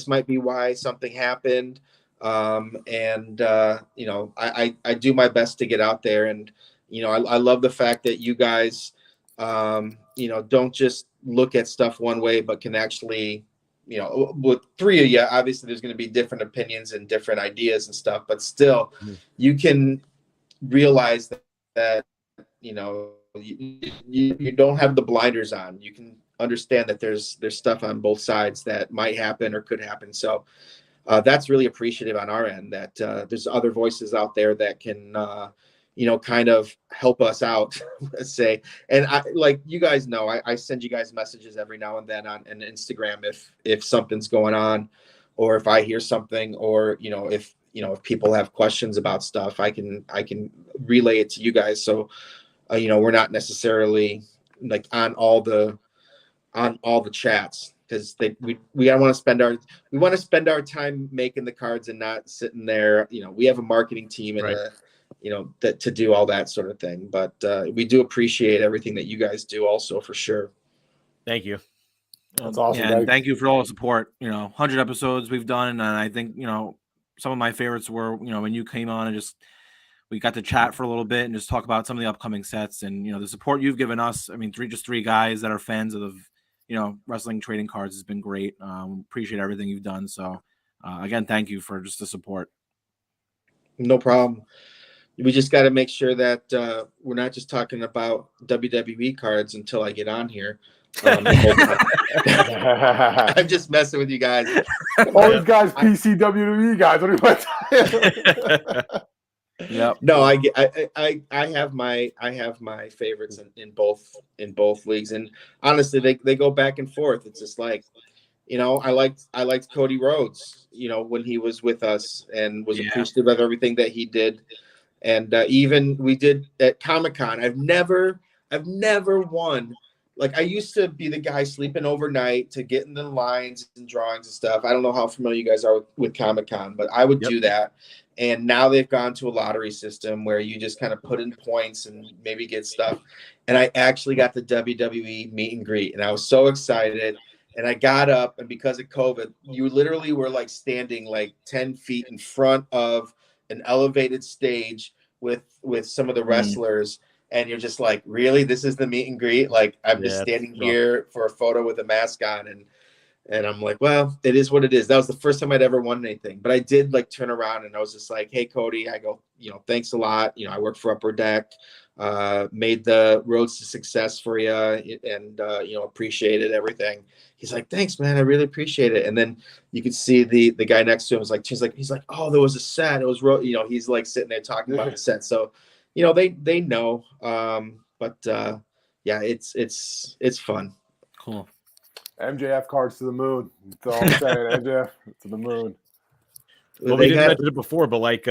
might be why something happened. I do my best to get out there, and I love the fact that you guys don't just look at stuff one way, but can actually, with 3 of you, obviously there's going to be different opinions and different ideas and stuff, but still you can realize that you don't have the blinders on. You can understand that there's stuff on both sides that might happen or could happen. So that's really appreciative on our end, that there's other voices out there that can kind of help us out, let's say. And I, like you guys know, I send you guys messages every now and then on Instagram if something's going on, or if I hear something, or if people have questions about stuff, I can relay it to you guys. So we're not necessarily like on all the chats, because we want to spend our time making the cards and not sitting there. We have a marketing team and that to do all that sort of thing. But we do appreciate everything that you guys do also, for sure. Thank you. That's awesome. And thank you for all the support. 100 episodes we've done, and I think some of my favorites were when you came on and just we got to chat for a little bit and just talk about some of the upcoming sets and the support you've given us. I mean, three guys that are fans of wrestling trading cards has been great. Appreciate everything you've done. So again, thank you for just the support. No problem. We just got to make sure that we're not just talking about WWE cards until I get on here. I'm just messing with you guys. All these guys, PC WWE guys. What are you Yep. No, I have my favorites in both leagues, and honestly, they go back and forth. It's just like, I liked Cody Rhodes, when he was with us, and was appreciative of everything that he did. And even we did at Comic-Con. I've never won. Like, I used to be the guy sleeping overnight to get in the lines and drawings and stuff. I don't know how familiar you guys are with Comic-Con, but I would do that. And now they've gone to a lottery system where you just kind of put in points and maybe get stuff. And I actually got the WWE meet and greet, and I was so excited. And I got up, and because of COVID, you literally were like standing like 10 feet in front of an elevated stage with some of the wrestlers. And you're just like, really? This is the meet and greet? Like, I'm just standing here for a photo with a mask on. And I'm like, well, it is what it is. That was the first time I'd ever won anything. But I did like turn around and I was just like, hey, Cody, I go, thanks a lot. I work for Upper Deck, made the roads to success for you, and, appreciated everything. He's like, thanks, man. I really appreciate it. And then you could see the guy next to him was like, he's like, oh, there was a set. It was, he's like sitting there talking about the set. So, they know. But it's fun. Cool. MJF cards to the moon. That's all I'm saying. MJF to the moon. Well, we didn't mention it before, but like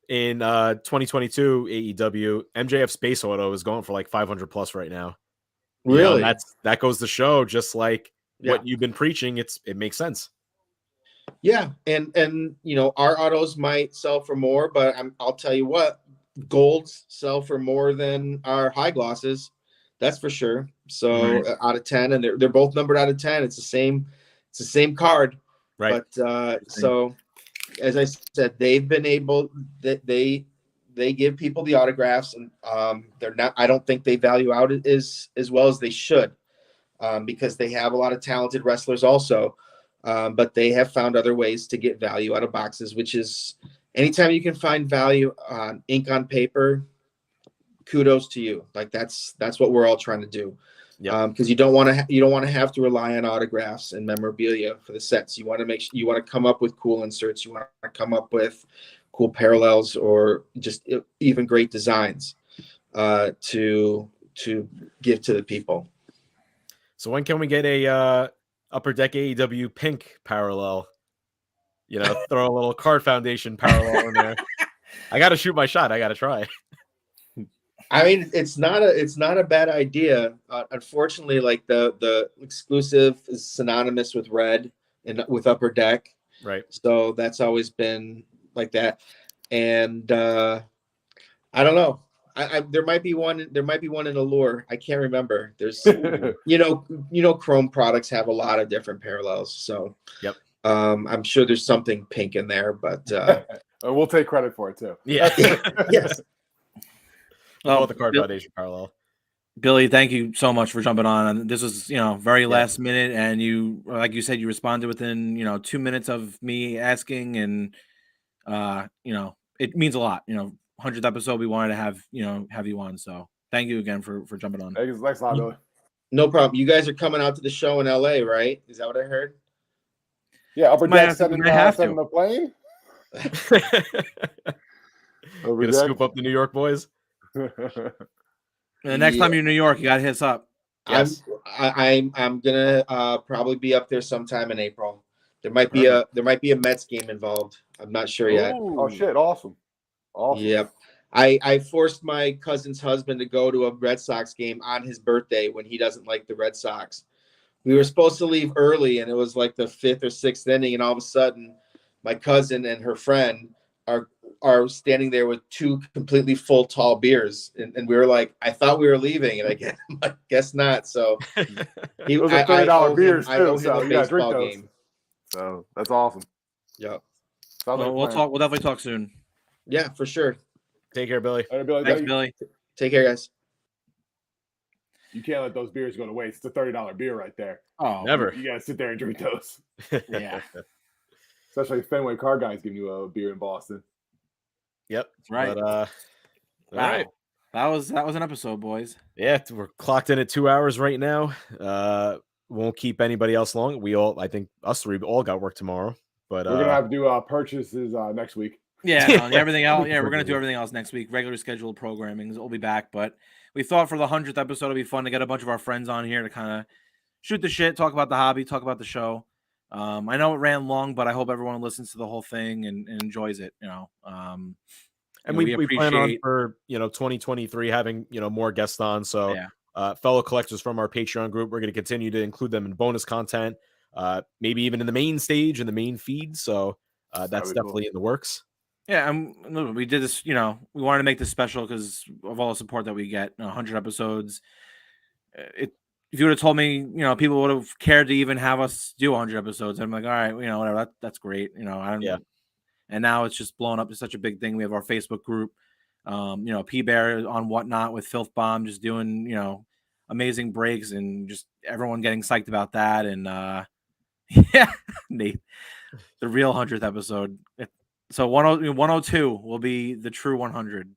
in 2022 AEW, MJF Space Auto is going for like 500 plus right now. Really? That goes to show, just like what you've been preaching. It makes sense. Yeah, and our autos might sell for more, but I'll tell you what, golds sell for more than our high glosses. That's for sure. So out of 10, and they're both numbered out of 10. It's the same card. Right. But so as I said, they've been able that they give people the autographs, and they're not. I don't think they value out as well as they should, because they have a lot of talented wrestlers also. But they have found other ways to get value out of boxes, which is anytime you can find value on ink on paper, kudos to you. Like that's what we're all trying to do. Because you don't want to have to rely on autographs and memorabilia for the sets. You want to come up with cool inserts. You want to come up with cool parallels, or just even great designs to give to the people. So when can we get a Upper Deck AEW pink parallel? Throw a little Card Foundation parallel in there. I got to shoot my shot. I got to try. I mean, it's not a bad idea. Unfortunately, like the exclusive is synonymous with red and with Upper Deck, right? So that's always been like that. And I don't know. There might be one. There might be one in Allure. I can't remember. There's, Chrome products have a lot of different parallels. So I'm sure there's something pink in there, but we'll take credit for it too. Yeah. Yes. Oh, the Card Foundation parallel. Billy, thank you so much for jumping on. And this was, very last minute, and you, like you said, you responded within, 2 minutes of me asking, and it means a lot. 100th episode, we wanted to have you on. So thank you again for jumping on. Thanks a lot, Billy. No problem. You guys are coming out to the show in LA, right? Is that what I heard? Yeah, Upper Deck sending the plane. Gonna scoop up the New York boys. And the next time you're in New York, you gotta hit us up. Yes. I'm gonna probably be up there sometime in April. There might be a Mets game involved. I'm not sure yet. Oh shit! Awesome. Yep. I forced my cousin's husband to go to a Red Sox game on his birthday when he doesn't like the Red Sox. We were supposed to leave early, and it was like the 5th or 6th inning, and all of a sudden, my cousin and her friend are are standing there with 2 completely full tall beers, and we were like, I thought we were leaving, and I guess not. So those are $30 beers I owe too, him so a you gotta drink baseball those. game. So that's awesome. Yeah. Well, we'll talk. We'll definitely talk soon. Yeah, for sure. Take care, Billy. All right, Billy. Thanks, Billy. Take care, guys. You can't let those beers go to waste. It's a $30 beer right there. Oh, Never. You gotta sit there and drink those. Yeah. Especially Fenway Car Guy's giving you a beer in Boston. Yep. That's right. But, all right. That was an episode, boys. Yeah, we're clocked in at 2 hours right now. Won't keep anybody else long. I think us 3 all got work tomorrow. But we're gonna have to do purchases next week. Yeah, no, everything else. Yeah, we're gonna do everything else next week. Regular scheduled programming will be back, but we thought for the 100th episode it'd be fun to get a bunch of our friends on here to kind of shoot the shit, talk about the hobby, talk about the show. I know it ran long, but I hope everyone listens to the whole thing and enjoys it. And we plan on for 2023 having more guests on. So fellow collectors from our Patreon group, we're going to continue to include them in bonus content, maybe even in the main stage and the main feed. So that's definitely in the works. Yeah, we did this. We wanted to make this special because of all the support that we get. 100 episodes. If you would have told me, people would have cared to even have us do 100 episodes. I'm like, all right, whatever. That's great. And now it's just blown up to such a big thing. We have our Facebook group, P Bear on Whatnot with Filth Bomb, just doing, amazing breaks and just everyone getting psyched about that. And yeah, Nate, the real 100th episode. So 102 will be the true 100.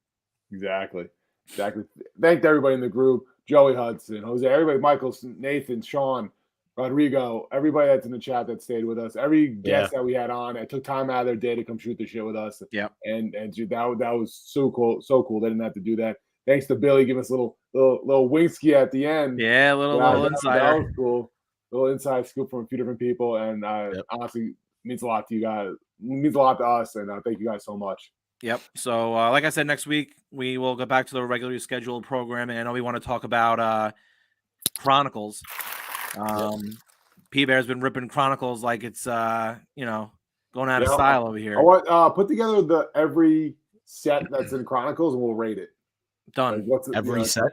Exactly. Thank everybody in the group, Joey Hudson, Jose, everybody, Michael, Nathan, Sean, Rodrigo, everybody that's in the chat that stayed with us, every guest that we had on, that took time out of their day to come shoot the shit with us. Yeah. And that was so cool. So cool. They didn't have to do that. Thanks to Billy giving us a little winksky at the end. Yeah, little insider. That was cool. Little inside scoop from a few different people. And honestly, means a lot to you guys. It means a lot to us. And thank you guys so much. Yep. So like I said, next week we will go back to the regularly scheduled programming. I know we want to talk about Chronicles. P Bear's been ripping Chronicles like it's going out of style over here. I want put together every set that's in Chronicles and we'll rate it. Done. Like, every set?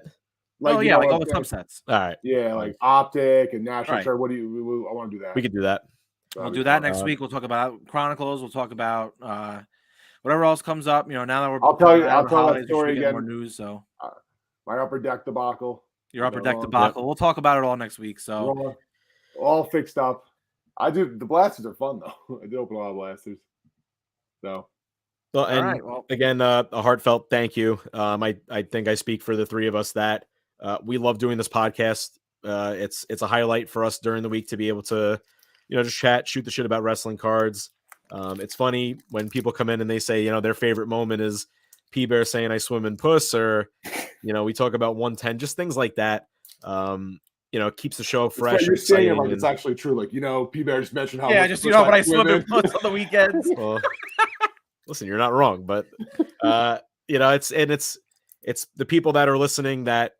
Like all the subsets. All right. Yeah, like Optic and National Shirt. What do you? I want to do that. We could do that. We'll do that next week. We'll talk about Chronicles. We'll talk about whatever else comes up. Now that we're I'll tell that story again. More news. So my upper deck debacle. Your upper deck debacle. We'll talk about it all next week. So all fixed up. The blasters are fun though. I did open a lot of blasters. So. Well, and again, a heartfelt thank you. I think I speak for the 3 of us that we love doing this podcast. It's a highlight for us during the week to be able to, just chat, shoot the shit about wrestling cards. It's funny when people come in and they say, their favorite moment is P Bear saying I swim in puss, or, we talk about 110, just things like that. It keeps the show fresh. You're saying it like it's actually true. Like, P Bear just mentioned how. Yeah, just but I swim in puss on the weekends. Well, listen, you're not wrong, but it's the people that are listening that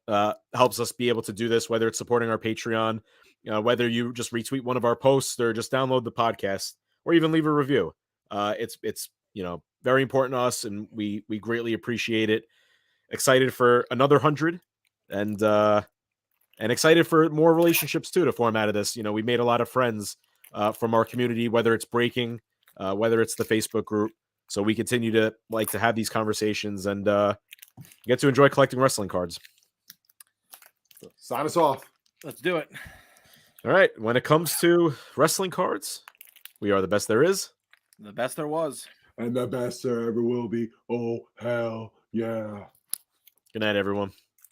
helps us be able to do this, whether it's supporting our Patreon, whether you just retweet one of our posts or just download the podcast or even leave a review. It's very important to us, and we greatly appreciate it. Excited for another 100 and excited for more relationships too to form out of this. We made a lot of friends from our community, whether it's breaking, whether it's the Facebook group. So we continue to like to have these conversations and get to enjoy collecting wrestling cards. Sign us off. Let's do it. All right. When it comes to wrestling cards, we are the best there is. The best there was. And the best there ever will be. Oh, hell yeah. Good night, everyone.